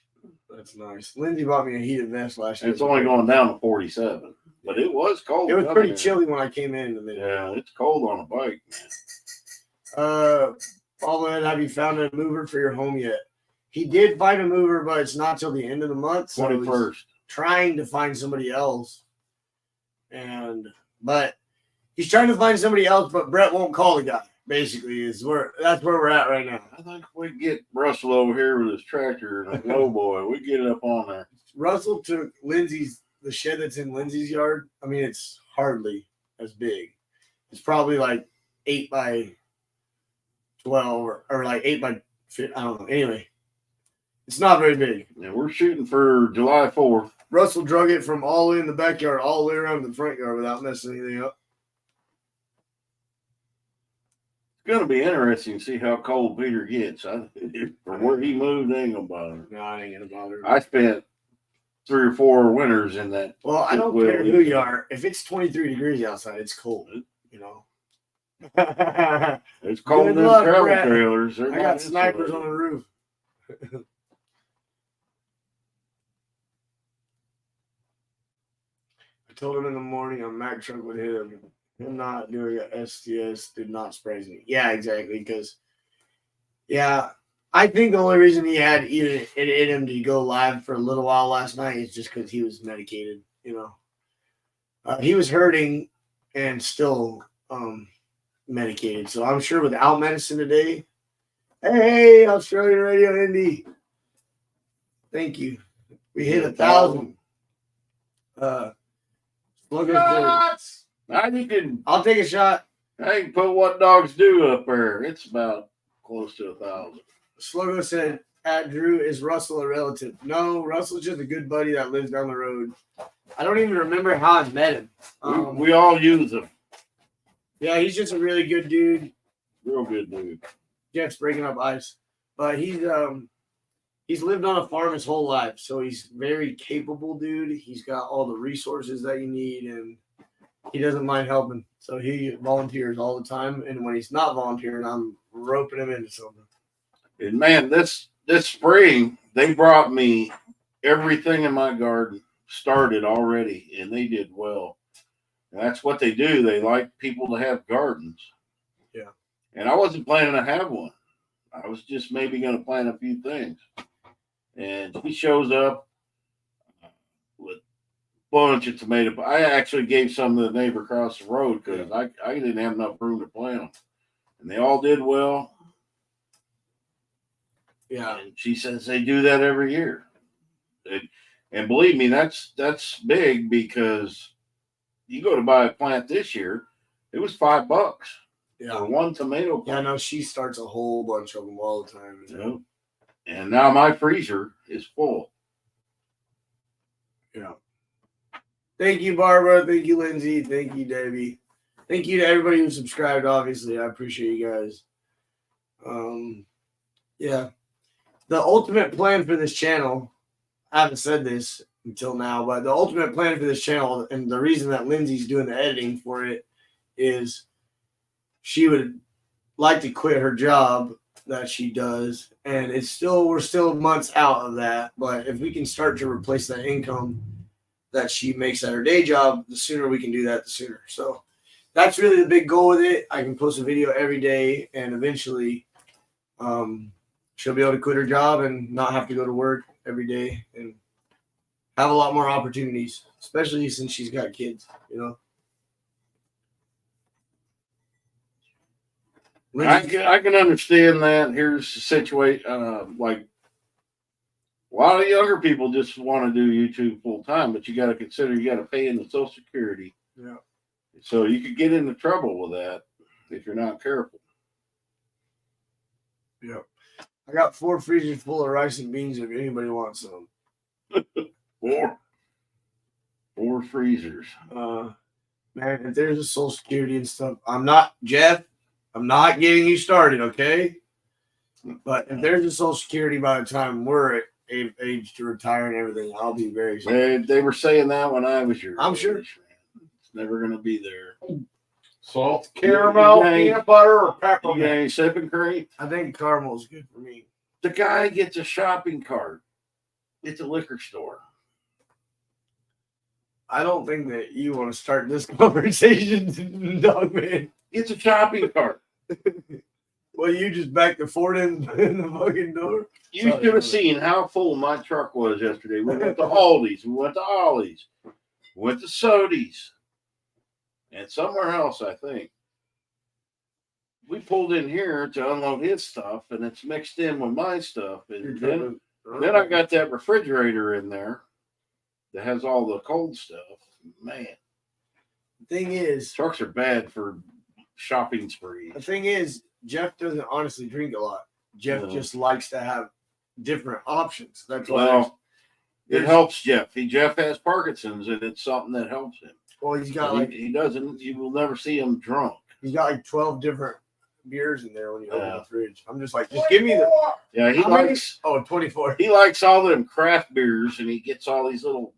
Speaker 1: That's nice. Lindsay bought me a heated vest last year.
Speaker 3: It's only going down to 47, but it was cold.
Speaker 1: It was
Speaker 3: coming
Speaker 1: pretty
Speaker 3: in.
Speaker 1: chilly when I came in the minute.
Speaker 3: Yeah, it's cold on a bike, man.
Speaker 1: Paulette, have you found a mover for your home yet? He did find a mover, but it's not till the end of the month. So he's
Speaker 3: 21st.
Speaker 1: trying to find somebody else. But he's trying to find somebody else, but Brett won't call the guy. Basically, that's where we're at right now.
Speaker 3: I think if we get Russell over here with his tractor and a lowboy, we get it up on there.
Speaker 1: Russell took the shed that's in Lindsay's yard. I mean, it's hardly as big. It's probably like 8 by 12 or like 8 by 5. I don't know. Anyway, it's not very big.
Speaker 3: Yeah, we're shooting for July 4th.
Speaker 1: Russell drug it from all the way in the backyard, all the way around the front yard without messing anything up.
Speaker 3: It's going to be interesting to see how cold Peter gets. From where he moved, it ain't going to bother him.
Speaker 1: No, I ain't gonna bother him.
Speaker 3: I spent 3 or 4 winters in that.
Speaker 1: Well, I don't care who you are. If it's 23 degrees outside, it's cold. You know.
Speaker 3: It's cold in
Speaker 1: Good
Speaker 3: them
Speaker 1: luck,
Speaker 3: travel
Speaker 1: Brett.
Speaker 3: trailers. They're
Speaker 1: I
Speaker 3: not
Speaker 1: got snipers
Speaker 3: insulated.
Speaker 1: on the roof. I told him in the morning on Mac truck with him not doing a STS did not surprise me. Yeah, exactly. Because, I think the only reason he had it in him to go live for a little while last night is just because he was medicated. You know, he was hurting and still medicated. So I'm sure without medicine today. Hey, Australian Radio Indy. Thank you. We hit 1,000. Look at
Speaker 2: Shots!
Speaker 3: Now you can,
Speaker 1: I'll take a shot.
Speaker 3: I can put what dogs do up there. It's about close to 1,000.
Speaker 1: Slogo said, at Drew, is Russell a relative? No, Russell's just a good buddy that lives down the road. I don't even remember how I met him.
Speaker 3: We all use them.
Speaker 1: Yeah, he's just a really good dude.
Speaker 3: Real good dude.
Speaker 1: Jeff's breaking up ice. But he's lived on a farm his whole life. So he's very capable dude. He's got all the resources that you need. And he doesn't mind helping. So he volunteers all the time. And when he's not volunteering, I'm roping him into something.
Speaker 3: And man, this spring they brought me everything in my garden started already, and they did well. And that's what they do. They like people to have gardens.
Speaker 1: Yeah.
Speaker 3: And I wasn't planning to have one. I was just maybe going to plant a few things. And he shows up with a bunch of tomatoes. I actually gave some to the neighbor across the road because I didn't have enough room to plant them. And they all did well.
Speaker 1: Yeah.
Speaker 3: And she says they do that every year. And believe me, that's big because you go to buy a plant this year, it was $5
Speaker 1: Yeah.
Speaker 3: for one tomato plant.
Speaker 1: Yeah, no, she starts a whole bunch of them all the time.
Speaker 3: You know? And now my freezer is full.
Speaker 1: Yeah. Thank you, Barbara. Thank you, Lindsay. Thank you, Debbie. Thank you to everybody who subscribed. Obviously, I appreciate you guys. Yeah. The ultimate plan for this channel, I haven't said this until now, but the ultimate plan for this channel, and the reason that Lindsay's doing the editing for it, is she would like to quit her job that she does, and we're still months out of that. But if we can start to replace that income that she makes at her day job, the sooner we can do that, the sooner. So that's really the big goal with it. I can post a video every day, and eventually she'll be able to quit her job and not have to go to work every day and have a lot more opportunities, especially since she's got kids, you know.
Speaker 3: I can understand that. Here's the situation. Like a lot of younger people just want to do YouTube full time, but you got to consider you got to pay into Social Security.
Speaker 1: Yeah.
Speaker 3: So you could get into trouble with that if you're not careful.
Speaker 1: Yeah. I got 4 freezers full of rice and beans if anybody wants some.
Speaker 3: 4 freezers.
Speaker 1: Man, if there's a Social Security and stuff, I'm not getting you started, okay? But if there's a Social Security by the time we're at age to retire and everything, I'll be very sorry.
Speaker 3: They were saying that when I was your
Speaker 1: I'm
Speaker 3: age,
Speaker 1: sure.
Speaker 3: man. It's never going to be there.
Speaker 2: Salt, caramel,
Speaker 3: Yeah.
Speaker 2: peanut butter, or
Speaker 3: You got
Speaker 2: peppermint.
Speaker 3: any sipping cream?
Speaker 1: I think caramel's good for me.
Speaker 3: The guy gets a shopping cart. It's a liquor store.
Speaker 1: I don't think that you want to start this conversation, dog man.
Speaker 3: It's a shopping cart.
Speaker 1: Well, you just backed the Ford in the fucking door.
Speaker 3: You should have seen how full my truck was yesterday. We went to Aldi's, we went to Ollie's, we went to Sodi's, and somewhere else, I think. We pulled in here to unload his stuff, and it's mixed in with my stuff. And then I got that refrigerator in there that has all the cold stuff. Man,
Speaker 1: Thing is,
Speaker 3: trucks are bad for shopping sprees.
Speaker 1: the thing is, Jeff doesn't honestly drink a lot. Jeff
Speaker 3: No.
Speaker 1: just likes to have different options. That's why.
Speaker 3: Well, it
Speaker 1: there's-
Speaker 3: helps Jeff. Jeff has Parkinson's, and it's something that helps him.
Speaker 1: Well, he's got
Speaker 3: He-
Speaker 1: like
Speaker 3: he doesn't. You will never see him drunk.
Speaker 1: 12 different beers in there when you open
Speaker 3: Yeah.
Speaker 1: the fridge. I'm just like, just give me the.
Speaker 3: Yeah, he
Speaker 1: How many?
Speaker 3: likes.
Speaker 1: Oh, 24.
Speaker 3: He likes all them craft beers, and he gets all these little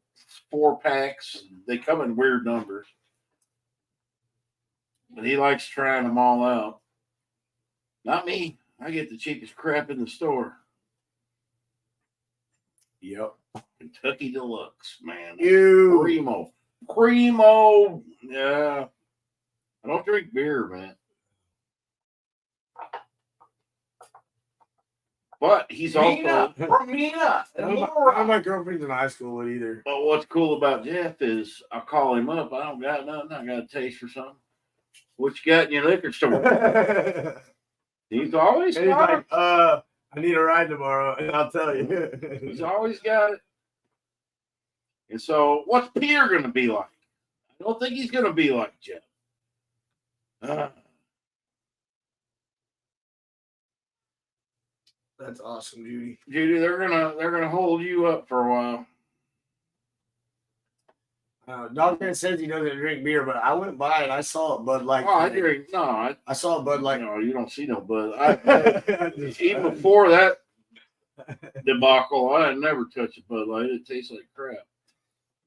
Speaker 3: 4-packs. They come in weird numbers, but he likes trying them all out. Not me. I get the cheapest crap in the store.
Speaker 1: Yep.
Speaker 3: Kentucky Deluxe, man.
Speaker 1: You.
Speaker 3: Primo. Yeah. I don't drink beer, man. But he's
Speaker 2: Mina,
Speaker 3: also.
Speaker 2: from Mina.
Speaker 1: None of my girlfriends in high school would either.
Speaker 3: But what's cool about Jeff is I'll call him up. I don't got nothing. I got a taste for something. What you got in your liquor store?
Speaker 1: And
Speaker 3: He's always
Speaker 1: he's
Speaker 3: got
Speaker 1: like,
Speaker 3: it.
Speaker 1: I need a ride tomorrow, and I'll tell
Speaker 3: He's
Speaker 1: you.
Speaker 3: always got it. And so, what's Peter going to be like? I don't think he's going to be like Jeff.
Speaker 1: That's awesome, Judy.
Speaker 3: Judy, they're gonna hold you up for a while.
Speaker 1: Dogman says he doesn't drink beer, but I went by and I saw a Bud Light.
Speaker 3: Oh, I drink. No,
Speaker 1: I saw a Bud Light.
Speaker 3: no, you don't see no Bud.
Speaker 1: Just-
Speaker 3: Even before that debacle, I had never touched a Bud Light. It tastes like crap.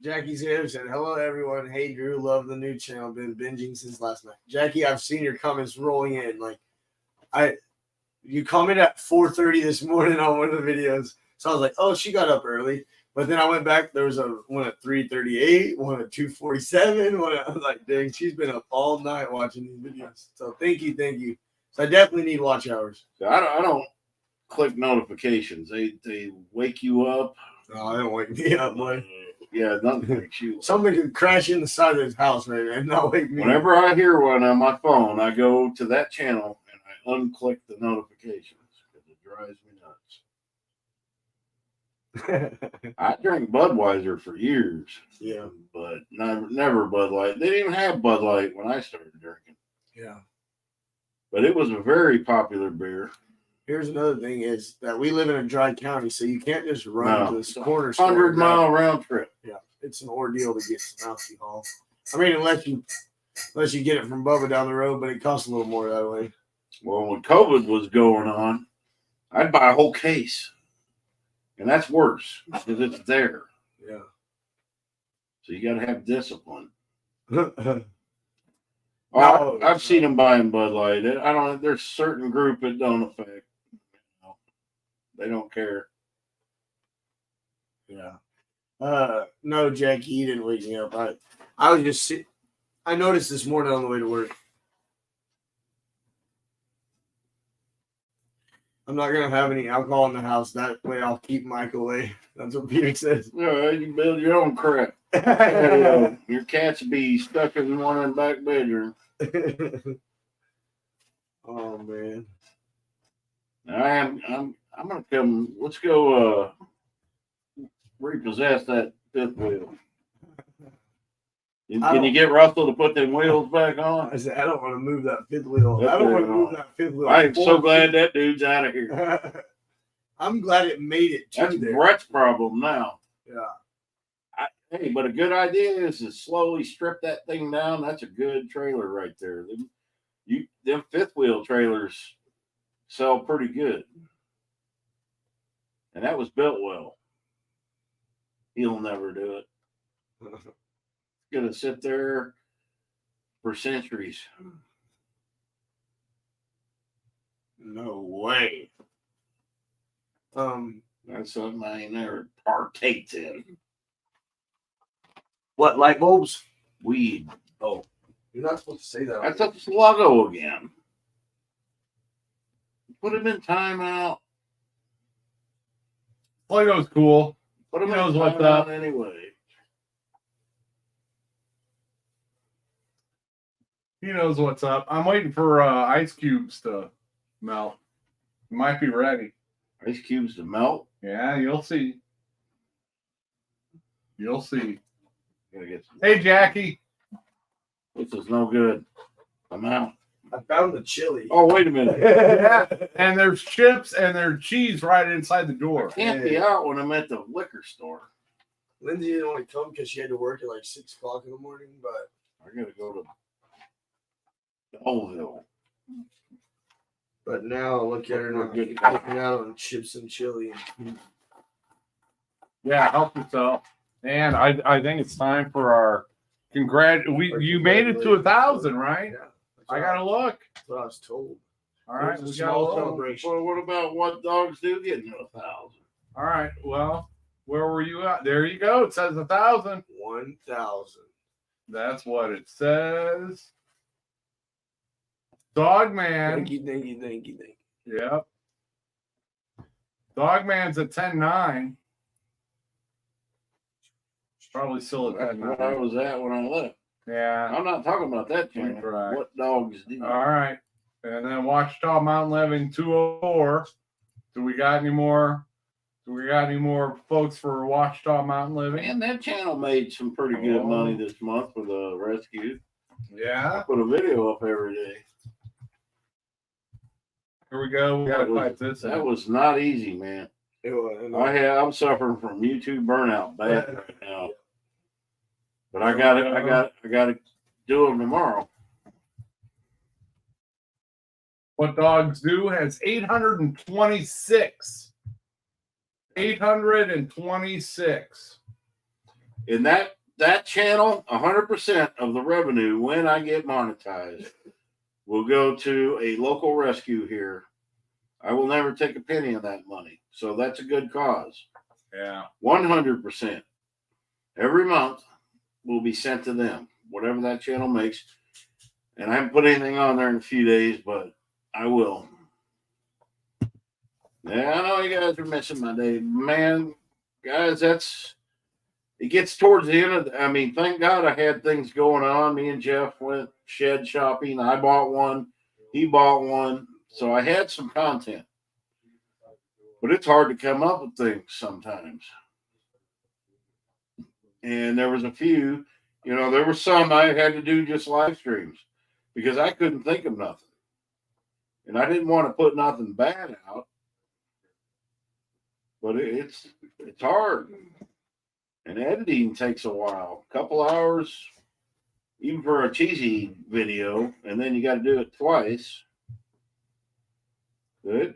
Speaker 1: Jackie Zander said, "Hello, everyone. Hey, Drew. Love the new channel. Been binging since last night." Jackie, I've seen your comments rolling in. You commented at 4:30 this morning on one of the videos, so I was like, "Oh, she got up early." But then I went back. There was one at 3:38, one at 2:47. I was like, "Dang, she's been up all night watching these videos." So thank you. So I definitely need watch hours.
Speaker 3: I don't click notifications. They wake you up.
Speaker 1: No, they don't wake me up, boy.
Speaker 3: Yeah, nothing wakes you up.
Speaker 1: Somebody could crash in the side of his house, man, and not wake me.
Speaker 3: Whenever I hear one on my phone, I go to that channel and I unclick the notifications because it drives me nuts. I drank Budweiser for years.
Speaker 1: Yeah.
Speaker 3: But never Bud Light. They didn't even have Bud Light when I started drinking.
Speaker 1: Yeah.
Speaker 3: But it was a very popular beer.
Speaker 1: Here's another thing is that we live in a dry county, so you can't just run to this corner store.
Speaker 3: 100-mile round trip.
Speaker 1: Yeah, it's an ordeal to get some alcohol. I mean, unless you get it from Bubba down the road, but it costs a little more that way.
Speaker 3: Well, when COVID was going on, I'd buy a whole case. And that's worse because it's there.
Speaker 1: Yeah.
Speaker 3: So you got to have discipline.
Speaker 1: No,
Speaker 3: I've seen them buying Bud Light. I don't. There's a certain group it don't affect. They don't care.
Speaker 1: Yeah. No, Jackie, you didn't wake me up. I was just I noticed this morning on the way to work. I'm not gonna have any alcohol in the house. That way, I'll keep Mike away. That's what Peter says.
Speaker 3: Yeah, you build your own crap. Your cats be stuck in one in the back bedroom.
Speaker 1: Oh man.
Speaker 3: I'm gonna come. Let's go repossess that fifth wheel. Can you get Russell to put them wheels back on?
Speaker 1: I said I don't want to move that fifth wheel. I don't want to move that fifth wheel.
Speaker 3: I'm so glad that dude's out of here.
Speaker 1: I'm glad it made it to
Speaker 3: That's
Speaker 1: there.
Speaker 3: Brett's problem now.
Speaker 1: Yeah.
Speaker 3: Hey, but a good idea is to slowly strip that thing down. That's a good trailer right there. Them fifth wheel trailers sell pretty good. And that was built well. He'll never do it. Gonna sit there for centuries.
Speaker 1: No way.
Speaker 3: That's something I ain't never partaked in.
Speaker 1: What, light bulbs?
Speaker 3: Weed. Oh,
Speaker 1: You're not supposed to say that.
Speaker 3: that's a sluggo again. Put him in timeout.
Speaker 2: Play-Doh's cool.
Speaker 3: Put him
Speaker 2: He
Speaker 3: in
Speaker 2: knows what's
Speaker 3: timeout
Speaker 2: up.
Speaker 3: anyway.
Speaker 2: He knows what's up. I'm waiting for ice cubes to melt. It might be ready.
Speaker 3: Ice cubes to melt.
Speaker 2: Yeah, you'll see. You'll see.
Speaker 3: Gotta get some.
Speaker 2: Hey, Jackie.
Speaker 3: This is no good. I'm out.
Speaker 1: I found the chili.
Speaker 3: Oh, wait a minute.
Speaker 2: Yeah, and there's chips and there's cheese right inside the door.
Speaker 3: Can't be out when I'm at the liquor store.
Speaker 1: Lindsay didn't want to come because she had to work at like 6 o'clock in the morning, but
Speaker 3: I gotta go to Belleville.
Speaker 1: now look at her not
Speaker 3: Good.
Speaker 1: getting out on chips and chili.
Speaker 2: Yeah, help yourself. And I think it's time for our you made it to 1,000, right?
Speaker 1: Yeah,
Speaker 2: I gotta look.
Speaker 1: That's what I was told.
Speaker 2: All right,
Speaker 1: It was a
Speaker 2: we got
Speaker 1: small
Speaker 2: a look.
Speaker 1: celebration.
Speaker 3: Well, what about what dogs do getting to 1,000?
Speaker 2: All right, well, where were you at? There you go. It says 1,000.
Speaker 1: 1,000.
Speaker 2: That's what it says. Dogman.
Speaker 1: Thank you.
Speaker 2: Yep. Dogman's at 10.9. Probably still at
Speaker 3: That's what I
Speaker 2: 10.9.
Speaker 3: was at when I left.
Speaker 2: Yeah.
Speaker 3: I'm not talking about that channel.
Speaker 2: Right.
Speaker 3: What dogs do?
Speaker 2: All right. And then Washita Mountain Living 204. Do we got any more? Do we got any more folks for Washita Mountain Living?
Speaker 3: Man, that channel made some pretty good
Speaker 2: Oh.
Speaker 3: money this month with the rescue. I
Speaker 2: Yeah.
Speaker 3: put a video up every day.
Speaker 2: Here we go. We gotta type this
Speaker 3: That
Speaker 2: in.
Speaker 3: was not easy, man.
Speaker 1: It was,
Speaker 3: I'm suffering from YouTube burnout bad right now. But I gotta do them tomorrow.
Speaker 2: What Dogs Do has 826. 826.
Speaker 3: And that channel, 100% of the revenue when I get monetized will go to a local rescue here. I will never take a penny of that money. So that's a good cause.
Speaker 2: Yeah.
Speaker 3: 100% every month will be sent to them, whatever that channel makes. And I haven't put anything on there in a few days, but I will. Yeah, I know you guys are missing my day. Man, guys, it gets towards the end of I mean, thank God I had things going on. Me and Jeff went shed shopping. I bought one. He bought one. So I had some content. But it's hard to come up with things sometimes. And there was a few, there were some I had to do just live streams because I couldn't think of nothing. And I didn't want to put nothing bad out. But it's hard. And editing takes a while, a couple hours, even for a cheesy video, and then you got to do it twice. Good.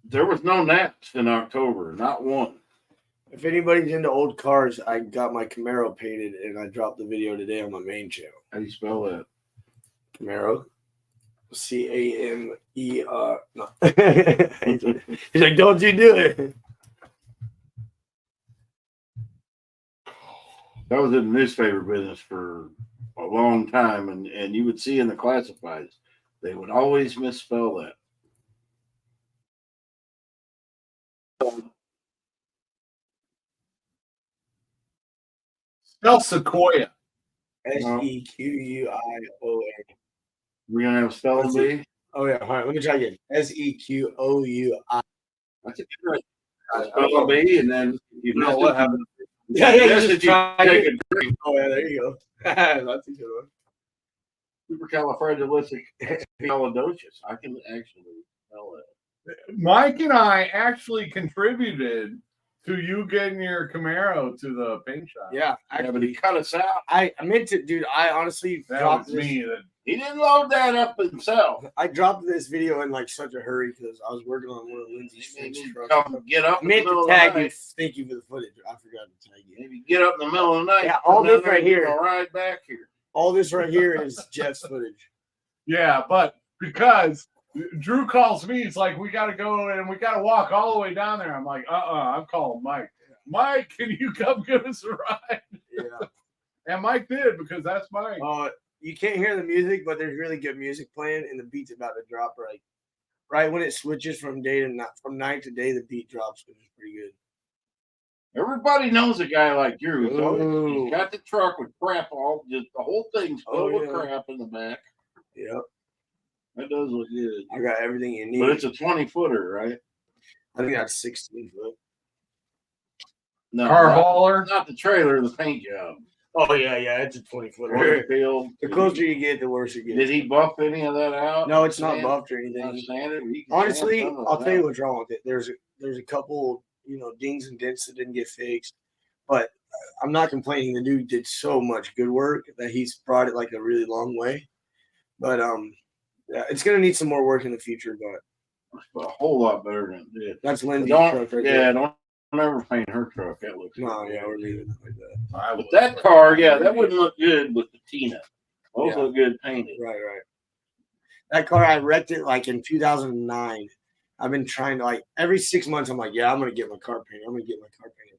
Speaker 3: There was no naps in October, not one.
Speaker 1: If anybody's into old cars, I got my Camaro painted, and I dropped the video today on my main channel.
Speaker 3: How do you spell that?
Speaker 1: Camaro. Camer. No. He's like, don't you do it.
Speaker 3: I was in the newspaper business for a long time, and you would see in the classifieds, they would always misspell that.
Speaker 2: Spell Sequoia.
Speaker 1: Sequoia.
Speaker 3: We're going to have spelling bee?
Speaker 1: Oh, yeah. All right. Let me try again. Sequoui.
Speaker 3: That's a good right. Spelling bee, and then you
Speaker 2: know what happened?
Speaker 1: Yeah,
Speaker 3: Yes,
Speaker 1: just
Speaker 3: if you
Speaker 1: try
Speaker 3: take
Speaker 1: it.
Speaker 3: a drink.
Speaker 1: Oh, yeah. There you go. That's a good one.
Speaker 3: Supercalifragilisticexpialidocious. I can actually spell it.
Speaker 2: Mike and I actually contributed to you getting your Camaro to the paint shop.
Speaker 1: Yeah.
Speaker 3: Yeah, but he cut us out.
Speaker 1: I meant to, dude. I honestly
Speaker 2: That
Speaker 1: dropped
Speaker 2: was
Speaker 1: this.
Speaker 2: me. That
Speaker 3: He didn't load that up himself.
Speaker 1: I dropped this video in like such a hurry because I was working on one of Lindsay's
Speaker 3: Maybe
Speaker 1: French trucks.
Speaker 3: come get up
Speaker 1: I
Speaker 3: in the
Speaker 1: meant
Speaker 3: middle
Speaker 1: to
Speaker 3: of the
Speaker 1: tag you.
Speaker 3: night.
Speaker 1: Thank you for the footage. I forgot to tag you.
Speaker 3: Maybe get up in the middle of the night.
Speaker 1: Yeah, all
Speaker 3: and then
Speaker 1: this right
Speaker 3: we're
Speaker 1: here.
Speaker 3: gonna ride back here.
Speaker 1: All this right here is Jeff's footage.
Speaker 2: Yeah, but because Drew calls me, it's like we got to go and we got to walk all the way down there. I'm like, I'm calling Mike. Mike, can you come give us a ride?
Speaker 1: Yeah.
Speaker 2: And Mike did because that's Mike.
Speaker 1: You can't hear the music, but there's really good music playing, and the beat's about to drop right when it switches from night to day. The beat drops, which is pretty good.
Speaker 3: Everybody knows a guy like Drew.
Speaker 1: Ooh.
Speaker 3: He's got the truck with crap just the whole thing's filled with
Speaker 1: yeah.
Speaker 3: crap in the back.
Speaker 1: Yep.
Speaker 3: That does look good.
Speaker 1: I got everything you need.
Speaker 3: But it's a 20-footer, right?
Speaker 1: I think that's 16 foot.
Speaker 3: No,
Speaker 2: Car
Speaker 3: not,
Speaker 2: hauler.
Speaker 3: not the trailer, the paint job.
Speaker 1: Oh yeah, it's a 20 footer.
Speaker 3: Cornfield.
Speaker 1: The closer you get, the worse it gets.
Speaker 3: Did he buff any of that out?
Speaker 1: No, it's not
Speaker 3: Sand-
Speaker 1: buffed or
Speaker 3: not
Speaker 1: anything.
Speaker 3: sanded? You can
Speaker 1: Honestly,
Speaker 3: sand some of
Speaker 1: I'll
Speaker 3: that
Speaker 1: tell you
Speaker 3: out.
Speaker 1: what's wrong with it. There's a couple, dings and dents that didn't get fixed, but I'm not complaining. The dude did so much good work that he's brought it like a really long way. But yeah, it's gonna need some more work in the future. But
Speaker 3: A whole lot better than it did.
Speaker 1: that's Lindsay's
Speaker 3: Don't
Speaker 1: truck right there.
Speaker 3: don't ever paint her truck. That looks
Speaker 1: No,
Speaker 3: good.
Speaker 1: yeah, we're leaving it like that.
Speaker 3: But that car, yeah, that wouldn't look good with the Tina. Those
Speaker 1: Yeah.
Speaker 3: look good painted.
Speaker 1: Right. That car, I wrecked it like in 2009. I've been trying to every 6 months. I'm like, yeah, I'm gonna get my car painted. It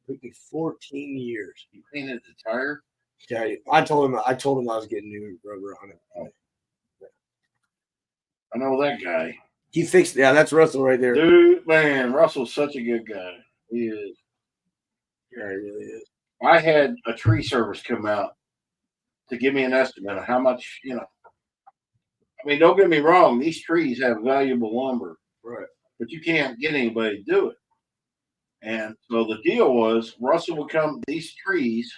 Speaker 1: took me 14 years.
Speaker 3: You painted the tire.
Speaker 1: Yeah, I told him I was getting new rubber on it.
Speaker 3: I know that guy.
Speaker 1: He fixed. Yeah, that's Russell right there.
Speaker 3: Dude, man, Russell's such a good guy. He is.
Speaker 1: Yeah, he really is.
Speaker 3: I had a tree service come out to give me an estimate of how much, I mean, don't get me wrong, these trees have valuable lumber.
Speaker 1: Right.
Speaker 3: But you can't get anybody to do it. And so the deal was Russell would come, these trees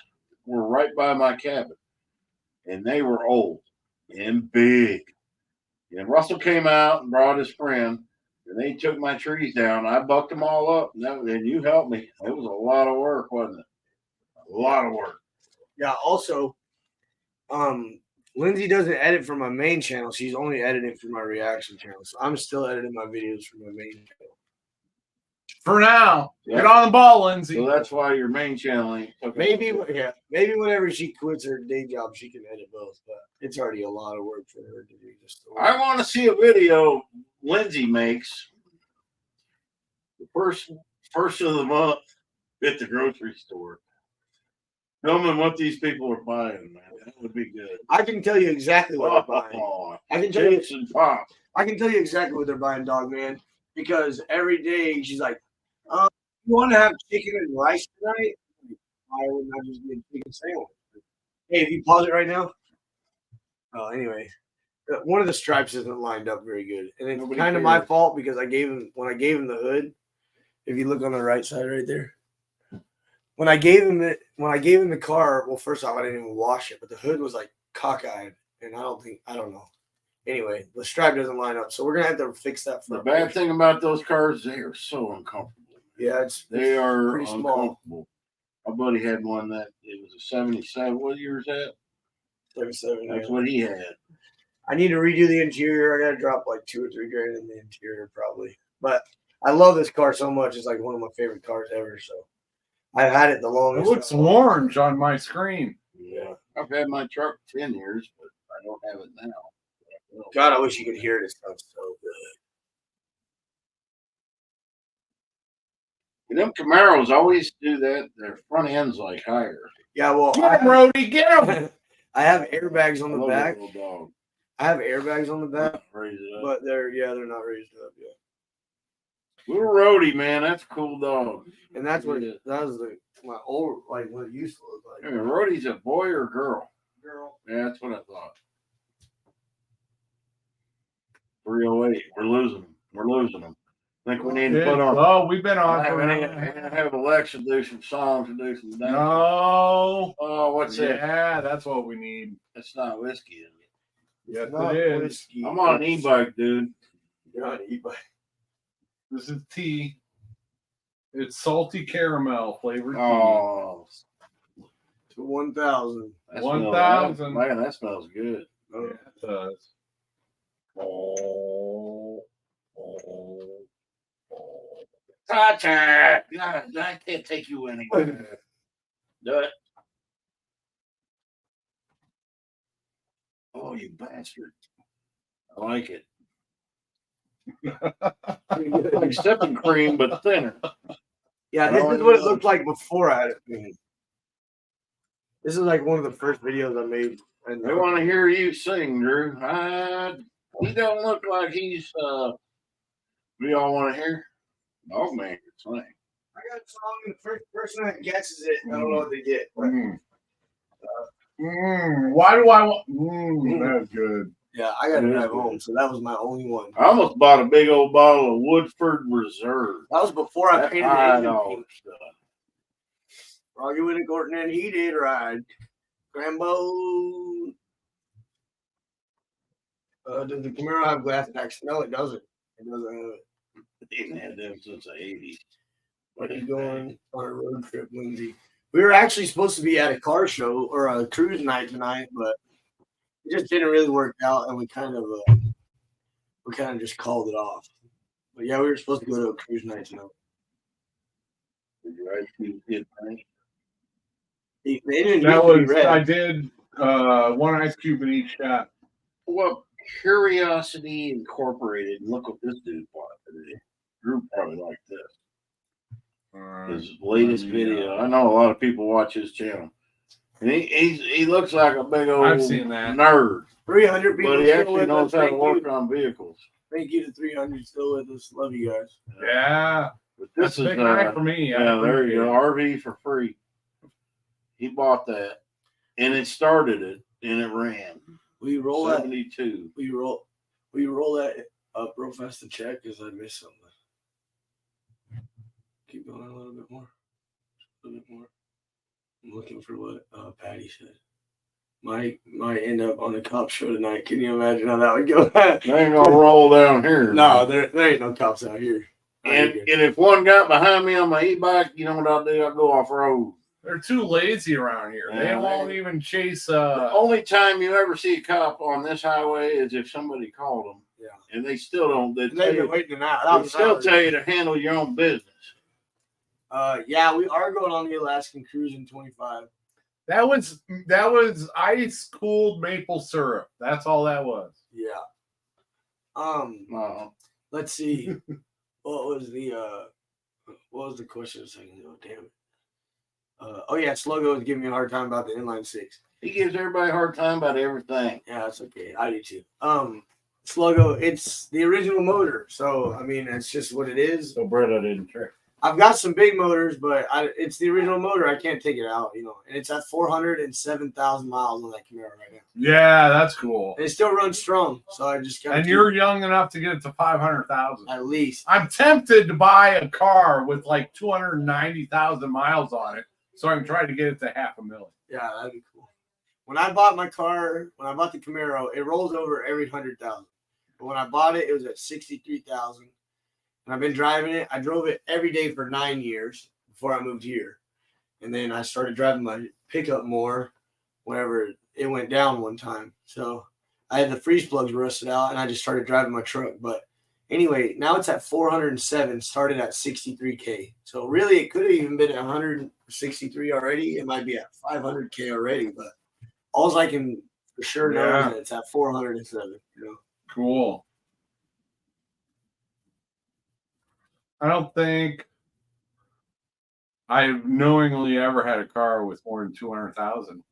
Speaker 3: were right by my cabin. And they were old and big. And Russell came out and brought his friend, and they took my trees down. I bucked them all up, and you helped me. It was a lot of work, wasn't it? A lot of work.
Speaker 1: Yeah. Also, Lindsay doesn't edit for my main channel. She's only editing for my reaction channel. So I'm still editing my videos for my main channel.
Speaker 2: For now.
Speaker 3: Yeah.
Speaker 2: Get on the ball, Lindsay.
Speaker 3: So that's why your main channel ain't.
Speaker 1: Maybe whenever she quits her day job, she can edit both. But it's already a lot of work for her to do. Just
Speaker 3: I want to see a video Lindsay makes the first of the month at the grocery store. Filming what these people are buying, man. That would be good.
Speaker 1: I can tell you exactly what they're buying.
Speaker 3: Oh,
Speaker 1: I can tell you.
Speaker 3: chips and pop.
Speaker 1: I can tell you exactly what they're buying, dog man. Because every day she's like, "You want to have chicken and rice tonight? Why wouldn't I just get a chicken sandwich?" Hey, if you pause it right now. Oh, anyway, one of the stripes isn't lined up very good, and it's
Speaker 3: Nobody
Speaker 1: kind of my
Speaker 3: cares.
Speaker 1: fault because I gave him the hood. If you look on the right side right there, when I gave him the car, well, first off, I didn't even wash it, but the hood was like cockeyed, and I don't know. Anyway, the stripe doesn't line up, so we're gonna have to fix that.
Speaker 3: The bad thing about those cars, they are so uncomfortable.
Speaker 1: Yeah,
Speaker 3: They are
Speaker 1: pretty small.
Speaker 3: uncomfortable. My buddy had one that it was a 77. What year is that?
Speaker 1: 77.
Speaker 3: That's
Speaker 1: Yeah.
Speaker 3: what he had.
Speaker 1: I need to redo the interior. I gotta drop like $2 or $3 grand in the interior probably. But I love this car so much. It's like one of my favorite cars ever. So I've had it the
Speaker 2: It
Speaker 1: longest.
Speaker 2: looks orange on my screen.
Speaker 3: Yeah, I've had my truck 10 years, but I don't have it now.
Speaker 1: God, I wish you could hear this stuff so good.
Speaker 3: And them Camaros always do that. Their front end's like higher.
Speaker 1: Yeah, well,
Speaker 2: Get him, Rody. Get him.
Speaker 1: I have airbags on
Speaker 3: I
Speaker 1: the
Speaker 3: love
Speaker 1: back.
Speaker 3: that little dog.
Speaker 1: I have airbags on the back,
Speaker 3: Raise it up.
Speaker 1: but they're not raised up yet.
Speaker 3: Little Rhodey, man, that's a cool dog.
Speaker 1: And that's what
Speaker 3: Yeah.
Speaker 1: that was my old what it used to look
Speaker 3: Hey,
Speaker 1: like.
Speaker 3: Rhodey's a boy or girl?
Speaker 1: Girl.
Speaker 3: Yeah, that's what I thought. 308. We're losing them. I think we need to put on.
Speaker 2: Oh, we've been on for
Speaker 3: Have Alexa do some songs and do some dance.
Speaker 2: No.
Speaker 3: Oh, what's that?
Speaker 2: Yeah, that's what we need.
Speaker 3: That's not whiskey, is it?
Speaker 2: Yes,
Speaker 1: Not
Speaker 2: it is.
Speaker 1: whiskey.
Speaker 3: I'm on an e-bike, dude.
Speaker 1: You're on an e-bike.
Speaker 2: This is tea. It's salty caramel flavored tea.
Speaker 3: Oh,
Speaker 1: To 1,000.
Speaker 3: that
Speaker 2: 1,000.
Speaker 3: smells- Man, that smells good.
Speaker 2: Yeah, it does. Oh.
Speaker 3: Ta-ta! God, I can't take you anywhere. Do it. Oh, you bastard. I like it. Like sipping cream, but thinner.
Speaker 1: Yeah, this is what it looked like before I had it cleaned. This is like one of the first videos I made. And
Speaker 3: They want to hear you sing, Drew. He don't look like he's we all want to hear. Oh man, can sing.
Speaker 1: I got a song, and the first person that guesses it, I don't know what they get. But
Speaker 2: Why do I want? That's good.
Speaker 1: yeah, I got to
Speaker 3: It is
Speaker 1: drive
Speaker 3: good.
Speaker 1: home, so that was my only one.
Speaker 3: I almost bought a big old bottle of Woodford Reserve.
Speaker 1: That was before I
Speaker 3: That's
Speaker 1: painted the
Speaker 3: $5
Speaker 1: engine pink.
Speaker 3: stuff.
Speaker 1: Froggy with a Gorton and he did ride. Grambo. Does the Camaro have glass backs? No, it doesn't. It doesn't have it.
Speaker 3: They ain't had them since the 80s.
Speaker 1: But he's going on a road trip, Lindsay. We were actually supposed to be at a car show or a cruise night tonight, but it just didn't really work out, and we kind of just called it off. But yeah, we were supposed to go to a cruise night tonight.
Speaker 3: Did you write you did right?
Speaker 1: They didn't
Speaker 2: That
Speaker 1: used to be
Speaker 2: was
Speaker 1: red.
Speaker 2: I did one ice cube in each shot.
Speaker 3: Well, Curiosity Incorporated. Look what this dude bought today. Drew probably like this. His latest video. I know a lot of people watch his channel. And he looks like a big old
Speaker 2: I've seen that.
Speaker 3: nerd.
Speaker 1: 300 people
Speaker 3: But he
Speaker 1: still
Speaker 3: actually
Speaker 1: with
Speaker 3: knows
Speaker 1: us.
Speaker 3: how to
Speaker 1: Thank
Speaker 3: work
Speaker 1: you.
Speaker 3: on vehicles.
Speaker 1: Thank you to 300 still with us. Love you guys.
Speaker 2: Yeah,
Speaker 3: But
Speaker 2: that's
Speaker 3: this
Speaker 2: a
Speaker 3: is
Speaker 2: big night for me. I
Speaker 3: yeah, there you
Speaker 2: appreciate
Speaker 3: go.
Speaker 2: it.
Speaker 3: RV for free. He bought that. And it started it and it ran.
Speaker 1: Will you roll that?
Speaker 3: 72.
Speaker 1: Will you roll that up real fast to check? Because I missed something. Keep going a little bit more. A little bit more. I'm looking for what Patty said. Might end up on the cop show tonight. Can you imagine how that would go?
Speaker 3: They ain't gonna roll down here.
Speaker 1: No, there ain't no cops out here.
Speaker 3: And if one got behind me on my e-bike, you know what I'll do? I'll go off road.
Speaker 2: They're too lazy around here. They
Speaker 3: Yeah,
Speaker 2: won't even chase.
Speaker 3: The only time you ever see a cop on this highway is if somebody called them.
Speaker 1: Yeah.
Speaker 3: And they still don't. They
Speaker 1: They've been waiting an hour.
Speaker 3: still tell you to handle your own business.
Speaker 1: Yeah, we are going on the Alaskan cruise in 25.
Speaker 2: That was ice cooled maple syrup. That's all that was.
Speaker 1: Yeah.
Speaker 3: No.
Speaker 1: Let's see. What was the question a second ago? Damn it. Oh yeah, Sluggo was giving me a hard time about the inline six.
Speaker 3: He gives everybody a hard time about everything.
Speaker 1: Yeah, that's okay. I do too. Sluggo, it's the original motor, so I mean it's just what it is.
Speaker 3: So Bretta didn't trick.
Speaker 1: I've got some big motors, but it's the original motor. I can't take it out, and it's at 407,000 miles on that Camaro right now.
Speaker 2: Yeah, that's cool.
Speaker 1: And it still runs strong, so I just got.
Speaker 2: And you're young enough to get it to 500,000.
Speaker 1: At least.
Speaker 2: I'm tempted to buy a car with like 290,000 miles on it, so I can try to get it to 500,000.
Speaker 1: Yeah, that'd be cool. When I bought the Camaro, it rolls over every 100,000. But when I bought it, it was at 63,000. And I've been driving it. I drove it every day for 9 years before I moved here. And then I started driving my pickup more whenever it went down one time. So I had the freeze plugs rusted out, and I just started driving my truck. But anyway, now it's at 407, started at 63K. So really, it could have even been at 163 already. It might be at 500K already. But all I can for sure know is that it's at 407.
Speaker 2: Cool. I don't think I've knowingly ever had a car with more than 200,000.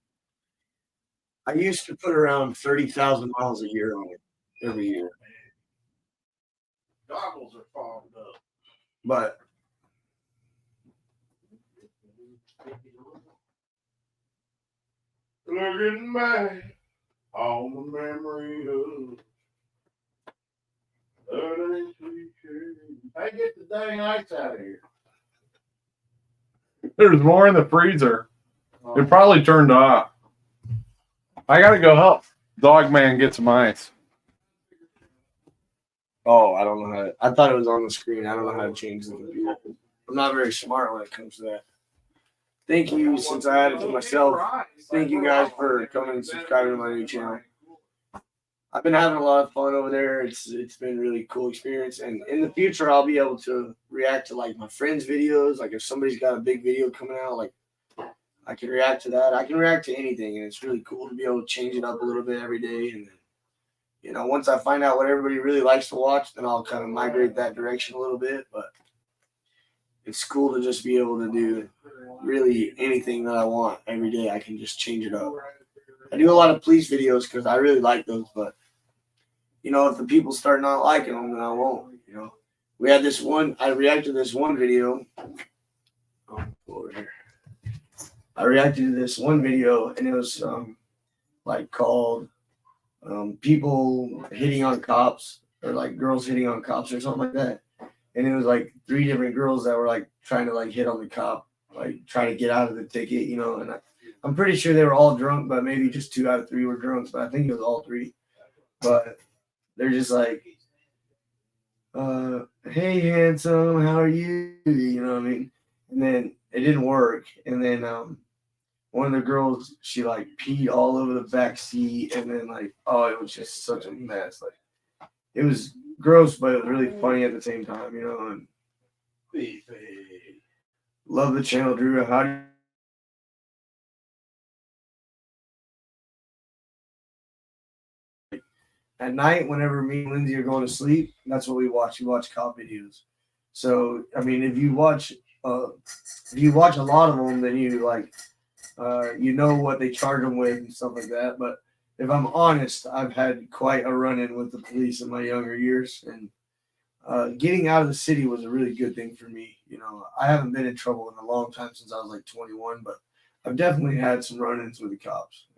Speaker 1: I used to put around 30,000 miles a year on it every year.
Speaker 3: Goggles are fogged up.
Speaker 1: But
Speaker 3: looking back on the memory of. I get the dang ice out of here.
Speaker 2: There's more in the freezer. It probably turned off. I gotta go help Dogman get some ice.
Speaker 1: oh, I don't know how. I thought it was on the screen. I don't know how to change the computer. I'm not very smart when it comes to that. Thank you, since I added to myself. Thank you guys for coming and subscribing to my new channel. I've been having a lot of fun over there. It's been a really cool experience, and in the future, I'll be able to react to like my friends' videos. Like if somebody's got a big video coming out, like I can react to that. I can react to anything, and it's really cool to be able to change it up a little bit every day. And then, once I find out what everybody really likes to watch, then I'll kind of migrate that direction a little bit. But it's cool to just be able to do really anything that I want every day. I can just change it up. I do a lot of police videos because I really like those, but if the people start not liking them, then I won't. We had this one. I reacted to this one video. Oh, over here. I reacted to this one video, and it was called people hitting on cops, or like girls hitting on cops or something like that. And it was like 3 different girls that were like trying to like hit on the cop, like trying to get out of the ticket, and I'm pretty sure they were all drunk, but maybe just 2 out of 3 were drunk, but I think it was all 3. But they're just like, hey, handsome, how are you? You know what I mean? And then it didn't work. And then one of the girls, she like peed all over the back seat. And then it was just such a mess. Like it was gross, but it was really funny at the same time, And love the channel, Drew. How do you? At night, whenever me and Lindsay are going to sleep, that's what we watch. We watch cop videos. So, I mean, if you watch a lot of them, then you what they charge them with and stuff like that. But if I'm honest, I've had quite a run-in with the police in my younger years, and getting out of the city was a really good thing for me. I haven't been in trouble in a long time since I was like 21, but I've definitely had some run-ins with the cops.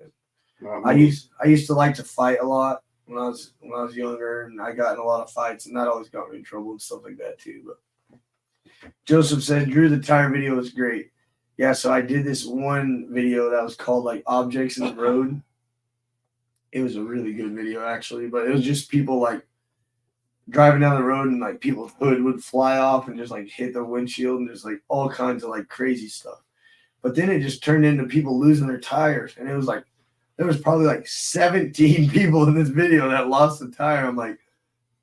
Speaker 1: I used to like to fight a lot when I was younger, and I got in a lot of fights, and that always got me in trouble and stuff like that too. But Joseph said, Drew, the tire video was great. Yeah, so I did this one video that was called like Objects in the Road. It was a really good video actually, but it was just people like driving down the road, and like people's hood would fly off and just like hit the windshield, and just like all kinds of like crazy stuff. But then it just turned into people losing their tires, and it was like there was probably like 17 people in this video that lost the tire. I'm like,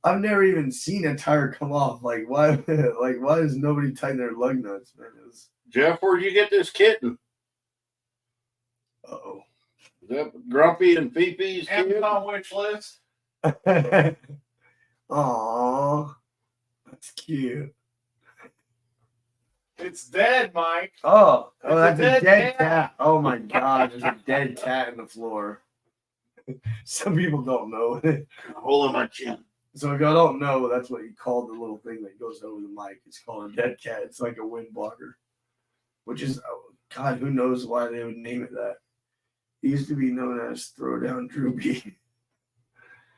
Speaker 1: I've never even seen a tire come off. Like why? Like why does nobody tighten their lug nuts, man?
Speaker 3: Jeff, where'd you get this kitten?
Speaker 1: Uh
Speaker 3: Is that Grumpy and Fifi's kid?
Speaker 2: Amazon wish list.
Speaker 1: oh. Aw, that's cute.
Speaker 2: It's dead, Mike.
Speaker 1: Oh,
Speaker 2: It's a
Speaker 1: that's a
Speaker 2: dead
Speaker 1: dead
Speaker 2: cat.
Speaker 1: cat. Oh my god, there's a dead cat in the floor. Some people don't know.
Speaker 3: Hole in my chin.
Speaker 1: So if y'all don't know, that's what you call the little thing that goes over the mic. It's called a dead cat. It's like a wind blocker, which is, oh, God, who knows why they would name it that. It used to be known as Throwdown Droopy.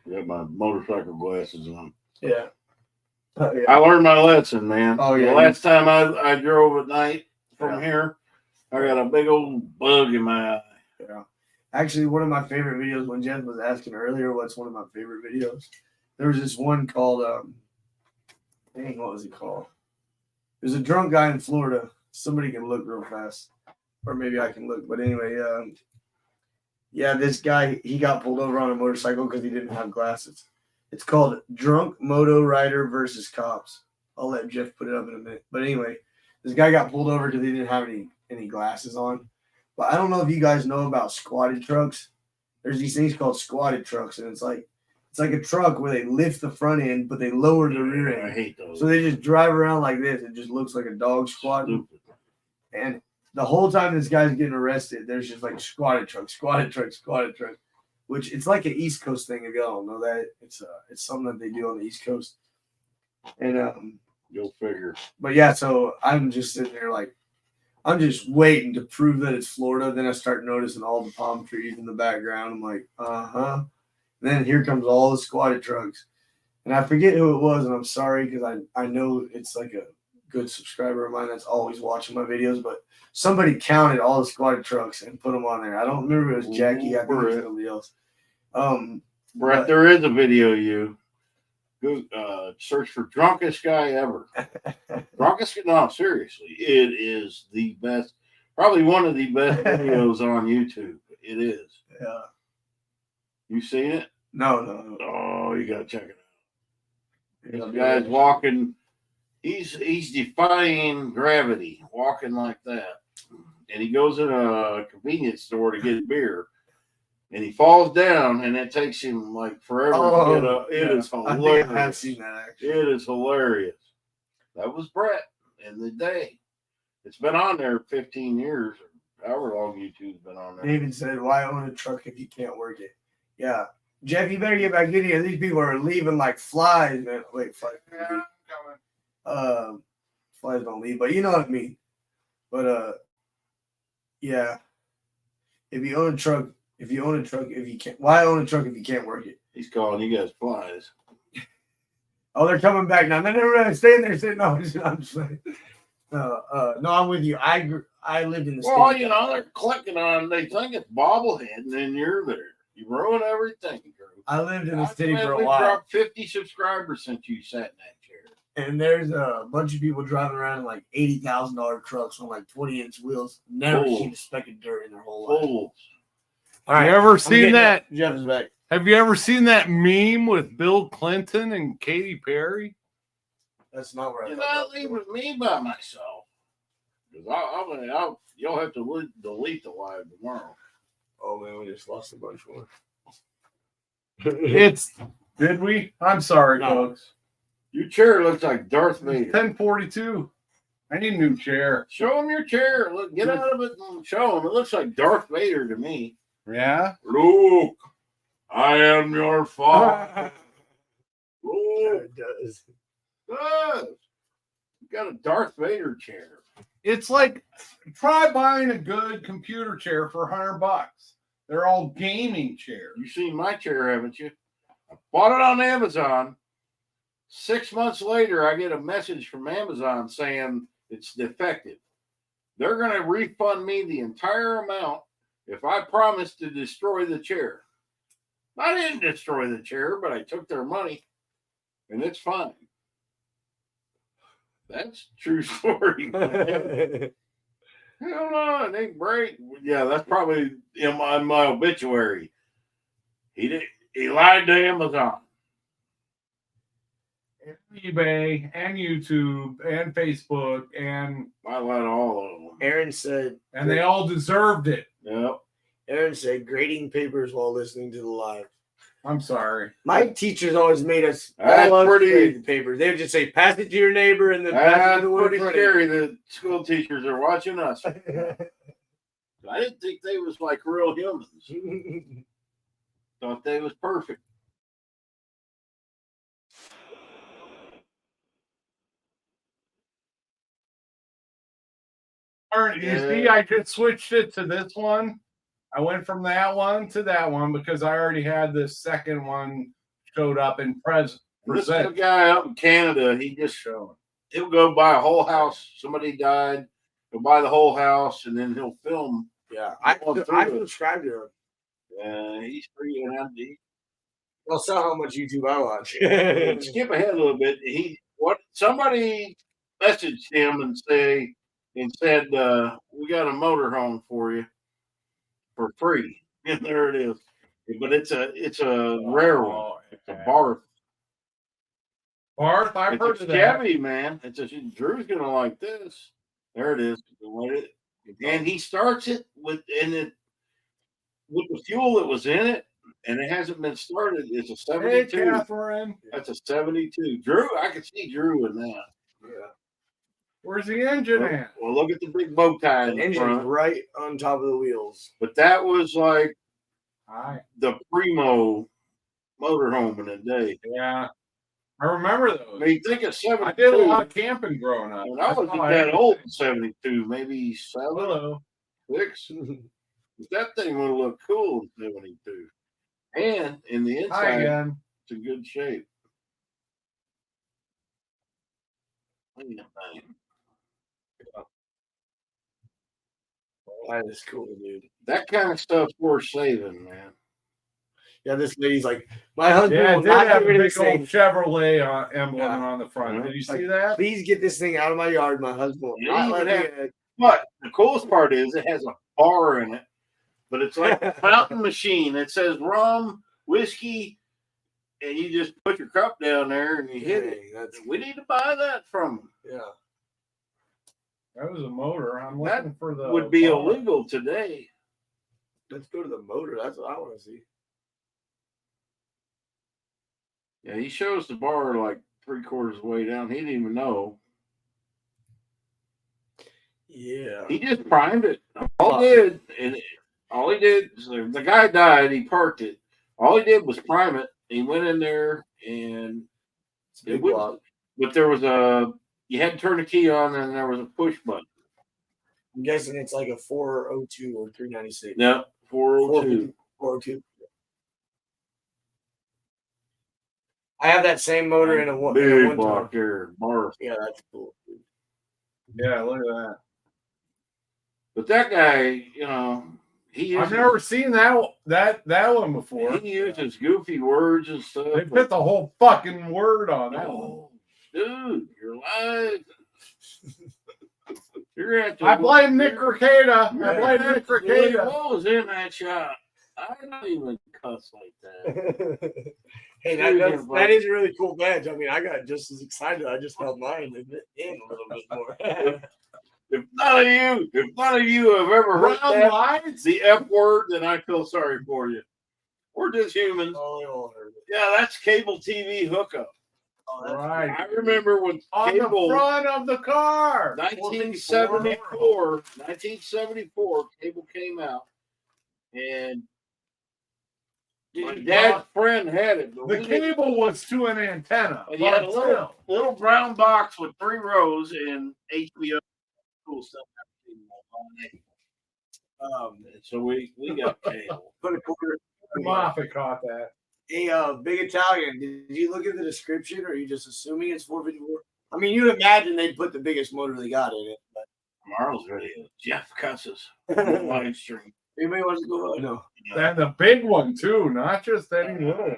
Speaker 3: I got my motorcycle glasses on.
Speaker 1: Yeah. Yeah.
Speaker 3: I learned my lesson, man.
Speaker 1: Oh, yeah.
Speaker 3: The last time I drove at night from
Speaker 1: Yeah.
Speaker 3: here, I got a big old bug in my eye.
Speaker 1: Yeah. Actually, one of my favorite videos, when Jen was asking earlier what's one of my favorite videos, there was this one called, dang, what was it called? There's a drunk guy in Florida. Somebody can look real fast. Or maybe I can look. But anyway, yeah, this guy, he got pulled over on a motorcycle because he didn't have glasses. It's called Drunk Moto Rider versus Cops. I'll let Jeff put it up in a minute. But anyway, this guy got pulled over because he didn't have any glasses on. But I don't know if you guys know about squatted trucks. There's these things called squatted trucks, and it's like a truck where they lift the front end, but they lower the rear
Speaker 3: I
Speaker 1: end.
Speaker 3: hate those.
Speaker 1: So they just drive around like this. It just looks like a dog squatting.
Speaker 3: Stupid.
Speaker 1: And the whole time this guy's getting arrested, there's just like squatted truck, which it's like an East Coast thing. If y'all don't know that, it's something that they do on the East Coast. And
Speaker 3: Go figure.
Speaker 1: but yeah, so I'm just sitting there like, I'm just waiting to prove that it's Florida. Then I start noticing all the palm trees in the background. I'm like, uh-huh. Then here comes all the squatted trucks. And I forget who it was, and I'm sorry because I know it's like a good subscriber of mine that's always watching my videos, but somebody counted all the squatted trucks and put them on there. I don't remember if it was Jackie. I think it was somebody else.
Speaker 3: Brett,
Speaker 1: but-
Speaker 3: there is a video of you. Go search for drunkest guy ever. Drunkest? No, seriously, it is the best. Probably one of the best videos on YouTube. It is.
Speaker 1: Yeah.
Speaker 3: You seen it?
Speaker 1: No.
Speaker 3: Oh, you gotta check it out.
Speaker 1: Yeah,
Speaker 3: This guy's walking. He's defying gravity, walking like that. And he goes in a convenience store to get beer. And he falls down, and it takes him like forever to get up. It is
Speaker 1: I
Speaker 3: hilarious.
Speaker 1: think I have seen that actually.
Speaker 3: It is hilarious. That was Brett in the day. It's been on there 15 years, or however long YouTube's been on there.
Speaker 1: David said, "Why own a truck if you can't work it?" Yeah, Jeff, you better get back in here. These people are leaving like flies, man. Wait, flies.
Speaker 2: Yeah, I'm coming.
Speaker 1: Flies don't leave, but you know what I mean. But yeah. If you own a truck, if you can't, why own a truck if you can't work it?
Speaker 3: He's calling you guys flies.
Speaker 1: Oh, they're coming back now. They're staying there. Saying, no, I'm just like, no, I'm with you. I lived in the
Speaker 3: Well,
Speaker 1: state.
Speaker 3: you know, they're clicking on, they think it's bobblehead, and then you're there. You ruin everything, Drew.
Speaker 1: I lived in the
Speaker 3: I
Speaker 1: city for a
Speaker 3: we've
Speaker 1: while.
Speaker 3: dropped 50 subscribers since you sat in that chair.
Speaker 1: And there's a bunch of people driving around in like $80,000 trucks on like 20-inch wheels. Never
Speaker 3: Fools.
Speaker 1: seen a speck of dirt in their whole life.
Speaker 3: Fools.
Speaker 1: All right,
Speaker 2: You ever
Speaker 1: I'm
Speaker 2: seen
Speaker 1: getting
Speaker 2: that?
Speaker 1: up. Jeff is back.
Speaker 2: Have you ever seen that meme with Bill Clinton and Katy Perry?
Speaker 1: That's not where I
Speaker 3: You're
Speaker 1: thought
Speaker 3: not
Speaker 1: that was
Speaker 3: leaving me by myself. Because you'll have to delete the live tomorrow.
Speaker 1: going. Oh man, we just lost a bunch more.
Speaker 2: Did we? I'm sorry,
Speaker 1: No.
Speaker 2: folks.
Speaker 3: Your chair looks like Darth Vader.
Speaker 2: 10:42. I need a new chair.
Speaker 3: Show him your chair. Look, get out of it and show him. It looks like Darth Vader to me.
Speaker 2: Yeah.
Speaker 3: Luke, I am your father. Luke,
Speaker 1: It does.
Speaker 3: good. You got a Darth Vader chair.
Speaker 2: It's like try buying a good computer chair for $100. They're all gaming chairs.
Speaker 3: You've seen my chair, haven't you? I bought it on Amazon. 6 months later, I get a message from Amazon saying it's defective. They're going to refund me the entire amount if I promise to destroy the chair. I didn't destroy the chair, but I took their money, and it's fine. That's a true story. Man. Hell no, it ain't great. Yeah, that's probably in my obituary. He lied to Amazon.
Speaker 2: and eBay and YouTube and Facebook
Speaker 3: I like all of them.
Speaker 1: Aaron said,
Speaker 2: and they all deserved it.
Speaker 3: Yep.
Speaker 1: Aaron said, grading papers while listening to the live.
Speaker 2: I'm sorry.
Speaker 1: My teachers always made us
Speaker 3: That's
Speaker 1: all
Speaker 3: pretty-
Speaker 1: grade the papers. They would just say, pass it to your neighbor and then pass it
Speaker 3: That's
Speaker 1: to the one
Speaker 3: pretty
Speaker 1: in front of you.
Speaker 3: scary that school teachers are watching us. I didn't think they was like real humans. Thought they was perfect.
Speaker 2: You see, I just switched it to this one. I went from that one to that one because I already had this second one showed up in
Speaker 3: This
Speaker 2: present.
Speaker 3: guy up in Canada, he'll go buy a whole house. Somebody died. He'll buy the whole house and then he'll film.
Speaker 1: Yeah,
Speaker 3: I
Speaker 1: I subscribe to him.
Speaker 3: He's free and
Speaker 1: I'll sell how much YouTube I watch.
Speaker 3: skip ahead a little bit. Somebody messaged him and said, we got a motorhome for you for free. And there it is. But it's a rare one.
Speaker 2: Oh,
Speaker 3: It's a Barth.
Speaker 2: Barth, I've
Speaker 3: It's
Speaker 2: heard
Speaker 3: a
Speaker 2: of that.
Speaker 3: Chevy, man. Drew's gonna like this. There it is. And he starts it with the fuel that was in it, and it hasn't been started. It's a
Speaker 2: Hey,
Speaker 3: 72.
Speaker 2: Catherine.
Speaker 3: That's a 72. Drew, I could see Drew in that.
Speaker 1: Yeah.
Speaker 2: Where's the engine at?
Speaker 3: Well, look at the big bow tie in
Speaker 1: The
Speaker 3: the
Speaker 1: engine's
Speaker 3: front.
Speaker 1: right on top of the wheels.
Speaker 3: But that was like
Speaker 2: Hi.
Speaker 3: the primo motorhome in the day.
Speaker 2: Yeah. I remember
Speaker 3: I
Speaker 2: those.
Speaker 3: mean, think of 72.
Speaker 2: I did a lot of camping growing up.
Speaker 3: When I
Speaker 2: That's
Speaker 3: wasn't
Speaker 2: all
Speaker 3: that
Speaker 2: had.
Speaker 3: old in 72, maybe 7,
Speaker 2: Hello.
Speaker 3: 6. That thing would have looked cool in 72. And in the
Speaker 2: Hi
Speaker 3: inside,
Speaker 2: again.
Speaker 3: it's in good shape. Look at that thing.
Speaker 1: That is cool, dude.
Speaker 3: That kind of stuff's worth saving, man.
Speaker 1: Yeah, this lady's like, my husband
Speaker 2: Yeah, it
Speaker 1: will
Speaker 2: did
Speaker 1: not
Speaker 2: have
Speaker 1: get
Speaker 2: a
Speaker 1: rid of
Speaker 2: big
Speaker 1: this
Speaker 2: old
Speaker 1: thing.
Speaker 2: Chevrolet emblem
Speaker 1: Yeah.
Speaker 2: on the front. Did you
Speaker 1: Like,
Speaker 2: see that?
Speaker 1: Please get this thing out of my yard. My husband will
Speaker 3: Yeah,
Speaker 1: not
Speaker 3: you
Speaker 1: let
Speaker 3: would
Speaker 1: me
Speaker 3: have-
Speaker 1: get it.
Speaker 3: But the coolest part is it has a bar in it, but it's like a fountain machine. It says rum, whiskey, and you just put your cup down there and you hit it.
Speaker 1: Dang, that's
Speaker 3: We need to buy that from them.
Speaker 1: yeah.
Speaker 2: That was a motor. I'm
Speaker 3: That
Speaker 2: looking for the.
Speaker 3: Would be
Speaker 2: bar.
Speaker 3: illegal today.
Speaker 1: Let's go to the motor. That's what I want to see.
Speaker 3: Yeah, he shows the bar like 3/4 of the way down. He didn't even know.
Speaker 1: Yeah.
Speaker 3: He just primed it. All he did, the guy died. He parked it. All he did was prime it. He went in there and
Speaker 1: It's a big
Speaker 3: it wouldn't-
Speaker 1: block.
Speaker 3: but there was you had to turn the key on and there was a push button.
Speaker 1: I'm guessing it's like a 402 or 396.
Speaker 3: No, 402.
Speaker 1: 402. I have that same motor in a one.
Speaker 3: Big block there, bar.
Speaker 1: Yeah, that's cool.
Speaker 2: Yeah, look at that.
Speaker 3: But that guy, he
Speaker 2: I've
Speaker 3: uses,
Speaker 2: never seen that one before.
Speaker 3: he uses goofy words and stuff.
Speaker 2: They put the whole fucking word on that one.
Speaker 3: Oh, dude, you're live. You're at the,
Speaker 2: I blame Nick Ricada.
Speaker 3: you're
Speaker 2: I blame
Speaker 3: at
Speaker 2: Nick
Speaker 3: the- Willie
Speaker 2: Ricada.
Speaker 3: Wool was in that shot. I don't even cuss like that.
Speaker 1: Hey, that is a really cool badge. I mean, I got just as excited. I just held mine in a little bit more.
Speaker 3: If none of you have ever heard
Speaker 2: Brown
Speaker 3: that,
Speaker 2: lights.
Speaker 3: the F word, then I feel sorry for you. We're just humans.
Speaker 1: Oh, they all heard it.
Speaker 3: Yeah, that's cable TV hookup.
Speaker 1: Oh, that's
Speaker 2: Right.
Speaker 3: I remember when
Speaker 2: On
Speaker 3: cable
Speaker 2: the front of the car.
Speaker 3: 1974, cable came out, and my
Speaker 2: Dude,
Speaker 3: dad's friend had it. but
Speaker 2: The
Speaker 3: we didn't-
Speaker 2: cable was to an antenna.
Speaker 3: and you had a
Speaker 2: but
Speaker 3: little,
Speaker 2: still.
Speaker 3: little brown box with 3 rows and HBO cool stuff. So we got cable.
Speaker 1: Put a quarter.
Speaker 2: Moffat caught that.
Speaker 1: Hey, Big Italian, did you look at the description or are you just assuming it's 454? I mean, you'd imagine they'd put the biggest motor they got in it, but
Speaker 3: Tomorrow's video. Jeff cusses. Live stream.
Speaker 1: anybody wants to go? No.
Speaker 2: And the big one too, not just any little.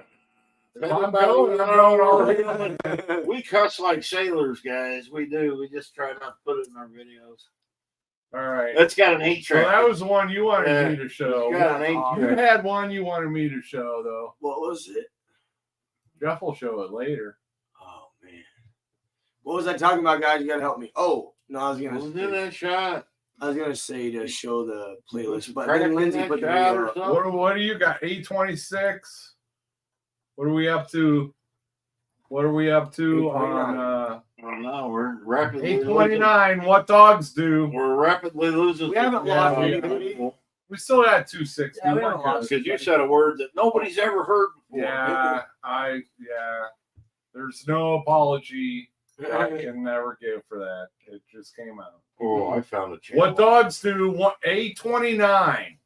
Speaker 2: I'm
Speaker 3: Everybody,
Speaker 2: going already.
Speaker 3: we cuss like sailors, guys. We do. We just try not to put it in our videos.
Speaker 2: All right.
Speaker 3: That's got an 8
Speaker 2: So
Speaker 3: track.
Speaker 2: that was the one you wanted me to show.
Speaker 3: It's got an 8
Speaker 2: You
Speaker 3: track.
Speaker 2: had one you wanted me to show though.
Speaker 1: What was it?
Speaker 2: Jeff will show it later.
Speaker 1: Oh, man. What was I talking about, guys? You gotta help me. Oh no, I was
Speaker 3: What was in
Speaker 1: gonna.
Speaker 3: that shot?
Speaker 1: I was gonna say to show the playlist, but
Speaker 3: Crack
Speaker 1: then
Speaker 3: in
Speaker 1: Lindsay
Speaker 3: that
Speaker 1: put the
Speaker 3: shot or
Speaker 1: video up.
Speaker 3: something?
Speaker 2: What do you got? 826. What are we up to? What are we up to on
Speaker 3: Oh no, we're rapidly
Speaker 2: 829? What dogs do?
Speaker 3: We're rapidly losing.
Speaker 1: We haven't
Speaker 2: Yeah,
Speaker 1: lost
Speaker 2: we-
Speaker 1: anybody.
Speaker 2: We still got 260.
Speaker 1: Yeah, we haven't lost.
Speaker 3: Because you said a word that nobody's ever heard before.
Speaker 2: Yeah, there's no apology I can never give for that. It just came out.
Speaker 3: Oh, I found a channel.
Speaker 2: What dogs do? 829.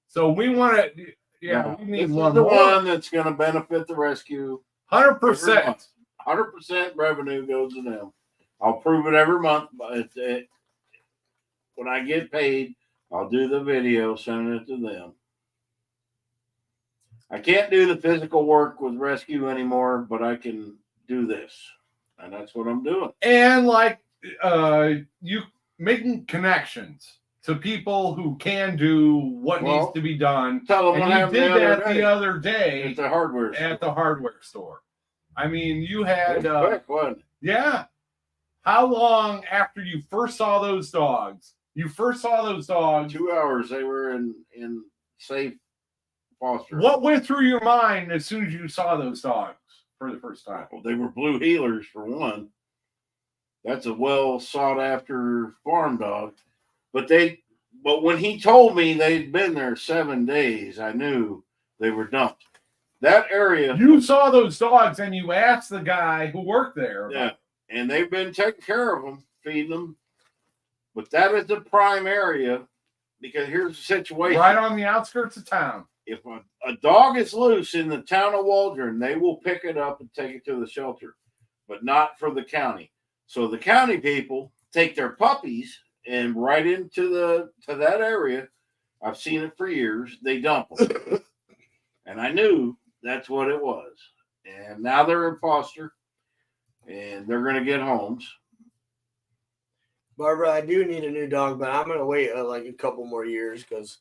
Speaker 2: So we want to. Yeah, we
Speaker 3: this
Speaker 2: need
Speaker 3: is
Speaker 2: one
Speaker 3: the
Speaker 2: more.
Speaker 3: one that's going to benefit the rescue.
Speaker 2: 100%.
Speaker 3: 100% revenue goes to them. I'll prove it every month. But when I get paid, I'll do the video, send it to them. I can't do the physical work with rescue anymore, but I can do this. And that's what I'm doing.
Speaker 2: And like you making connections to people who can do what needs to be done.
Speaker 3: Tell them what
Speaker 2: And you
Speaker 3: happened
Speaker 2: did that
Speaker 3: day
Speaker 2: the other day
Speaker 3: at the hardware store.
Speaker 2: at the hardware store. I mean, you had
Speaker 3: It was quick, wasn't it?
Speaker 2: yeah. How long after you first saw those dogs?
Speaker 3: 2 hours they were in safe foster.
Speaker 2: What went through your mind as soon as you saw those dogs for the first time?
Speaker 3: Well, they were blue healers for one. That's a well sought after farm dog. But when he told me they'd been there 7 days, I knew they were dumped. That area.
Speaker 2: You saw those dogs and you asked the guy who worked there.
Speaker 3: Yeah. And they've been taking care of them, feeding them. But that is the prime area because here's the situation.
Speaker 2: Right on the outskirts of town.
Speaker 3: If a dog is loose in the town of Waldron, they will pick it up and take it to the shelter, but not for the county. So the county people take their puppies and right into that area. I've seen it for years. They dump them. And I knew that's what it was. And now they're in foster and they're going to get homes.
Speaker 1: Barbara, I do need a new dog, but I'm gonna wait like a couple more years because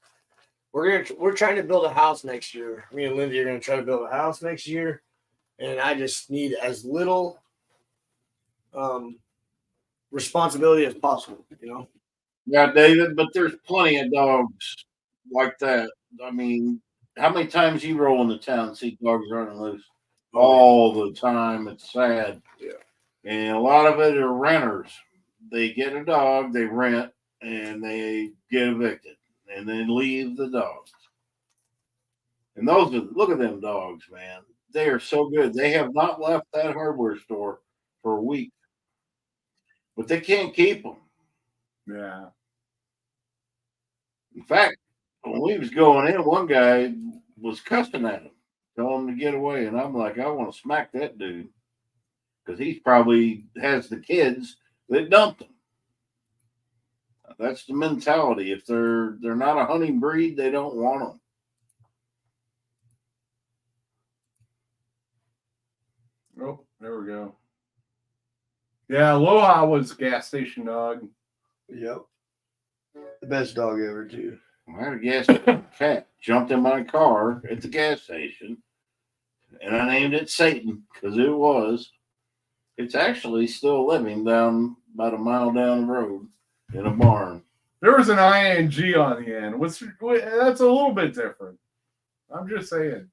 Speaker 1: we're trying to build a house next year. Me and Lindsay are gonna try to build a house next year, and I just need as little responsibility as possible. You know.
Speaker 3: Yeah, David, but there's plenty of dogs like that. I mean, how many times you roll into town and see dogs running loose? All the time. It's sad.
Speaker 1: Yeah.
Speaker 3: And a lot of it are renters. They get a dog, they rent, and they get evicted, and then leave the dogs. And look at them dogs, man. They are so good. They have not left that hardware store for a week, but they can't keep them.
Speaker 2: Yeah.
Speaker 3: In fact, when we was going in, one guy was cussing at him, telling him to get away, and I'm like, I want to smack that dude because he probably has the kids that dumped them. That's the mentality. If they're not a hunting breed, they don't want them.
Speaker 2: Oh, there we go. Yeah, Aloha was a gas station dog.
Speaker 1: Yep. The best dog ever, too.
Speaker 3: I had a gas station cat jumped in my car at the gas station, and I named it Satan because it was. It's actually still living down about a mile down the road in a barn.
Speaker 2: There was an ing on the end. That's a little bit different. I'm just saying.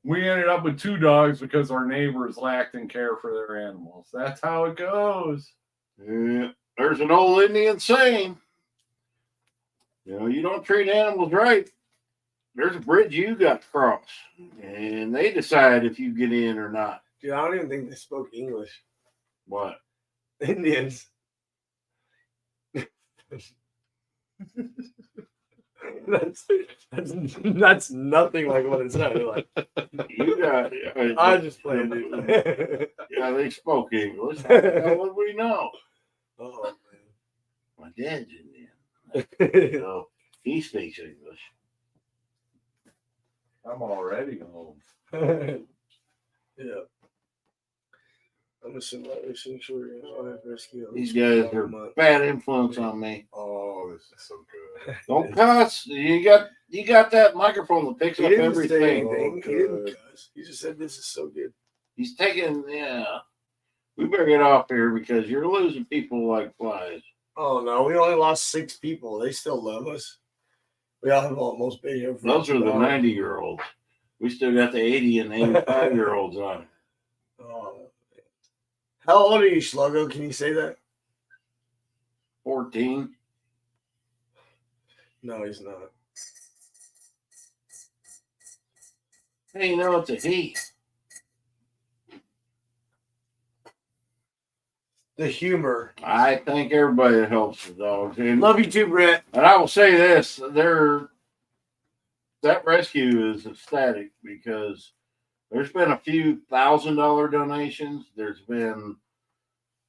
Speaker 2: We ended up with 2 dogs because our neighbors lacked in care for their animals. That's how it goes.
Speaker 3: Yeah, there's an old Indian saying, you don't treat animals right, there's a bridge you got to cross, and they decide if you get in or not.
Speaker 1: Dude, I don't even think they spoke English.
Speaker 3: What?
Speaker 1: Indians. That's nothing like what it sounded like.
Speaker 3: You got
Speaker 1: I just played it.
Speaker 3: Yeah, they spoke English. How the hell would we know?
Speaker 1: Oh
Speaker 3: My dad's Indian.
Speaker 1: man.
Speaker 3: So he speaks English.
Speaker 2: I'm already home.
Speaker 1: Yeah. I'm a sanctuary. Rescue.
Speaker 3: These guys are bad influence on me.
Speaker 2: Oh, this is so good.
Speaker 3: Don't cuss. You got that microphone that picks
Speaker 1: He
Speaker 3: up
Speaker 1: didn't say
Speaker 3: everything.
Speaker 1: anything. He didn't cuss. He just said this is so good.
Speaker 3: He's taking, yeah. We better get off here because you're losing people like flies.
Speaker 1: Oh no, we only lost 6 people. They still love us. We all have almost been here for
Speaker 3: Those are the
Speaker 1: 2 hours.
Speaker 3: 90-year-olds. We still got the 80 and 85-year-olds on it.
Speaker 1: Oh, how old are you, Sluggo? Can you say that?
Speaker 3: 14.
Speaker 1: No, he's not.
Speaker 3: Hey, you know it's a he.
Speaker 1: The humor.
Speaker 3: I think everybody helps the dogs. And
Speaker 1: Love you too, Brett.
Speaker 3: I will say this: that rescue is ecstatic because there's been a few $1,000 donations. There's been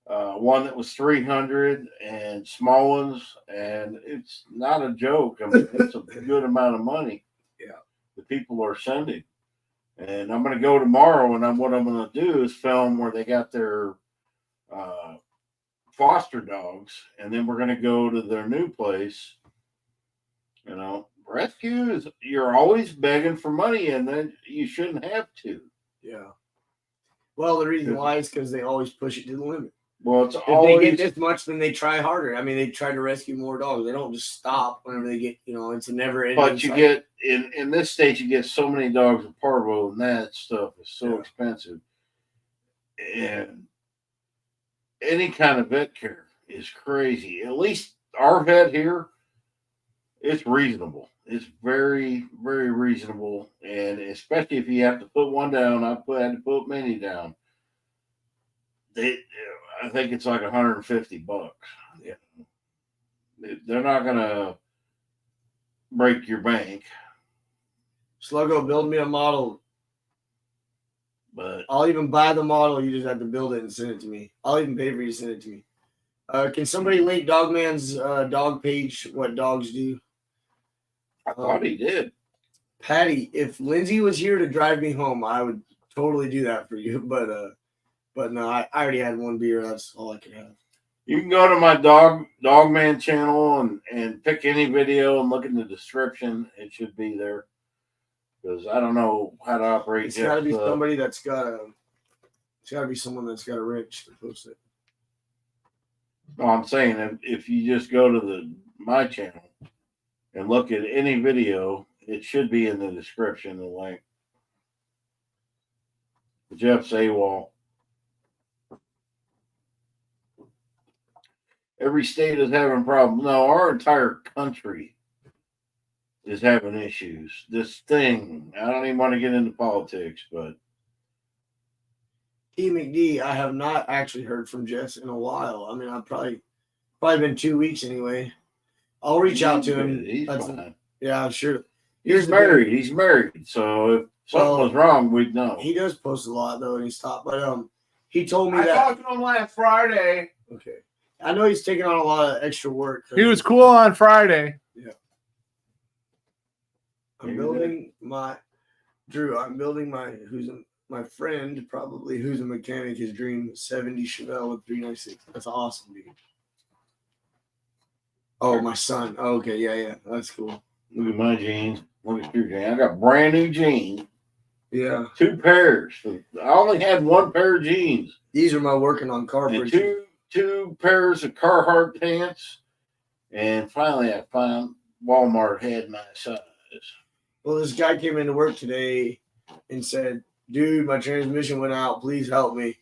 Speaker 3: one that was 300 and small ones, and it's not a joke. I mean, it's a good amount of money.
Speaker 1: Yeah,
Speaker 3: the people are sending, and I'm going to go tomorrow, and what I'm going to do is film where they got their foster dogs, and then we're going to go to their new place. You know, rescue is you're always begging for money, and then you shouldn't have to.
Speaker 1: yeah. Well, the reason why is because they always push it to the limit.
Speaker 3: Well, it's
Speaker 1: If
Speaker 3: always
Speaker 1: they get this much, then they try harder. I mean, they try to rescue more dogs. They don't just stop whenever they get, it's a never ending.
Speaker 3: but you get in this state, you get so many dogs in parvo, and that stuff is so expensive, and any kind of vet care is crazy. At least our vet here, it's reasonable. It's very, very reasonable, and especially if you have to put one down, had to put many down. I think it's like $150.
Speaker 1: Yeah,
Speaker 3: they're not gonna break your bank.
Speaker 1: Sluggo, build me a model.
Speaker 3: But
Speaker 1: I'll even buy the model. You just have to build it and send it to me. I'll even pay for you to send it to me. Can somebody link Dogman's dog page? What dogs do?
Speaker 3: I thought he did.
Speaker 1: Patty, if Lindsay was here to drive me home, I would totally do that for you. But no, I already had one beer. That's all I could have.
Speaker 3: You can go to my Dogman channel and pick any video and look in the description. It should be there. Because I don't know how to operate.
Speaker 1: It's got to be somebody that's got a. It's got to be someone that's got a wrench to post it.
Speaker 3: No, I'm saying if you just go to my channel and look at any video, it should be in the description. The link. Jeff's AWOL. Every state is having problems. No, our entire country is having issues. This thing, I don't even want to get into politics, but
Speaker 1: E. McD, I have not actually heard from Jess in a while. I mean, I've probably been 2 weeks anyway. I'll reach out to him.
Speaker 3: He's fine.
Speaker 1: Yeah, I'm sure.
Speaker 3: He's married. He's married. So if something was wrong, we'd know.
Speaker 1: He does post a lot though, and he stopped. But he told me
Speaker 2: I
Speaker 1: that.
Speaker 2: talked to him last Friday.
Speaker 1: Okay, I know he's taking on a lot of extra work.
Speaker 2: He was cool on Friday.
Speaker 1: Yeah. I'm building my my friend probably who's a mechanic, his dream 70 Chevelle with 396. That's awesome, dude. Oh, my son. Oh, okay, yeah, that's cool.
Speaker 3: Look at my jeans. Look at your jeans. I got brand new jeans.
Speaker 1: Yeah.
Speaker 3: 2 pairs. I only had 1 pair of jeans.
Speaker 1: These are my working on car
Speaker 3: And
Speaker 1: bridges.
Speaker 3: two pairs of Carhartt pants. And finally I found Walmart had my size.
Speaker 1: Well, this guy came into work today and said, dude, my transmission went out. Please help me.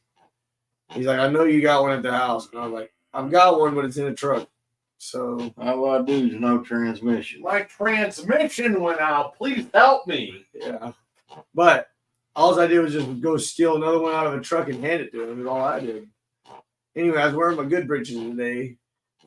Speaker 1: He's like, I know you got one at the house. And I was like, I've got one, but it's in a truck. So
Speaker 3: All I do is no transmission.
Speaker 2: My transmission went out. Please help me.
Speaker 1: yeah. But all I did was just go steal another one out of a truck and hand it to him. That's all I did. Anyway, I was wearing my good britches today,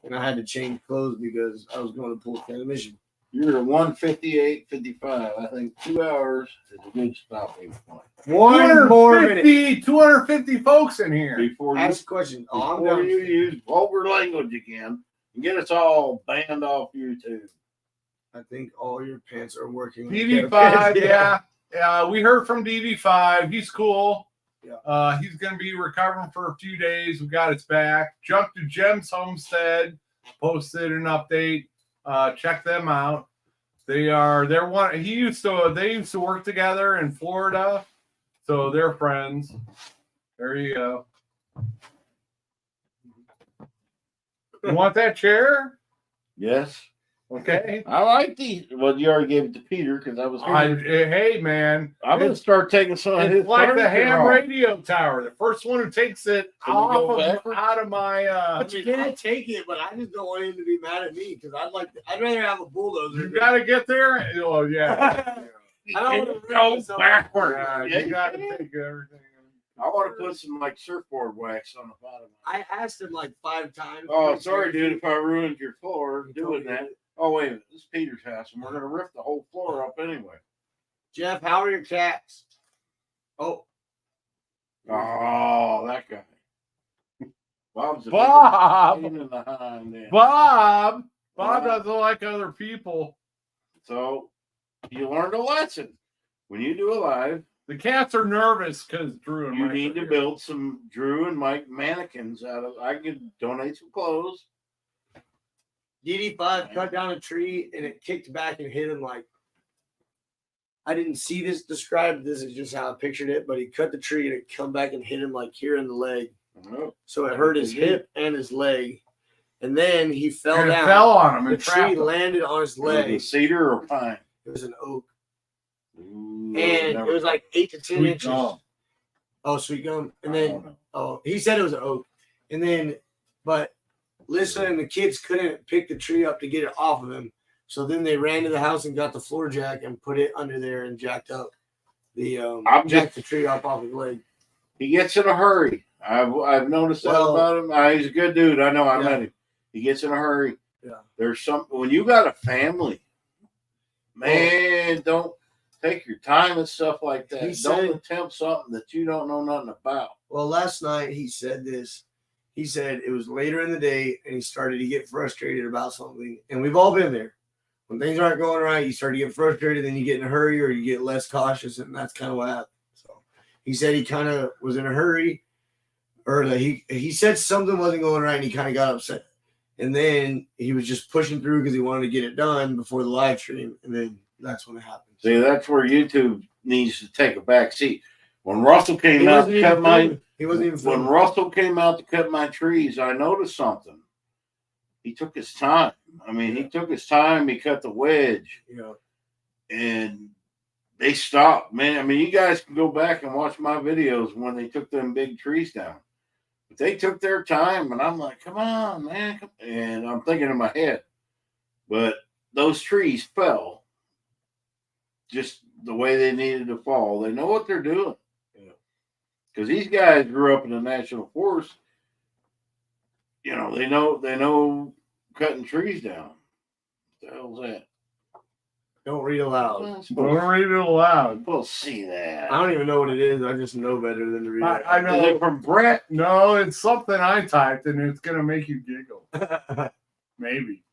Speaker 1: and I had to change clothes because I was going to pull transmission.
Speaker 3: You're at 158.55. I think 2 hours is a good stopping point.
Speaker 1: 1 more minute.
Speaker 2: 250 folks in here.
Speaker 3: Before you,
Speaker 1: Ask a question. Oh, I'm
Speaker 3: before
Speaker 1: done.
Speaker 3: you use vulgar language again and get us all banned off YouTube.
Speaker 1: I think all your pants are working.
Speaker 2: DD5, yeah. We heard from DD5. He's cool.
Speaker 1: Yeah.
Speaker 2: He's going to be recovering for a few days. We got his back. Jump to Jem's Homestead. Posted an update. Check them out. They're one. They used to work together in Florida, so they're friends. There you go. You want that chair?
Speaker 3: Yes.
Speaker 2: Okay.
Speaker 3: I like these. Well, you already gave it to Peter because I was.
Speaker 2: Hey, man.
Speaker 3: I'm going to start taking some of his
Speaker 2: It's like the
Speaker 3: furniture
Speaker 2: ham
Speaker 3: off.
Speaker 2: radio tower. The first one who takes it
Speaker 3: Can we go
Speaker 2: off
Speaker 3: backwards?
Speaker 2: out of my.
Speaker 1: But you can't take it. But I just don't want him to be mad at me because I'd rather have a bulldozer.
Speaker 2: You got to get there. Oh yeah.
Speaker 1: I don't want to
Speaker 3: go backwards.
Speaker 2: Yeah,
Speaker 3: Yeah,
Speaker 2: you got to
Speaker 3: can.
Speaker 2: take everything.
Speaker 3: I want to put some like surfboard wax on the bottom.
Speaker 1: I asked him like 5 times.
Speaker 3: Oh, sorry, dude, if I ruined your floor
Speaker 1: He
Speaker 3: doing
Speaker 1: told me
Speaker 3: that. Oh, wait a minute. This is Peter's house, and we're going to rip the whole floor up anyway.
Speaker 1: Jeff, how are your cats? Oh,
Speaker 3: Oh, that guy. Bob's a
Speaker 2: Bob!
Speaker 3: pain in the hind end.
Speaker 2: Bob
Speaker 3: Bob.
Speaker 2: doesn't like other people.
Speaker 3: So you learned a lesson. When you do a live,
Speaker 2: The cats are nervous because Drew and
Speaker 3: you
Speaker 2: Mike
Speaker 3: need
Speaker 2: are
Speaker 3: to
Speaker 2: here.
Speaker 3: build some Drew and Mike mannequins out of. I could donate some clothes.
Speaker 1: DD5 cut down a tree and it kicked back and hit him like. I didn't see this described. This is just how I pictured it. But he cut the tree and it come back and hit him like here in the leg.
Speaker 3: Oh,
Speaker 1: So it hurt his hip and his leg. And then he fell
Speaker 2: And it
Speaker 1: down.
Speaker 2: fell on him
Speaker 1: The
Speaker 2: and
Speaker 1: tree
Speaker 2: trapped him.
Speaker 1: landed on his
Speaker 3: was it
Speaker 1: leg.
Speaker 3: cedar or pine?
Speaker 1: It was an oak.
Speaker 3: Ooh,
Speaker 1: And
Speaker 3: never-
Speaker 1: it was like 8 to 10
Speaker 2: Sweet
Speaker 1: inches.
Speaker 2: gum.
Speaker 1: Oh, sweet gum. And
Speaker 3: I
Speaker 1: then
Speaker 3: don't know.
Speaker 1: oh, he said it was an oak. And then but Lisa and the kids couldn't pick the tree up to get it off of him. So then they ran to the house and got the floor jack and put it under there and jacked up the jacked the tree up off his leg.
Speaker 3: He gets in a hurry. I've noticed that
Speaker 1: Well,
Speaker 3: about him. He's a good dude. I know. I
Speaker 1: yeah.
Speaker 3: met him. He gets in a hurry.
Speaker 1: Yeah.
Speaker 3: There's something when you got a family, man. Don't take your time and stuff like that.
Speaker 1: He
Speaker 3: Don't
Speaker 1: said-
Speaker 3: attempt something that you don't know nothing about.
Speaker 1: Well, last night he said this. He said it was later in the day and he started to get frustrated about something. And we've all been there. When things aren't going right, you start to get frustrated, then you get in a hurry or you get less cautious, and that's kind of what happened. So he said he kind of was in a hurry, or that he said something wasn't going right and he kind of got upset. And then he was just pushing through because he wanted to get it done before the live stream. And then that's when it happened.
Speaker 3: See, that's where YouTube needs to take a back seat. When Russell came
Speaker 1: He
Speaker 3: out
Speaker 1: wasn't
Speaker 3: to
Speaker 1: even
Speaker 3: cut my
Speaker 1: filming. He wasn't even
Speaker 3: when
Speaker 1: filming.
Speaker 3: Russell came out to cut my trees, I noticed something. He took his time. I mean, he took his time. He cut the wedge,
Speaker 1: Yeah.
Speaker 3: and they stopped. Man, I mean, you guys can go back and watch my videos when they took them big trees down. But they took their time, and I'm like, "Come on, man!" And I'm thinking in my head, but those trees fell just the way they needed to fall. They know what they're doing. Because these guys grew up in the national forest, you know, they know cutting trees down. What the hell's that?
Speaker 1: Don't read aloud.
Speaker 3: I'm
Speaker 2: Don't
Speaker 3: supposed
Speaker 2: read it aloud.
Speaker 3: to see that.
Speaker 1: I don't even know what it is. I just know better than to read it.
Speaker 2: I
Speaker 3: Is
Speaker 2: know.
Speaker 3: it from Brett?
Speaker 2: No, it's something I typed and it's gonna make you giggle.
Speaker 1: know.
Speaker 2: Maybe.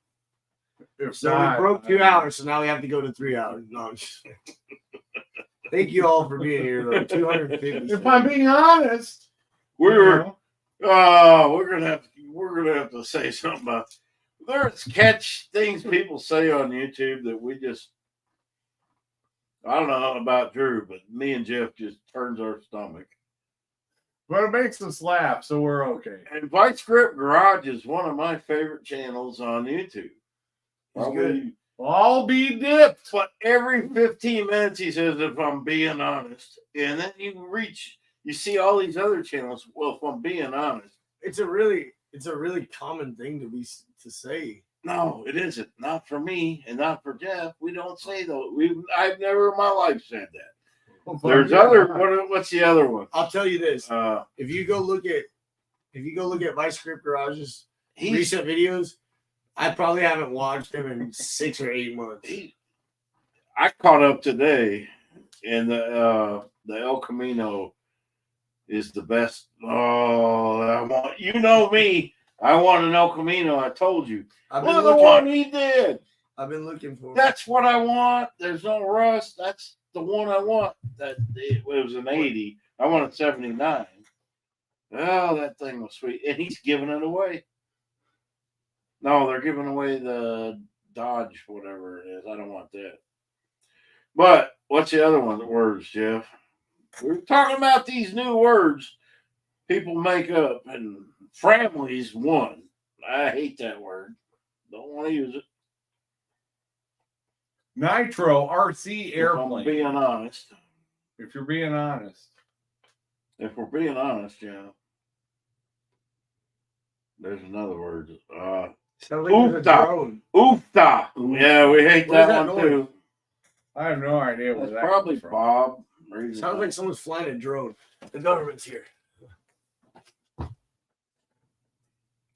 Speaker 2: If
Speaker 1: So
Speaker 2: not,
Speaker 1: we broke 2 hours, so now we have to go to 3 hours. No, I'm just thank you all for being here, though. 250.
Speaker 2: If I'm being honest,
Speaker 3: We
Speaker 2: you
Speaker 3: were.
Speaker 2: know,
Speaker 3: We're gonna have to say something about. There's catch things people say on YouTube that we just. I don't know about Drew, but me and Jeff just turns our stomach.
Speaker 2: but it makes us laugh, so we're okay.
Speaker 3: And Vice Grip Garage is one of my favorite channels on YouTube.
Speaker 1: He's good.
Speaker 2: I'll be dipped.
Speaker 3: But every 15 minutes he says, if I'm being honest. And then you see all these other channels. Well, if I'm being honest.
Speaker 1: It's a really common thing to say.
Speaker 3: No, it isn't. Not for me and not for Jeff. We don't say those. I've never in my life said that. There's other. What's the other one?
Speaker 1: I'll tell you this:
Speaker 3: Uh,
Speaker 1: if you go look at Vice Grip Garage's
Speaker 3: he's,
Speaker 1: recent videos, I probably haven't watched them in 6 or 8 months.
Speaker 3: I caught up today, and the El Camino is the best. Oh, I want me. I want an El Camino. I told you.
Speaker 1: I've
Speaker 3: Look
Speaker 1: been
Speaker 3: at the
Speaker 1: looking.
Speaker 3: one he did.
Speaker 1: I've been looking for.
Speaker 3: That's what I want. There's no rust. That's the one I want. It was an 80. I want a 79. Oh, that thing was sweet. And he's giving it away. No, they're giving away the Dodge, whatever it is. I don't want that. But what's the other one? Words, Jeff. We're talking about these new words. people make up, and families won. I hate that word. Don't want to use it.
Speaker 2: Nitro RC
Speaker 3: If I'm
Speaker 2: airplane.
Speaker 3: being honest.
Speaker 2: If you're being honest.
Speaker 3: If we're being honest, yeah. There's another word.
Speaker 1: Sounds like there's a
Speaker 3: Oofta.
Speaker 1: drone.
Speaker 3: Oofta. Yeah, we hate
Speaker 1: What is
Speaker 3: that
Speaker 1: that
Speaker 3: one
Speaker 1: noise?
Speaker 3: too.
Speaker 2: I have no idea where
Speaker 3: That's
Speaker 2: that
Speaker 3: probably
Speaker 2: comes from.
Speaker 3: Bob.
Speaker 1: Sounds like someone's flying a drone. The government's here.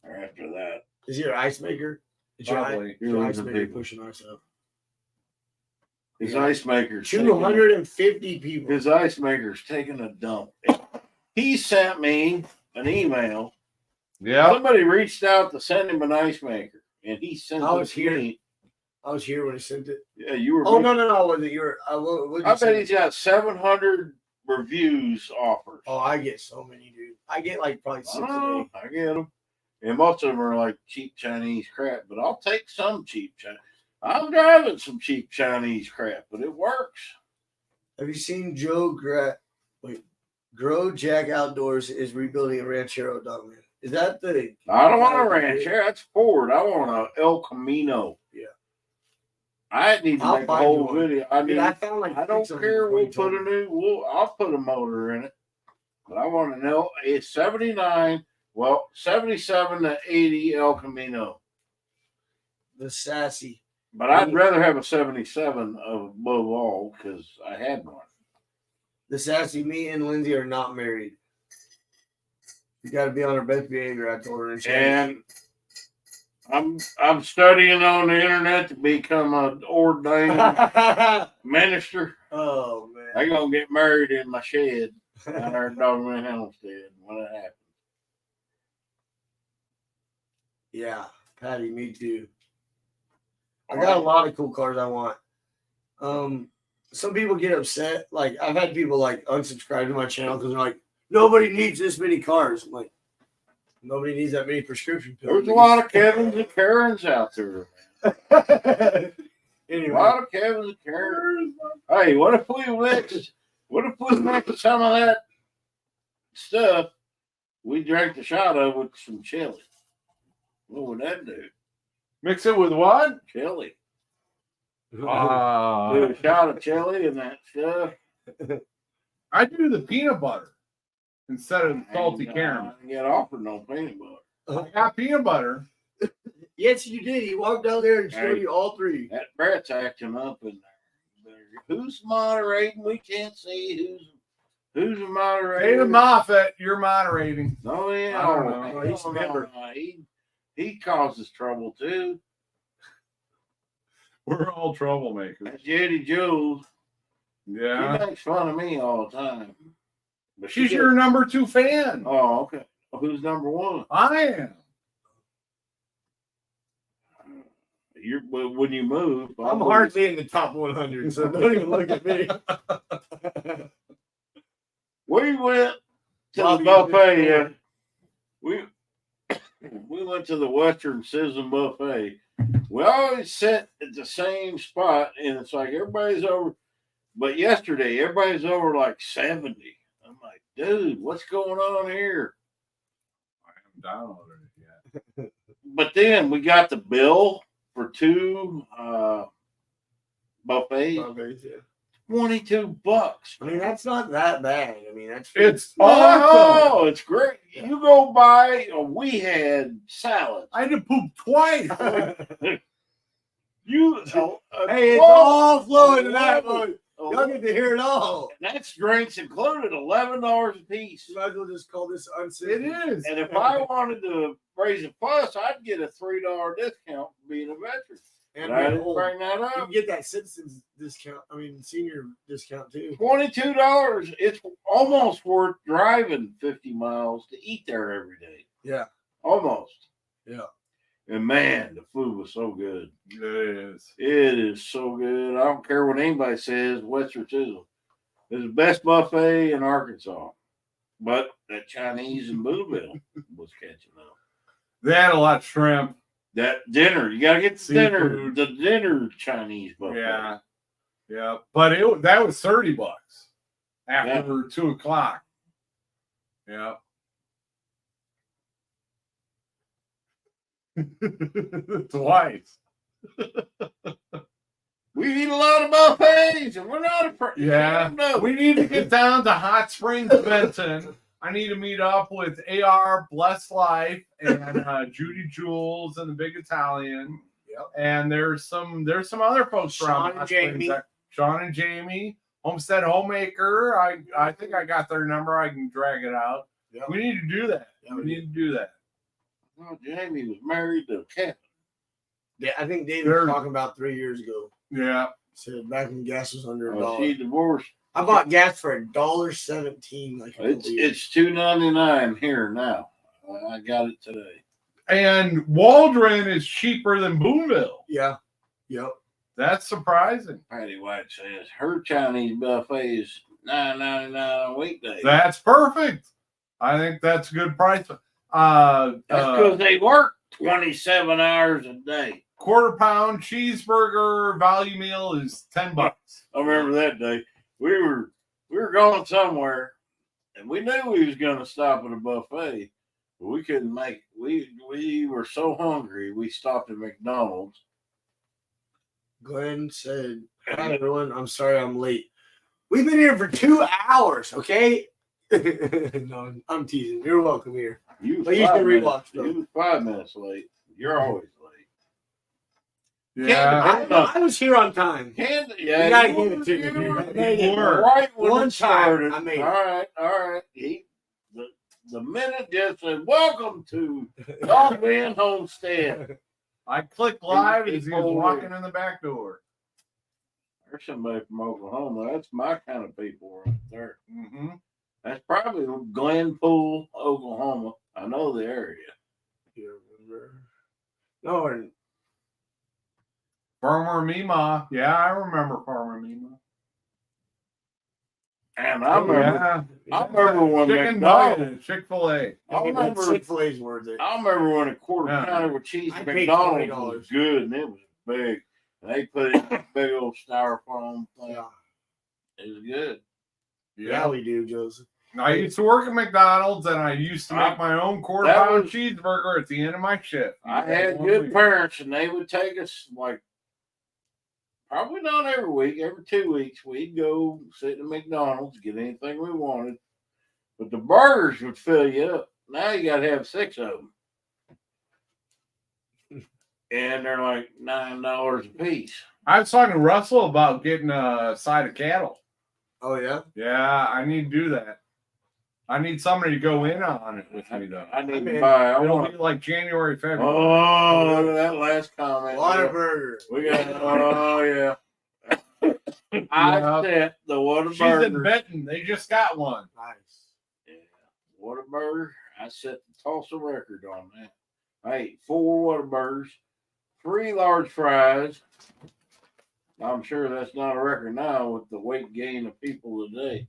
Speaker 3: Or after that.
Speaker 1: Is he your ice maker? Is your,
Speaker 2: Probably.
Speaker 1: your ice
Speaker 3: Here's a
Speaker 1: maker
Speaker 3: big one.
Speaker 1: pushing ice up?
Speaker 3: His
Speaker 1: Yeah.
Speaker 3: ice maker's
Speaker 1: 250 people.
Speaker 3: His ice maker's taking a dump. He sent me an email.
Speaker 2: Yeah.
Speaker 3: Somebody reached out to send him an ice maker, and he sent
Speaker 1: I
Speaker 3: it
Speaker 1: was
Speaker 3: to
Speaker 1: here.
Speaker 3: me.
Speaker 1: I was here when he sent it.
Speaker 3: Yeah, you were.
Speaker 1: Oh no, I wasn't. You were.
Speaker 3: I bet he's got 700 reviews offered.
Speaker 1: Oh, I get so many, dude. I get like probably 6 a day.
Speaker 3: I get them. And most of them are like cheap Chinese crap, but I'll take some cheap Chinese. I'm driving some cheap Chinese crap, but it works.
Speaker 1: Have you seen Joe Grow Jack Outdoors is rebuilding a Ranchero Dogman? Is that the?
Speaker 3: I don't want a Rancher. That's Ford. I want a El Camino.
Speaker 1: Yeah.
Speaker 3: I need to
Speaker 1: I'll
Speaker 3: make a
Speaker 1: find
Speaker 3: whole
Speaker 1: you one.
Speaker 3: video. I
Speaker 1: Dude,
Speaker 3: mean,
Speaker 1: I found like
Speaker 3: I don't
Speaker 1: 600
Speaker 3: care.
Speaker 1: before you
Speaker 3: We'll
Speaker 1: told
Speaker 3: put a
Speaker 1: me.
Speaker 3: new. I'll put a motor in it, but I want to know it's 79. Well, 77 to 80 El Camino.
Speaker 1: The sassy.
Speaker 3: But I'd rather have a 77 above all because I had one.
Speaker 1: The sassy. Me and Lindsay are not married. You got to be on our best behavior. I told her,
Speaker 3: And I'm studying on the internet to become an ordained minister.
Speaker 1: Oh man.
Speaker 3: I'm gonna get married in my shed out there in Dogman Homestead when it happens.
Speaker 1: Yeah, Patty, me too. I got a lot of cool cars I want. Some people get upset. Like I've had people like unsubscribe to my channel because they're like, nobody needs this many cars. I'm like, nobody needs that many prescription pills.
Speaker 3: There's a lot of Kevins and Karens out there. A
Speaker 1: Anyway,
Speaker 3: lot of Kevins and Karens. Hey, what if we mix some of that stuff we drank the shot of with some chili? What would that do?
Speaker 2: Mix it with what?
Speaker 3: Chili. Do a shot of chili and that stuff.
Speaker 2: I do the peanut butter instead of the salty
Speaker 3: I
Speaker 2: caramel.
Speaker 3: didn't get offered no peanut butter.
Speaker 2: I got peanut butter.
Speaker 1: yes, you did. He walked out there and showed
Speaker 3: Hey.
Speaker 1: you all three.
Speaker 3: That Brett's acting up in there. Who's moderating? We can't see who's a moderator.
Speaker 2: David Moffat, you're moderating.
Speaker 3: No, yeah,
Speaker 2: I don't know.
Speaker 1: He's a member.
Speaker 3: He causes trouble too.
Speaker 2: We're all troublemakers.
Speaker 3: That's Jetty Jules.
Speaker 2: Yeah.
Speaker 3: She makes fun of me all the time. But
Speaker 2: She's your number 2 fan.
Speaker 3: Oh, okay. Who's number one?
Speaker 2: I am.
Speaker 3: You're when you move.
Speaker 1: I'm hardly in the top 100, so don't even look at me.
Speaker 3: We went to
Speaker 1: Bobby,
Speaker 3: the buffet.
Speaker 1: good
Speaker 3: Yeah. We went to the Western Sizzling Buffet. We always sit at the same spot, and it's like everybody's over. But yesterday, everybody's over like 70. I'm like, dude, what's going on here?
Speaker 2: I haven't downloaded it yet.
Speaker 3: But then we got the bill for 2 buffets,
Speaker 1: Buffets, yeah.
Speaker 3: $22.
Speaker 1: I mean, that's not that bad. I mean, that's
Speaker 2: It's awesome.
Speaker 3: Oh, it's great. You go by. We had salad.
Speaker 2: I had to poop twice.
Speaker 3: You
Speaker 1: Hey, it's
Speaker 3: whoa,
Speaker 1: all flowing tonight,
Speaker 3: whoa,
Speaker 1: boys. Y'all get to hear it all.
Speaker 3: And that's drinks included, $11 a piece.
Speaker 1: You might as well just call this
Speaker 2: It
Speaker 1: uncensored.
Speaker 2: is.
Speaker 3: And if I wanted to raise a fuss, I'd get a $3 discount for being a veteran.
Speaker 1: And
Speaker 3: But I
Speaker 1: being
Speaker 3: didn't
Speaker 1: old.
Speaker 3: bring that
Speaker 1: You
Speaker 3: up.
Speaker 1: can get that citizens discount. I mean, senior discount too.
Speaker 3: $22. It's almost worth driving 50 miles to eat there every day.
Speaker 1: Yeah.
Speaker 3: Almost.
Speaker 1: Yeah.
Speaker 3: And man, the food was so good.
Speaker 2: It is.
Speaker 3: It is so good. I don't care what anybody says. Western Sizzle is the best buffet in Arkansas. But that Chinese in Boonville was catching up.
Speaker 2: They had a lot of shrimp.
Speaker 3: That dinner, you got to get the dinner.
Speaker 2: Seafood.
Speaker 3: The dinner Chinese buffet.
Speaker 2: Yeah. Yeah. But that was $30 after 2 o'clock. Yeah. Twice.
Speaker 3: We eat a lot of buffets, and we're not afraid.
Speaker 2: Yeah.
Speaker 3: No.
Speaker 2: We need to get down to Hot Springs, Benton. I need to meet up with AR, Blessed Life, and Judy Jules and the Big Italian.
Speaker 1: Yep.
Speaker 2: And there's some other folks
Speaker 1: Sean
Speaker 2: around
Speaker 1: and
Speaker 2: Hot Springs
Speaker 1: Jamie.
Speaker 2: Sean and Jamie, Homestead Homemaker. I think I got their number. I can drag it out.
Speaker 1: Yep.
Speaker 2: We need to do that.
Speaker 1: Yeah,
Speaker 2: we need to do that.
Speaker 3: Well, Jamie was married to Kevin.
Speaker 1: Yeah, I think David was talking about 3 years ago.
Speaker 2: Yeah.
Speaker 1: Said back when gas was under $1.
Speaker 3: She divorced.
Speaker 1: I bought gas for $1.17. Like
Speaker 3: It's $2.99 here now. I got it today.
Speaker 2: And Waldron is cheaper than Boonville.
Speaker 1: yeah, yep.
Speaker 2: That's surprising.
Speaker 3: Patty White says her Chinese buffet is $9.99 on weekdays.
Speaker 2: That's perfect. I think that's a good price.
Speaker 3: That's because they work 27 hours a day.
Speaker 2: Quarter pound cheeseburger value meal is $10.
Speaker 3: I remember that day. We were going somewhere, and we knew we was going to stop at a buffet, but we couldn't make. We were so hungry, we stopped at McDonald's.
Speaker 1: Glenn said, "Hi everyone, I'm sorry I'm late. We've been here for 2 hours, okay?" No, I'm teasing. You're welcome here.
Speaker 3: You
Speaker 1: But you should rewatch
Speaker 3: You
Speaker 1: them.
Speaker 3: was 5 minutes late. You're always late.
Speaker 2: Yeah.
Speaker 1: I was here on time.
Speaker 3: Candy,
Speaker 1: You gotta give it to me.
Speaker 3: you
Speaker 1: dude.
Speaker 3: were-
Speaker 1: I gotta give
Speaker 2: You
Speaker 1: it.
Speaker 2: were.
Speaker 3: Right when
Speaker 1: One
Speaker 3: it started.
Speaker 1: time, I made it.
Speaker 3: All right. The minute just said, "Welcome to Dog Man Homestead."
Speaker 2: I clicked live as he was walking in the back door.
Speaker 3: There's somebody from Oklahoma. That's my kind of people right there.
Speaker 2: Mm-hmm.
Speaker 3: That's probably Glenpool, Oklahoma. I know the area.
Speaker 1: You remember? No, or-
Speaker 2: Farmer Mima. Yeah, I remember Farmer Mima.
Speaker 3: And I remember,
Speaker 2: Yeah.
Speaker 3: I remember when
Speaker 2: Chicken
Speaker 3: McDonald's.
Speaker 2: nugget, Chick-fil-A.
Speaker 3: I remember,
Speaker 1: Chick-fil-A's worth it.
Speaker 3: I remember when a quarter
Speaker 2: Yeah.
Speaker 3: pounder with cheese
Speaker 1: I
Speaker 3: at
Speaker 1: paid
Speaker 3: McDonald's
Speaker 1: $20.
Speaker 3: was good and it was big. And they put it in a big old styrofoam thing.
Speaker 1: Yeah.
Speaker 3: It was good.
Speaker 1: Yeah, we do, Joseph.
Speaker 2: I used to work at McDonald's and I used to make my own quarter
Speaker 3: That
Speaker 2: pound
Speaker 3: was-
Speaker 2: cheeseburger at the end of my shift.
Speaker 3: I had good parents, and they would take us like probably not every week, every 2 weeks. We'd go sit in McDonald's, get anything we wanted, but the burgers would fill you up. Now you got to have 6 of them, and they're like $9 a piece.
Speaker 2: I was talking to Russell about getting a side of cattle.
Speaker 1: Oh, yeah?
Speaker 2: Yeah, I need to do that. I need somebody to go in on it with me, though.
Speaker 3: I need to
Speaker 1: mean,
Speaker 3: buy. I
Speaker 2: It'll
Speaker 3: want.
Speaker 2: be like January, February.
Speaker 3: Oh, look at that last comment.
Speaker 1: Whataburger.
Speaker 3: We got. Oh yeah. I set the
Speaker 2: She's in
Speaker 3: Whataburger.
Speaker 2: Benton. They just got one.
Speaker 1: Nice.
Speaker 3: Yeah, Whataburger. I set the Tulsa record on that. I ate 4 Whataburgers, 3 large fries. I'm sure that's not a record now with the weight gain of people today.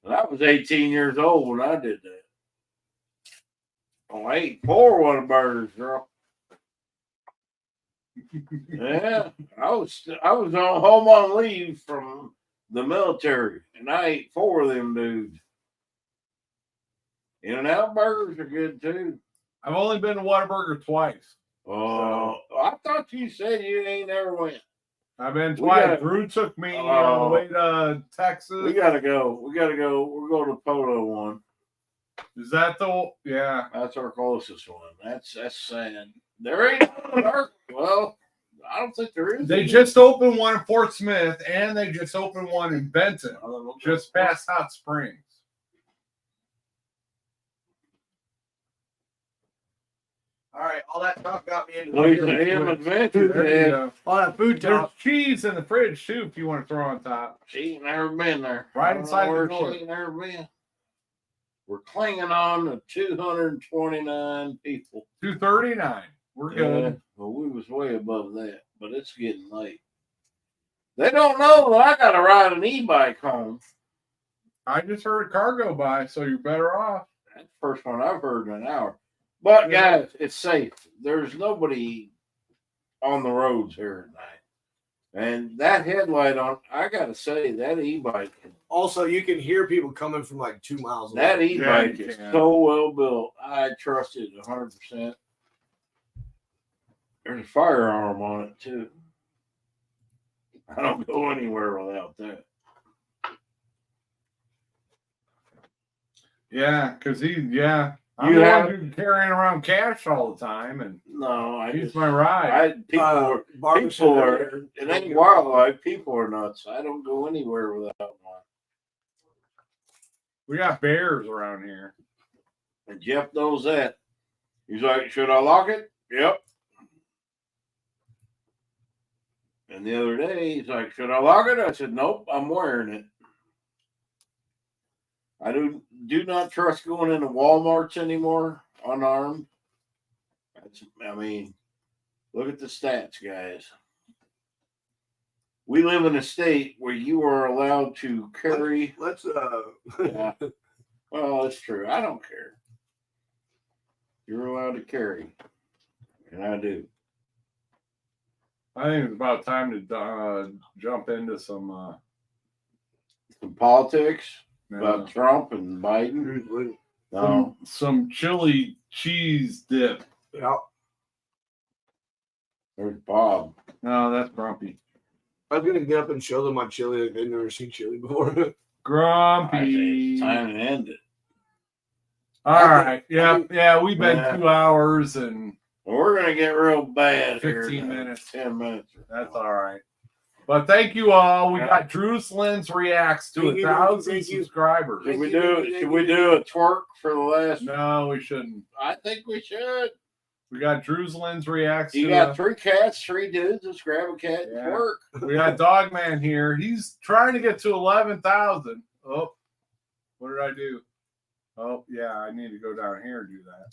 Speaker 3: But I was 18 years old when I did that. Oh, I ate 4 Whataburgers, girl. Yeah, I was on home on leave from the military, and I ate 4 of them dudes. In-N-Out burgers are good too.
Speaker 2: I've only been to Whataburger twice.
Speaker 3: Oh, I thought you said you ain't never went.
Speaker 2: I've been
Speaker 3: We
Speaker 2: twice.
Speaker 3: gotta-
Speaker 2: Drew took me on the way to Texas.
Speaker 3: We gotta go. We're going to Polo one.
Speaker 2: Is that the? Yeah.
Speaker 3: That's our closest one. That's sad. There ain't no well, I don't think there is.
Speaker 2: They just opened one in Fort Smith, and they just opened one in Benton, just past Hot Springs.
Speaker 1: All right, all that talk got me into
Speaker 3: Place of
Speaker 1: the
Speaker 3: Ham
Speaker 2: There
Speaker 3: Adventure.
Speaker 2: you
Speaker 3: Yeah.
Speaker 2: go.
Speaker 1: all that food
Speaker 2: There's
Speaker 1: talk.
Speaker 2: cheese in the fridge too, if you want to throw on top.
Speaker 3: She ain't never been there.
Speaker 2: Right
Speaker 3: I don't
Speaker 2: inside
Speaker 3: know
Speaker 2: the
Speaker 3: where
Speaker 2: door.
Speaker 3: She ain't never been. We're clinging on to 229 people.
Speaker 2: 239. We're good.
Speaker 3: Yeah, well, we was way above that, but it's getting late. They don't know that I got to ride an e-bike home.
Speaker 2: I just heard a car go by, so you're better off.
Speaker 3: That's the first one I've heard in an hour. But
Speaker 2: Yeah.
Speaker 3: guys, it's safe. There's nobody on the roads here at night. And that headlight on, I gotta say, that e-bike,
Speaker 1: Also, you can hear people coming from like 2 miles away.
Speaker 3: that e-bike
Speaker 2: you
Speaker 3: is
Speaker 2: can.
Speaker 3: so well built. I trust it 100%. There's a firearm on it too. I don't go anywhere without that.
Speaker 2: Yeah, because I'm
Speaker 3: You
Speaker 2: the
Speaker 3: have-
Speaker 2: one who's carrying around cash all the time, and
Speaker 3: No, I
Speaker 2: he's
Speaker 3: just
Speaker 2: my ride.
Speaker 3: people are
Speaker 1: Barbara
Speaker 3: people
Speaker 1: said
Speaker 3: are
Speaker 1: earlier,
Speaker 3: it ain't wildlife. People are nuts. I don't go anywhere without one.
Speaker 2: We got bears around here.
Speaker 3: And Jeff knows that. He's like, should I lock it? Yep. And the other day, he's like, should I lock it? I said, nope, I'm wearing it. I do not trust going into Walmarts anymore unarmed. I mean, look at the stats, guys. We live in a state where you are allowed to carry.
Speaker 1: let's
Speaker 3: Yeah. Well, that's true. I don't care. You're allowed to carry, and I do.
Speaker 2: I think it's about time to jump into some
Speaker 3: Some politics about Trump and Biden.
Speaker 1: Usually,
Speaker 3: No,
Speaker 2: some chili cheese dip.
Speaker 1: yeah.
Speaker 3: there's Bob.
Speaker 2: No, that's grumpy.
Speaker 1: I was gonna get up and show them my chili. Like they've never seen chili before.
Speaker 3: I say
Speaker 2: Grumpy.
Speaker 3: it's time to end it.
Speaker 2: All right. Yeah, we've been
Speaker 3: Yeah.
Speaker 2: 2 hours and
Speaker 3: We're gonna get real bad
Speaker 2: 15
Speaker 3: here. in
Speaker 2: minutes.
Speaker 3: 10 minutes.
Speaker 2: that's all right. But thank you all. We got Drew's Lens reacts to
Speaker 1: Thank you,
Speaker 2: 1,000
Speaker 1: thank you.
Speaker 2: subscribers.
Speaker 3: Should we
Speaker 1: Thank
Speaker 3: do?
Speaker 1: you.
Speaker 3: Should we do a twerk for the last?
Speaker 2: No, we shouldn't.
Speaker 3: I think we should.
Speaker 2: We got Drew's Lens reacts
Speaker 3: You
Speaker 2: to
Speaker 3: got 3 cats, 3 dudes. Let's grab a cat and
Speaker 2: Yeah.
Speaker 3: twerk.
Speaker 2: we got Dogman here. He's trying to get to 11,000. Oh, what did I do? Oh, yeah, I need to go down here and do that.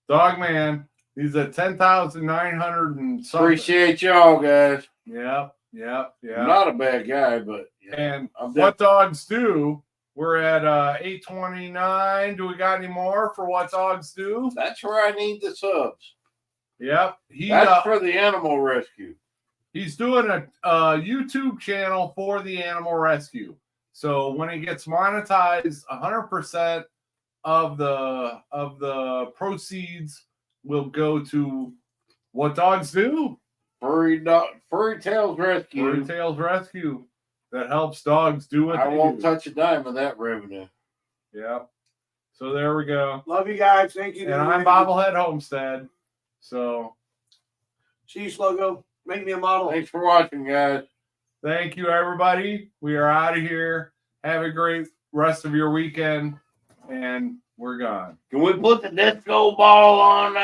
Speaker 2: Dogman, he's at 10,900 and something.
Speaker 3: Appreciate y'all, guys.
Speaker 2: Yep.
Speaker 3: I'm not a bad guy, but
Speaker 2: And
Speaker 3: I'm
Speaker 2: What Dogs Do, we're at 829. Do we got any more for What Dogs Do?
Speaker 3: that's where I need the subs.
Speaker 2: Yep.
Speaker 3: That's for the animal rescue.
Speaker 2: He's doing a YouTube channel for the animal rescue. So when he gets monetized, 100% of the proceeds will go to What Dogs Do.
Speaker 3: Furry Tails Rescue.
Speaker 2: Furry Tails Rescue that helps dogs do what
Speaker 3: I
Speaker 2: they
Speaker 3: won't
Speaker 2: do.
Speaker 3: touch a dime of that revenue.
Speaker 2: Yep. So there we go.
Speaker 1: Love you guys. Thank you.
Speaker 2: And I'm Bobblehead Homestead. So
Speaker 1: See you, Slogo. Make me a model.
Speaker 3: Thanks for watching, guys.
Speaker 2: thank you, everybody. We are out of here. Have a great rest of your weekend. And we're gone.
Speaker 3: Can we put the disco ball on now?